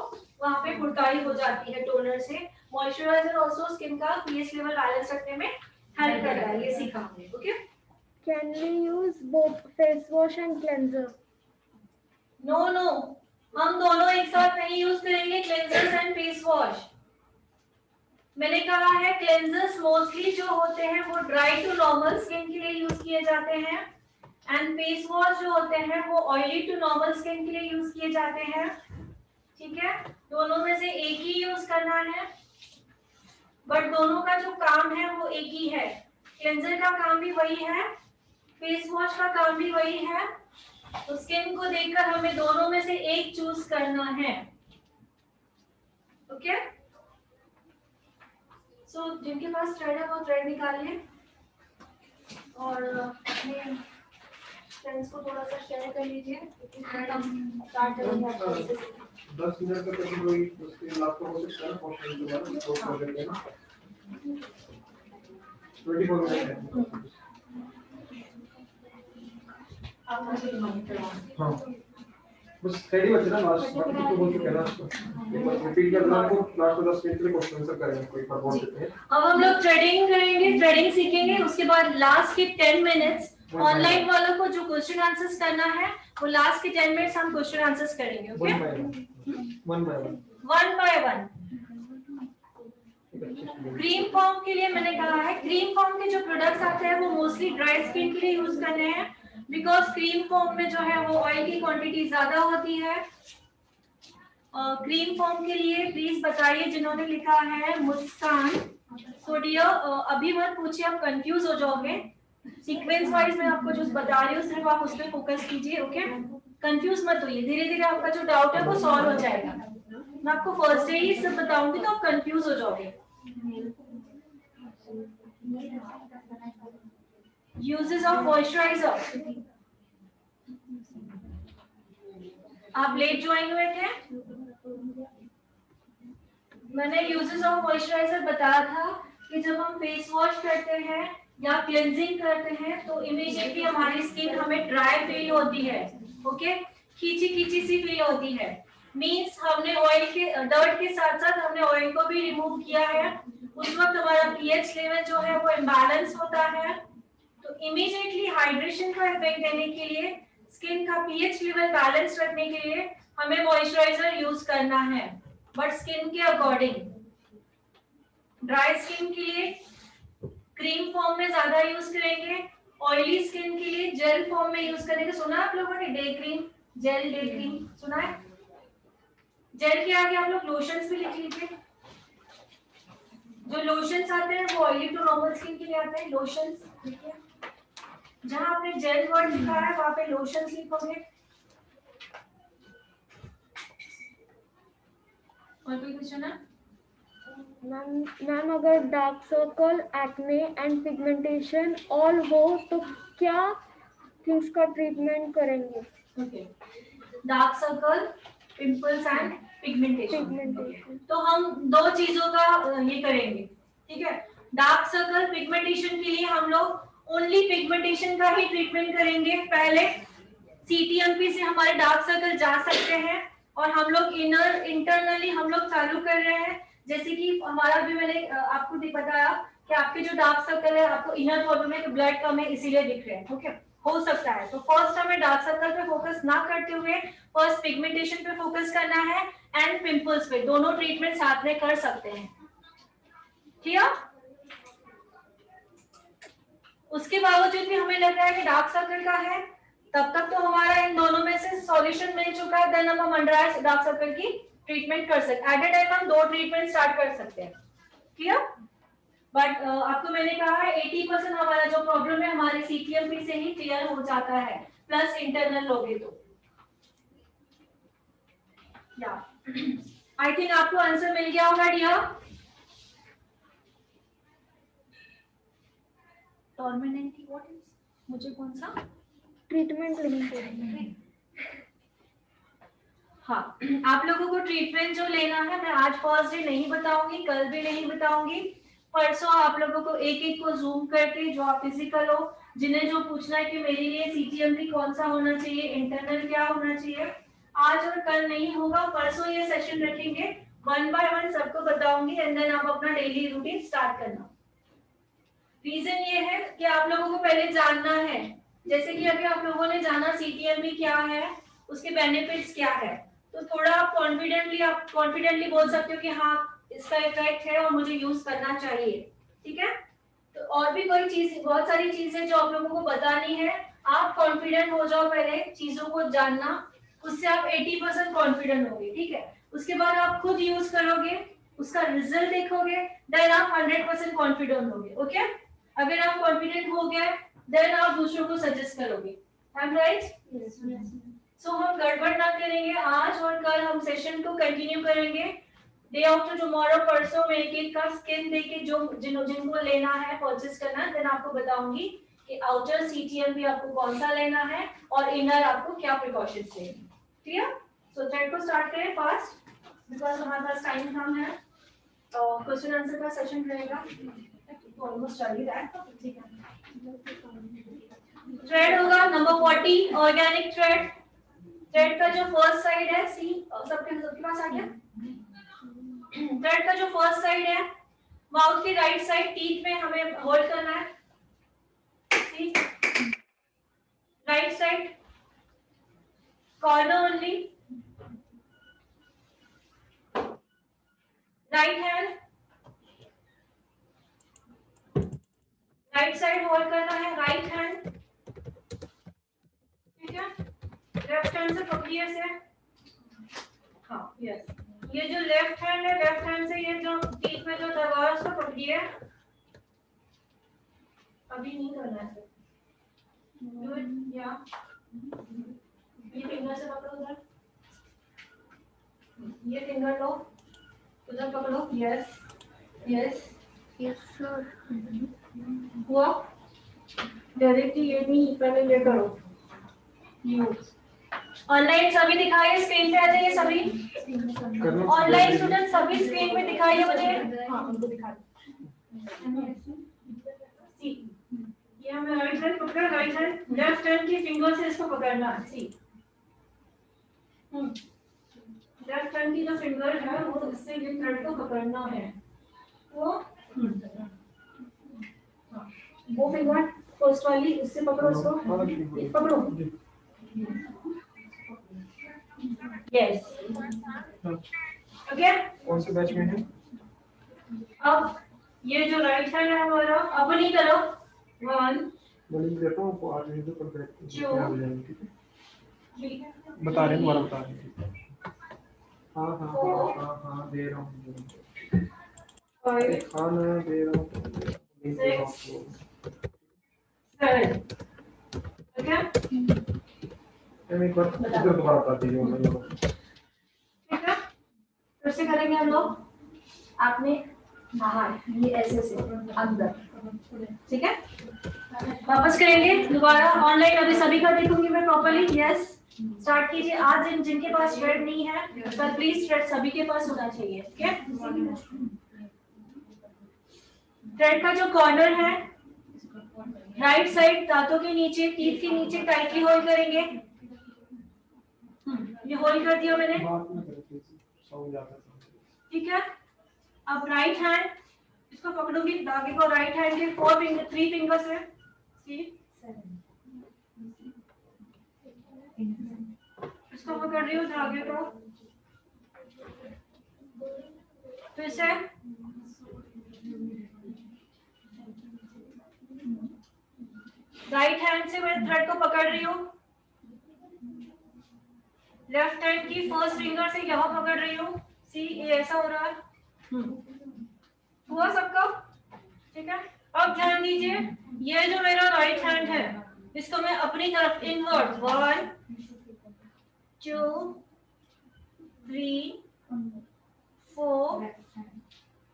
वहां पे फुटकारी हो जाती है टोनर से। मॉइस्चराइजर आल्सो स्किन का पीएच लेवल बैलेंस रखने में हेल्प करता है, ये सीखा हमने। Okay, Can we use both face wash and cleanser? No हम दोनों एक साथ नहीं यूज करेंगे, क्लेंजर्स एंड फेस वॉश। मैंने कहा है क्लेंजर्स मोस्टली जो होते हैं वो ड्राई टू नॉर्मल स्किन के लिए यूज किए जाते हैं, एंड फेस वॉश जो होते हैं वो ऑयली टू नॉर्मल स्किन के लिए यूज किए जाते हैं, ठीक है। दोनों में से एक ही यूज करना है, बट दोनों का जो काम है वो एक ही है। क्लेंजर का काम भी वही है, फेस वॉश का काम भी वही है। तो स्किन को देखकर हमें दोनों में से एक चूज करना है, ओके। सो जिनके पास थ्रेड है वो थ्रेड निकालिए। और अपने फ्रेंड्स को थोड़ा सा शेयर कर लीजिए क्योंकि हम स्टार्ट करेंगे आपको इससे। 10 मिनट का कभी कोई उसके आपको हो सकता है क्वेश्चन के बाद वो कर लेते हैं ना 24 मिनट है। आप मुझे रिमाइंड करवाएं। हाँ बस रेडी बचे ना लास्ट बाकी तो बोल चुके हैं लास्ट एक बार रिपीट कर देना आपको लास्ट में 10 मिनट के लिए क्वेश्चन आंसर करेंगे कोई पर बोल देते हैं। अब हम लोग ट्रेडिंग करेंगे, ट्रेडिंग सीखेंगे, उसके बाद लास्ट के 10 मिनट्स ऑनलाइन वालों को जो क्वेश्चन आंसर्स करना है वो लास्ट के 10 मिनट्स हम क्वेश्चन आंसर्स करेंगे। Okay, one by one. Cream form के लिए मैंने कहा है क्रीम फॉर्म के जो प्रोडक्ट्स आते हैं वो मोस्टली ड्राई स्किन के लिए यूज करने हैं बिकॉज क्रीम फॉर्म में जो है वो ऑयल की क्वांटिटी ज्यादा होती है। क्रीम फॉर्म के लिए प्लीज बताइए जिन्होंने लिखा है मुस्कान। सो डियर अभी मत पूछिए, आप कंफ्यूज हो जाओगे। सीक्वेंस वाइज मैं आपको जो बता रही हूँ सिर्फ आप उस पर फोकस कीजिए। ओके, कंफ्यूज मत होइए, धीरे धीरे आपका जो डाउट है वो सॉल्व हो जाएगा। मैं आपको फर्स्ट डे ही सब बताऊंगी तो आप कंफ्यूज हो जाओगे। यूजेस ऑफ मॉइस्चराइजर, आप लेट ज्वाइन हुए थे, मैंने यूजेस ऑफ मॉइस्चराइजर बताया था कि जब हम फेस वॉश करते हैं या क्लेंजिंग करते हैं तो इमीडिएटली हमारी स्किन हमें ड्राई फील होती है। ओके, खींची खींची सी फील होती है, मींस हमने ऑयल के डर्ट के साथ साथ हमने ऑयल को भी रिमूव किया है। उस वक्त हमारा पीएच लेवल जो है वो इम्बैलेंस होता है, तो इमीडिएटली हाइड्रेशन का इफेक्ट देने के लिए, स्किन का पीएच लेवल बैलेंस रखने के लिए हमें मॉइस्चराइजर यूज करना है, बट स्किन के अकॉर्डिंग। ड्राई स्किन के लिए क्रीम फॉर्म में ज्यादा यूज करेंगे, ऑयली स्किन के लिए जेल फॉर्म में यूज करेंगे। सुना आप लोगों ने day cream, gel, day cream सुना है? जेल के आगे आप लोग लोशंस भी लिख लीजिए। जो लोशंस आते हैं वो ऑयली टू नॉर्मल स्किन के लिए आते हैं लोशंस, ठीक है। जहां आपने जेल वर्ड लिखा है वहां पे लोशंस लिखोगे। और कोई क्वेश्चन है? मैम अगर dark circle, acne and pigmentation all हो तो क्या थिंग्स का ट्रीटमेंट करेंगे? Okay, dark circle, pimples and pigmentation. तो हम दो चीजों का ये करेंगे, ठीक है। डार्क सर्कल, पिगमेंटेशन के लिए हम लोग ओनली पिगमेंटेशन का ही ट्रीटमेंट करेंगे। पहले सीटीएमपी से हमारे डार्क सर्कल जा सकते हैं और हम लोग इंटरनली हम लोग चालू कर रहे हैं। जैसे कि हमारा भी मैंने आपको बताया कि आपके जो डार्क सर्कल है आपको इनर प्रॉब्लम है कि ब्लड कम है इसीलिए दिख रहे हैं। ओके, हो सकता है। तो फर्स्ट हमें डार्क सर्कल पे फोकस ना करते हुए फर्स्ट पिगमेंटेशन पे फोकस करना है एंड पिंपल्स पे, दोनों ट्रीटमेंट साथ में कर सकते हैं, ठीक है। उसके बावजूद भी हमें लग रहा है कि डार्क सर्कल का है, तब तक तो हमारा इन दोनों में से सॉल्यूशन मिल चुका है, देन हम अंडर डार्क सर्कल की ट्रीटमेंट कर सकते हैं। एट अ टाइम हम दो ट्रीटमेंट स्टार्ट कर सकते हैं, ठीक है। बट आपको मैंने कहा है 80% हमारा जो प्रॉब्लम है हमारे सीटीएमपी से ही क्लियर हो जाता है, प्लस इंटरनल लोगे तो या आई थिंक आपको आंसर मिल गया होगा डियर। टॉर्मेनेंटी व्हाट इज, मुझे कौन सा ट्रीटमेंट लेंगे? हाँ, आप लोगों को ट्रीटमेंट जो लेना है मैं आज फर्स्ट डे नहीं बताऊंगी, कल भी नहीं बताऊंगी, परसों आप लोगों को एक एक को जूम करके जो आप फिजिकल हो, जिन्हें जो पूछना है कि मेरे लिए सीटीएमपी कौन सा होना चाहिए, इंटरनल क्या होना चाहिए, आज और कल नहीं होगा, परसों ये सेशन रखेंगे, वन बाय वन सबको बताऊंगी एंड देन आप अपना डेली रूटीन स्टार्ट करना। रीजन ये है कि आप लोगों को पहले जानना है, जैसे कि अभी आप लोगों ने जाना सीटीएमपी क्या है, उसके बेनिफिट्स क्या है, तो थोड़ा आप कॉन्फिडेंटली बोल सकते हो कि हाँ इसका इफेक्ट है और मुझे यूज करना चाहिए, ठीक है। तो और भी कोई चीज, बहुत सारी चीजें जो आप लोगों को बतानी है, आप कॉन्फिडेंट हो जाओ पहले चीजों को जानना, उससे आप 80% कॉन्फिडेंट होगे, ठीक है। उसके बाद आप खुद यूज करोगे, उसका रिजल्ट देखोगे, देन आप 100% कॉन्फिडेंट होगे। ओके, अगर आप कॉन्फिडेंट हो गए देन आप दूसरों को सजेस्ट करोगे। I am right? सो हम गड़बड़ ना करेंगे, आज और कल हम सेशन को कंटिन्यू करेंगे। डे आफ्टर टुमारो, परसों में एक एक का स्किन देके जो जिनको लेना है, परचेस करना है, देन आपको बताऊंगी कि आउटर सीटीएम भी आपको कौन सा लेना है और इनर आपको क्या प्रिकॉशंस लेने हैं। क्लियर? सो थ्रेड को स्टार्ट करें फास्ट बिकॉज हमारे पास टाइम कम है। तो क्वेश्चन आंसर का सेशन रहेगा, ऑलमोस्ट चल ही रहा है, ठीक है। थ्रेड होगा नंबर 40 ऑर्गेनिक थ्रेड। थ्रेड का जो फर्स्ट साइड है सी, सबके पास आ गया। थ्रेड का जो फर्स्ट साइड है माउथ की राइट साइड टीथ में हमें होल्ड करना है, see right side corner only, right hand right side hold करना है, राइट हैंड, ठीक है। लेफ्ट हैंड से पकड़िए से, हाँ यस, ये जो लेफ्ट हैंड है लेफ्ट हैंड से ये जो टीथ में जो दबा है उसको पकड़िए, अभी नहीं करना है सर, गुड या ये फिंगर से पकड़ो उधर, ये फिंगर लो उधर पकड़ो, यस यस यस सर। हुआ डायरेक्टली ये नहीं, पहले ये करो, यू ऑनलाइन सभी दिखाइए, स्क्रीन पे आ जाइए सभी, ऑनलाइन स्टूडेंट सभी स्क्रीन पे दिखाइए मुझे, हाँ उनको दिखा दो। सी ये हमें राइट हैंड पकड़ा, राइट हैंड लेफ्ट हैंड की फिंगर से इसको पकड़ना है, सी लेफ्ट हैंड की जो फिंगर है वो इससे ये थ्रेड को पकड़ना है, वो फिंगर फर्स्ट वाली उससे पकड़ो, इसको पकड़ो, यस ओके। कौन से बैच में है? अब ये जो राइट हैंड है हमारा, अब नहीं करो, 1 मैं देता हूँ आपको, आज तो कर देते जो हैं, बता रहे हैं, दोबारा बता रहे हैं। हाँ हाँ हाँ हाँ दे रहा हूँ, खाना दे रहा हूँ, एक बार इधर दोबारा बता दीजिए। ठीक है, फिर से करेंगे हम लोग, आपने बाहर ये ऐसे से अंदर, ठीक है, वापस करेंगे दोबारा ऑनलाइन, अभी सभी का देखूंगी मैं प्रॉपर्ली, यस स्टार्ट कीजिए। आज जिनके पास थ्रेड नहीं है पर प्लीज थ्रेड सभी के पास होना चाहिए, ठीक है। थ्रेड का जो कॉर्नर है राइट साइड दांतों के नीचे, टीथ के नीचे टाइटली होल्ड करेंगे, ये होल्ड कर दिया मैंने, ठीक है। अब राइट हैंड इसको पकड़ूंगी, धागे को राइट हैंड के 3 फिंगर्स है, इसको पकड़ रही हूँ धागे को, फिर से राइट हैंड से मैं थ्रेड को पकड़ रही हूँ, लेफ्ट हैंड की फर्स्ट फिंगर से यहाँ पकड़ रही हूँ, सी ये ऐसा हो रहा है, हुआ सबका, ठीक है। अब ध्यान दीजिए, ये जो मेरा राइट हैंड है इसको मैं अपनी तरफ इनवर्ट 1 2 3 4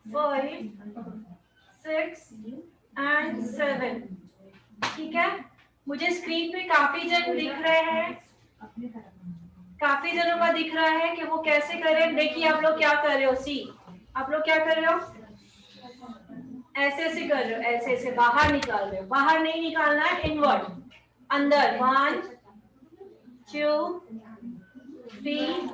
5 6 एंड 7, ठीक है। मुझे स्क्रीन पे काफी जन दिख रहे हैं, काफी जनों का दिख रहा है कि वो कैसे करें। देखिए आप लोग क्या कर रहे हो, सी आप लोग क्या कर रहे हो, ऐसे ऐसे कर रहे हो, ऐसे ऐसे बाहर निकाल रहे हो, बाहर नहीं निकालना है, इनवर्ट अंदर 1 2 3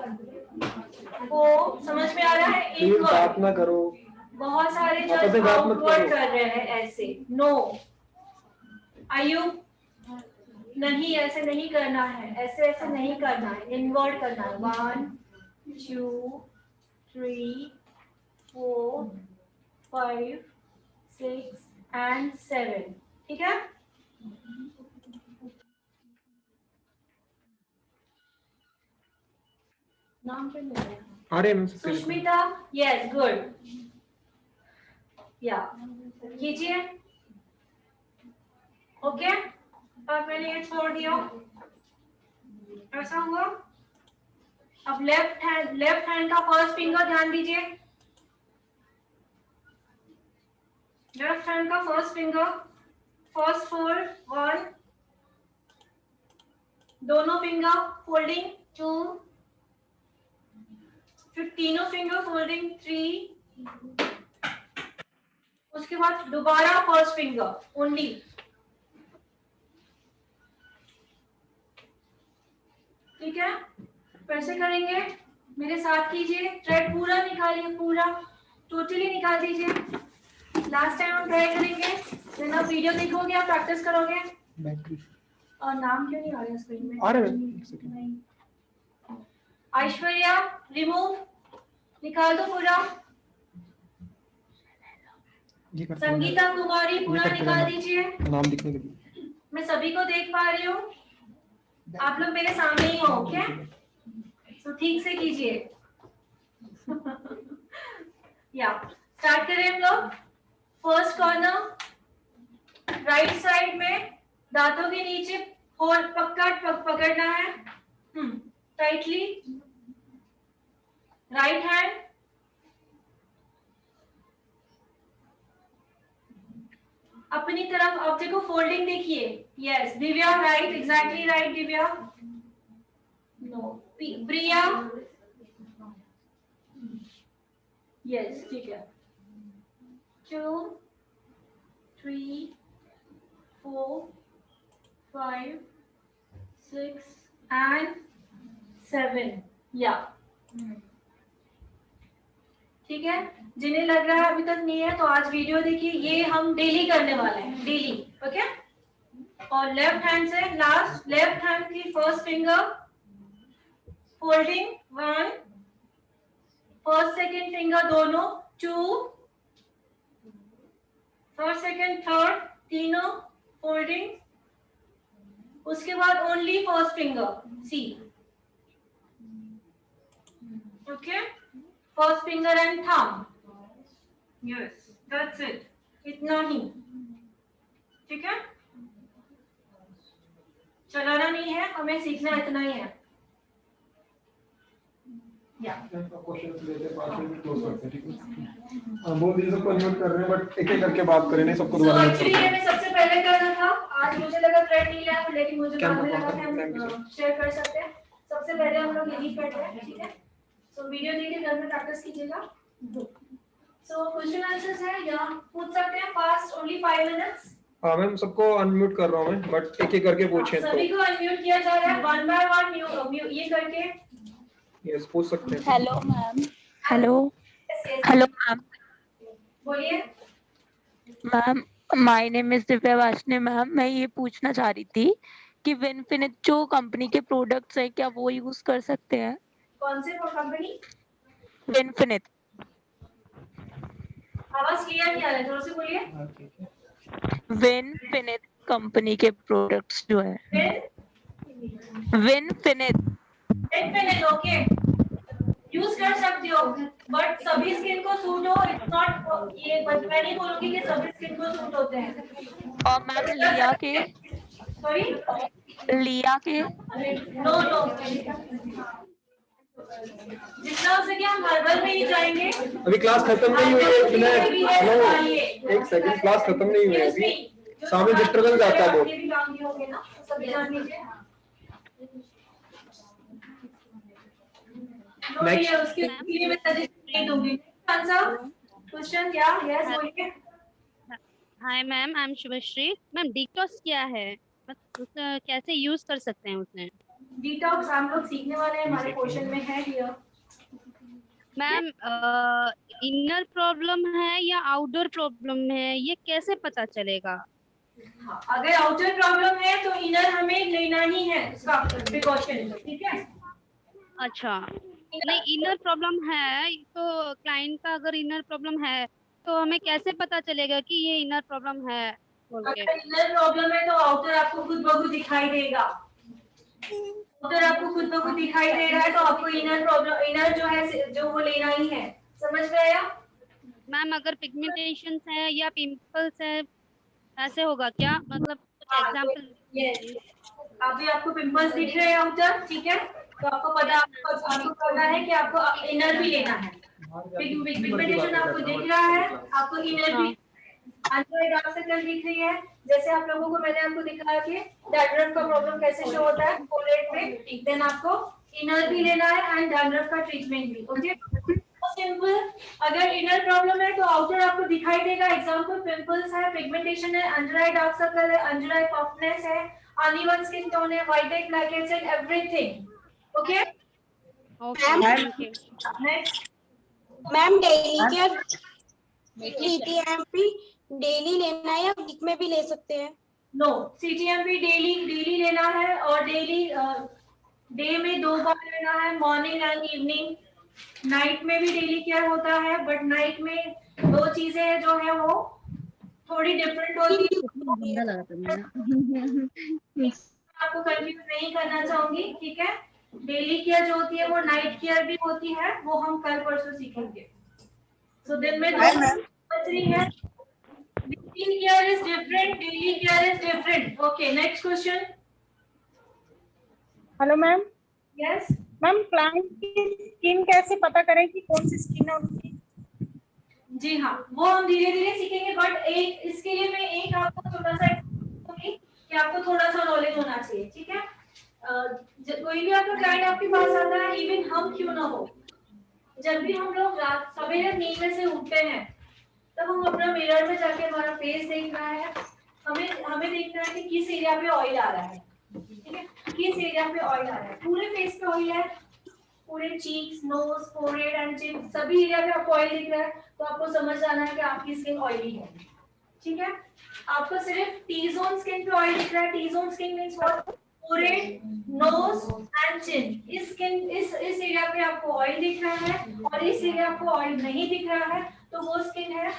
4, समझ में आ रहा है, इनवर्ट ना करो, बहुत सारे जन आउटवर्ड कर रहे हैं ऐसे, नो आयु नहीं, ऐसे नहीं करना है, ऐसे ऐसे नहीं करना है, इनवर्ट करना है, 1 2 3 4 5 6 एंड 7, ठीक है। नाम पे मिल आ रहे हैं सुष्मिता, यस गुड, या कीजिए, ओके। अब मैंने ये छोड़ दिया, ऐसा हुआ। अब लेफ्ट हैंड का फर्स्ट फिंगर ध्यान दीजिए, लेफ्ट हैंड का फर्स्ट फिंगर फर्स्ट फोल्ड 1, दोनों फिंगर फोल्डिंग 2, फिर तीनों फिंगर फोल्डिंग 3, उसके बाद दोबारा फर्स्ट फिंगर ओनली, ठीक है। फिर से करेंगे, मेरे साथ कीजिए, थ्रेड पूरा निकालिए, पूरा टोटली निकाल दीजिए। लास्ट टाइम हम ट्राई करेंगे, देन आप वीडियो देखोगे, आप प्रैक्टिस करोगे। बैटरी और नाम क्यों नहीं आ रहा स्क्रीन में? आ रहा है, एक सेकंड। नहीं। ऐश्वर्या रिमूव, निकाल दो पूरा। ये करते हैं। संगीता कुमारी पूरा ये करते निकाल हैं। दीजिए। नाम दिखने के लिए मैं सभी को देख पा रही हूँ, आप लोग मेरे सामने ही हो, ओके? तो ठीक से कीजिए। या स्टार्ट करें हम लोग। फर्स्ट कॉर्नर, राइट साइड में दांतों के नीचे होल्ड पकड़ना है, टाइटली। राइट हैंड, अपनी तरफ ऑब्जेक्ट को फोल्डिंग देखिए। Yes Divya, right, exactly right Divya. No Priya, yes ठीक है। 2 3 4 5 6 and 7, या ठीक है। जिन्हें लग रहा है अभी तक नहीं है तो आज वीडियो देखिए, ये हम डेली करने वाले हैं, डेली, ओके। और लेफ्ट हैंड से लास्ट, लेफ्ट हैंड की first finger folding 1, first second finger दोनों 2, फर्स्ट सेकंड थर्ड तीनों फोल्डिंग, उसके बाद only first finger see, okay. First finger and thumb, yes that's it, इतना ही, ठीक है। चलाना नहीं है, हमें सीखना इतना ही है। या क्वेश्चन लेते 5 मिनट क्लोज करते हैं, ठीक है। हाँ, बोल दीजिए सबको अनम्यूट कर रहे हैं, बट एक एक करके बात करें, नहीं सबको दोबारा mute एक्चुअली ये मैं सबसे पहले करना था, आज मुझे लगा थ्रेड नहीं आया, लेकिन मुझे बाद में लगा कि हम शेयर कर सकते हैं। सबसे पहले हम लोग यही करते हैं, ठीक है। सो वीडियो देखिए, घर में प्रैक्टिस कीजिएगा। सो क्वेश्चन आंसर्स है या पूछ सकते हैं, फास्ट, ओनली 5 मिनट्स। हाँ मैम, सबको अनम्यूट कर रहा हूँ मैं, बट एक एक करके पूछें तो। सभी को अनम्यूट किया जा रहा है, 1 बाय 1 ये करके। यस, पूछ सकते हैं। Hello ma'am. Hello hello ma'am. बोलिए। Ma'am my name is Divya Washne. Ma'am मैं ये पूछना चाह रही थी कि विनफिनिट जो कंपनी के प्रोडक्ट्स हैं क्या वो यूज कर सकते हैं? कौन से कंपनी? विनफिनिट। आवाज क्लियर नहीं आ रहा है, जोर से बोलिए। विनफिनिट कंपनी के प्रोडक्ट्स जो है। विनफिनिट। विनफिनिट, ओके, यूज कर सकती हो, बट सभी स्किन को सूट हो, इट्स नॉट, ये मैं नहीं बोलूंगी कि सभी स्किन को सूट होते हैं। और मैम लिया के। सॉरी, लिया के। नो नो, जितना हो सके हम हर्बल में ही जाएंगे। अभी क्लास खत्म नहीं हुई है, हेलो एक सेकंड, क्लास खत्म नहीं हुई है अभी, सामने डिस्टर्बेंस आता है बहुत। ये भी काम किए होंगे ना, सभी जान लीजिए। Next. उसके लिए मैं सजेशन नहीं दूंगी। आंसर क्वेश्चन क्या? यस बोलिए। Hi ma'am, I am Shubhashree. Ma'am detox क्या है, मतलब कैसे यूज कर सकते हैं उसमें? डिटॉक्स हम लोग सीखने वाले हैं, हमारे पोर्शन में है हियर। मैम इनर प्रॉब्लम है या आउटडोर प्रॉब्लम है, ये कैसे पता चलेगा? हाँ, अगर आउटर प्रॉब्लम है तो इनर हमें लेना ही है, इसका प्रिकॉशन, ठीक है। अच्छा, नहीं इनर प्रॉब्लम है तो क्लाइंट का अगर इनर प्रॉब्लम है तो हमें कैसे पता चलेगा कि ये इनर प्रॉब्लम है बोल के? अगर इनर प्रॉब्लम है तो आउटर आपको खुद ब खुद दिखाई देगा। आउटर आपको खुद ब खुद दिखाई दे रहा है तो आपको इनर प्रॉब्लम, इनर जो है जो वो लेना ही है, समझ में आया? मैम अगर पिगमेंटेशन है या पिंपल्स है ऐसे होगा क्या, मतलब कुछ एग्जांपल? यस, अभी आपको पिंपल्स दिख रहे हैं आउटर, ठीक है, तो आपको पता है कि आपको इनर भी लेना है। पिगमेंटेशन आपको दिख रहा है, आपको इनर भी, एंड्रॉइड डार्क सर्कल दिख रही है। जैसे आप लोगों को मैंने आपको दिखाया कि डैंड्रफ का प्रॉब्लम कैसे शो होता है फोरहेड पे, देन आपको इनर भी लेना है एंड डैंड्रफ का ट्रीटमेंट भी। Okay, simple. अगर इनर प्रॉब्लम है तो आउटर आपको दिखाई देगा, एग्जांपल पिंपल्स है, पिगमेंटेशन है, अंडर आई डार्क सर्कल है, अंडर आई पफनेस है, अनइवन स्किन टोन है, white head, black heads and everything. Okay, next ma'am daily care CTMP daily लेना है या वीक में भी ले सकते हैं? नो, सीटीएमपी डेली लेना है और डेली डे में 2 बार लेना है, मॉर्निंग एंड इवनिंग। नाइट में भी डेली केयर होता है, बट नाइट में 2 चीजें जो है वो थोड़ी डिफरेंट होती है। आपको कंफ्यूज नहीं करना चाहूंगी, ठीक है। डेली केयर जो होती है वो नाइट केयर भी होती है, वो हम कल परसों सीखेंगे। सो दिन में 2 है, daily care is different, daily care is different. Okay, next question. Hello ma'am. Yes ma'am, client की स्किन कैसे पता करें कि कौन सी स्किन है उनकी? जी हाँ, वो हम धीरे धीरे सीखेंगे, बट एक इसके लिए मैं एक आपको थोड़ा सा दूंगी कि आपको थोड़ा सा नॉलेज होना चाहिए, ठीक है। कोई भी आपका क्लाइंट आपके पास आता है, इवन हम क्यों ना हो, जब भी हम लोग रात सवेरे नींद में से उठते हैं तब हम अपना मिरर में जाके हमारा फेस देखना है, हमें देखना है कि किस एरिया पे ऑयल आ रहा है, ठीक है, किस एरिया पे ऑयल आ रहा है। पूरे फेस पे ऑयल है, पूरे cheeks, nose, forehead and chin सभी एरिया पे आपको ऑयल दिख रहा है, तो आपको समझ जाना है कि आपकी स्किन ऑयली है, ठीक है। आपको सिर्फ टी जोन स्किन पे ऑयल दिख रहा है। T zone skin means what? Forehead, nose and chin. इस एरिया पे आपको ऑयल दिख रहा है और इस एरिया आपको ऑयल नहीं दिख रहा है, तो वो स्किन है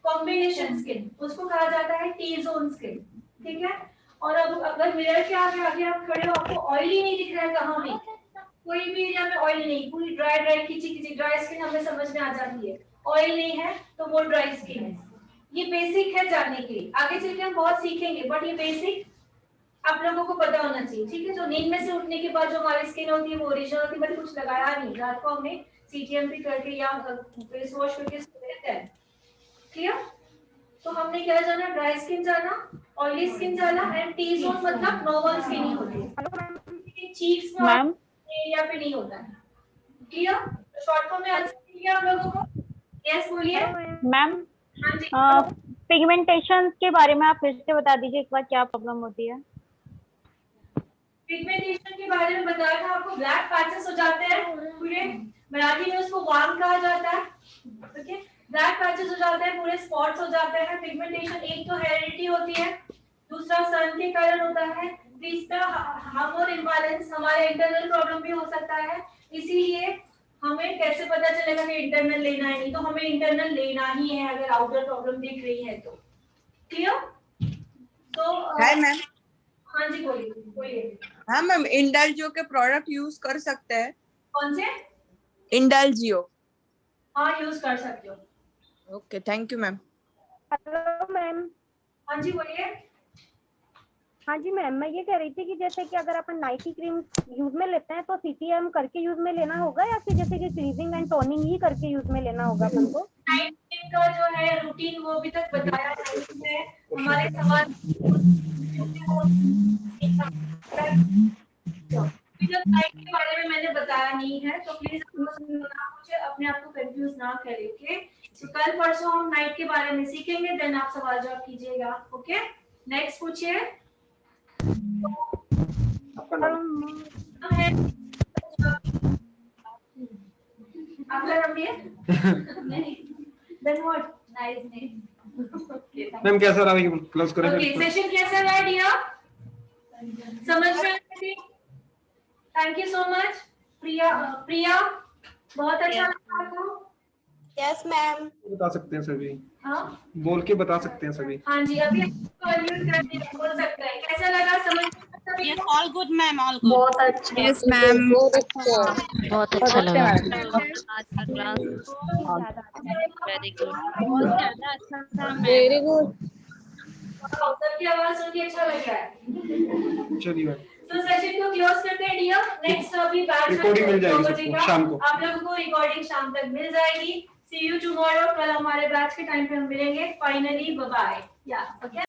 कॉम्बिनेशन स्किन, उसको कहा जाता है टी जोन स्किन, ठीक है। और अब अगर मिरर के आगे आप खड़े हो, आपको ऑयल ही नहीं दिख रहा है कहाँ भी, कोई भी एरिया में ऑयल नहीं, पूरी ड्राई खिंची ड्राई स्किन हमें समझ में आ जाती है, ऑयल नहीं है तो वो ड्राई स्किन है। ये बेसिक है जानने के लिए, आगे चल के हम बहुत सीखेंगे, बट ये बेसिक आप लोगों को पता होना चाहिए, ठीक है। जो नींद में से उठने के बाद जो हमारी स्किन होती है वो ओरिजिनल होती है, मैंने कुछ लगाया नहीं, रात को हमने सीटीएमपी करके या फेस वॉश करके सोते हैं, क्लियर। तो हमने क्या जाना, ड्राई स्किन जाना, ऑयली स्किन जाना एंड टी जोन मतलब नॉर्मल स्किन ही होती है, चीक्स में मैम एरिया पे नहीं होता है, क्लियर। शॉर्ट फॉर्म में आंसर दिया आप लोगों को? यस बोलिए मैम। हाँ जी, पिगमेंटेशन के बारे में आप फिर से बता दीजिए एक बार, क्या प्रॉब्लम होती है? पिगमेंटेशन के बारे में बताया था आपको, ब्लैक पैचेस हो जाते हैं पूरे, मराठी में उसको वार्म कहा जाता है, ओके। ब्लैक पैचेस हो जाते हैं, पूरे स्पॉट्स हो जाते हैं। पिगमेंटेशन एक तो हेरिडिटी होती है, दूसरा सन के कारण होता है, तीसरा हार्मोन इम्बैलेंस, हमारे इंटरनल प्रॉब्लम भी हो सकता है। इसीलिए हमें कैसे पता चलेगा कि इंटरनल लेना है, नहीं तो हमें इंटरनल लेना ही है अगर आउटर प्रॉब्लम दिख रही है तो, क्लियर। तो है मैम। हाँ जी बोलिए। हाँ मैम, इंडलजियो के प्रोडक्ट यूज कर सकते हैं? कौन से? इंडलजियो। हाँ यूज कर सकते हो। Okay, thank you ma'am. Hello ma'am. हाँ जी बोलिए। हाँ जी मैम, मैं ये कह रही थी कि जैसे कि अगर अपन नाइट की क्रीम यूज में लेते हैं तो सीटीएम करके यूज में लेना होगा या फिर जैसे कि क्लीजिंग एंड टोनिंग ही करके यूज में लेना होगा अपन को? नाइट क्रीम का जो है रूटीन वो अभी तक बताया नहीं है, हमारे सवाल नाइट के बारे में मैंने बताया नहीं है, तो प्लीज अपने आप को कंफ्यूज ना करें, ओके। तो कल परसों हम नाइट के बारे में सीखेंगे, देन आप सवाल जवाब कीजिएगा, ओके। नेक्स्ट पूछिए। आपका नाम ये? नहीं। Then what? Nice name. Ma'am कैसा रहा है, क्लोज करें? Okay, सेशन कैसा रहा डियर? समझ में आई? थैंक यू सो मच प्रिया, बहुत अच्छा लगा आपको? Yes ma'am. बता सकते हैं सभी, हाँ बोल के बता सकते हैं सभी। हाँ जी, अभी अनम्यूट करके बोल सकते हैं, कैसा लगा, समझ में सभी? Yes, all good ma'am, all good। बहुत अच्छा। Yes ma'am. बहुत अच्छा लगा। वेरी गुड, बहुत ज्यादा अच्छा था मैम। Very good. सबकी आवाज सुन के अच्छा लग रहा है। चलिए मैम, तो सेशन को क्लोज करते हैं डियर। नेक्स्ट अभी बैच रिकॉर्डिंग मिल जाएगी सबको शाम को। आप लोगों को रिकॉर्डिंग शाम तक मिल जाएगी। सी यू टुमारो, कल हमारे बैच के टाइम पे हम मिलेंगे फाइनली, बाय बाय। या ओके।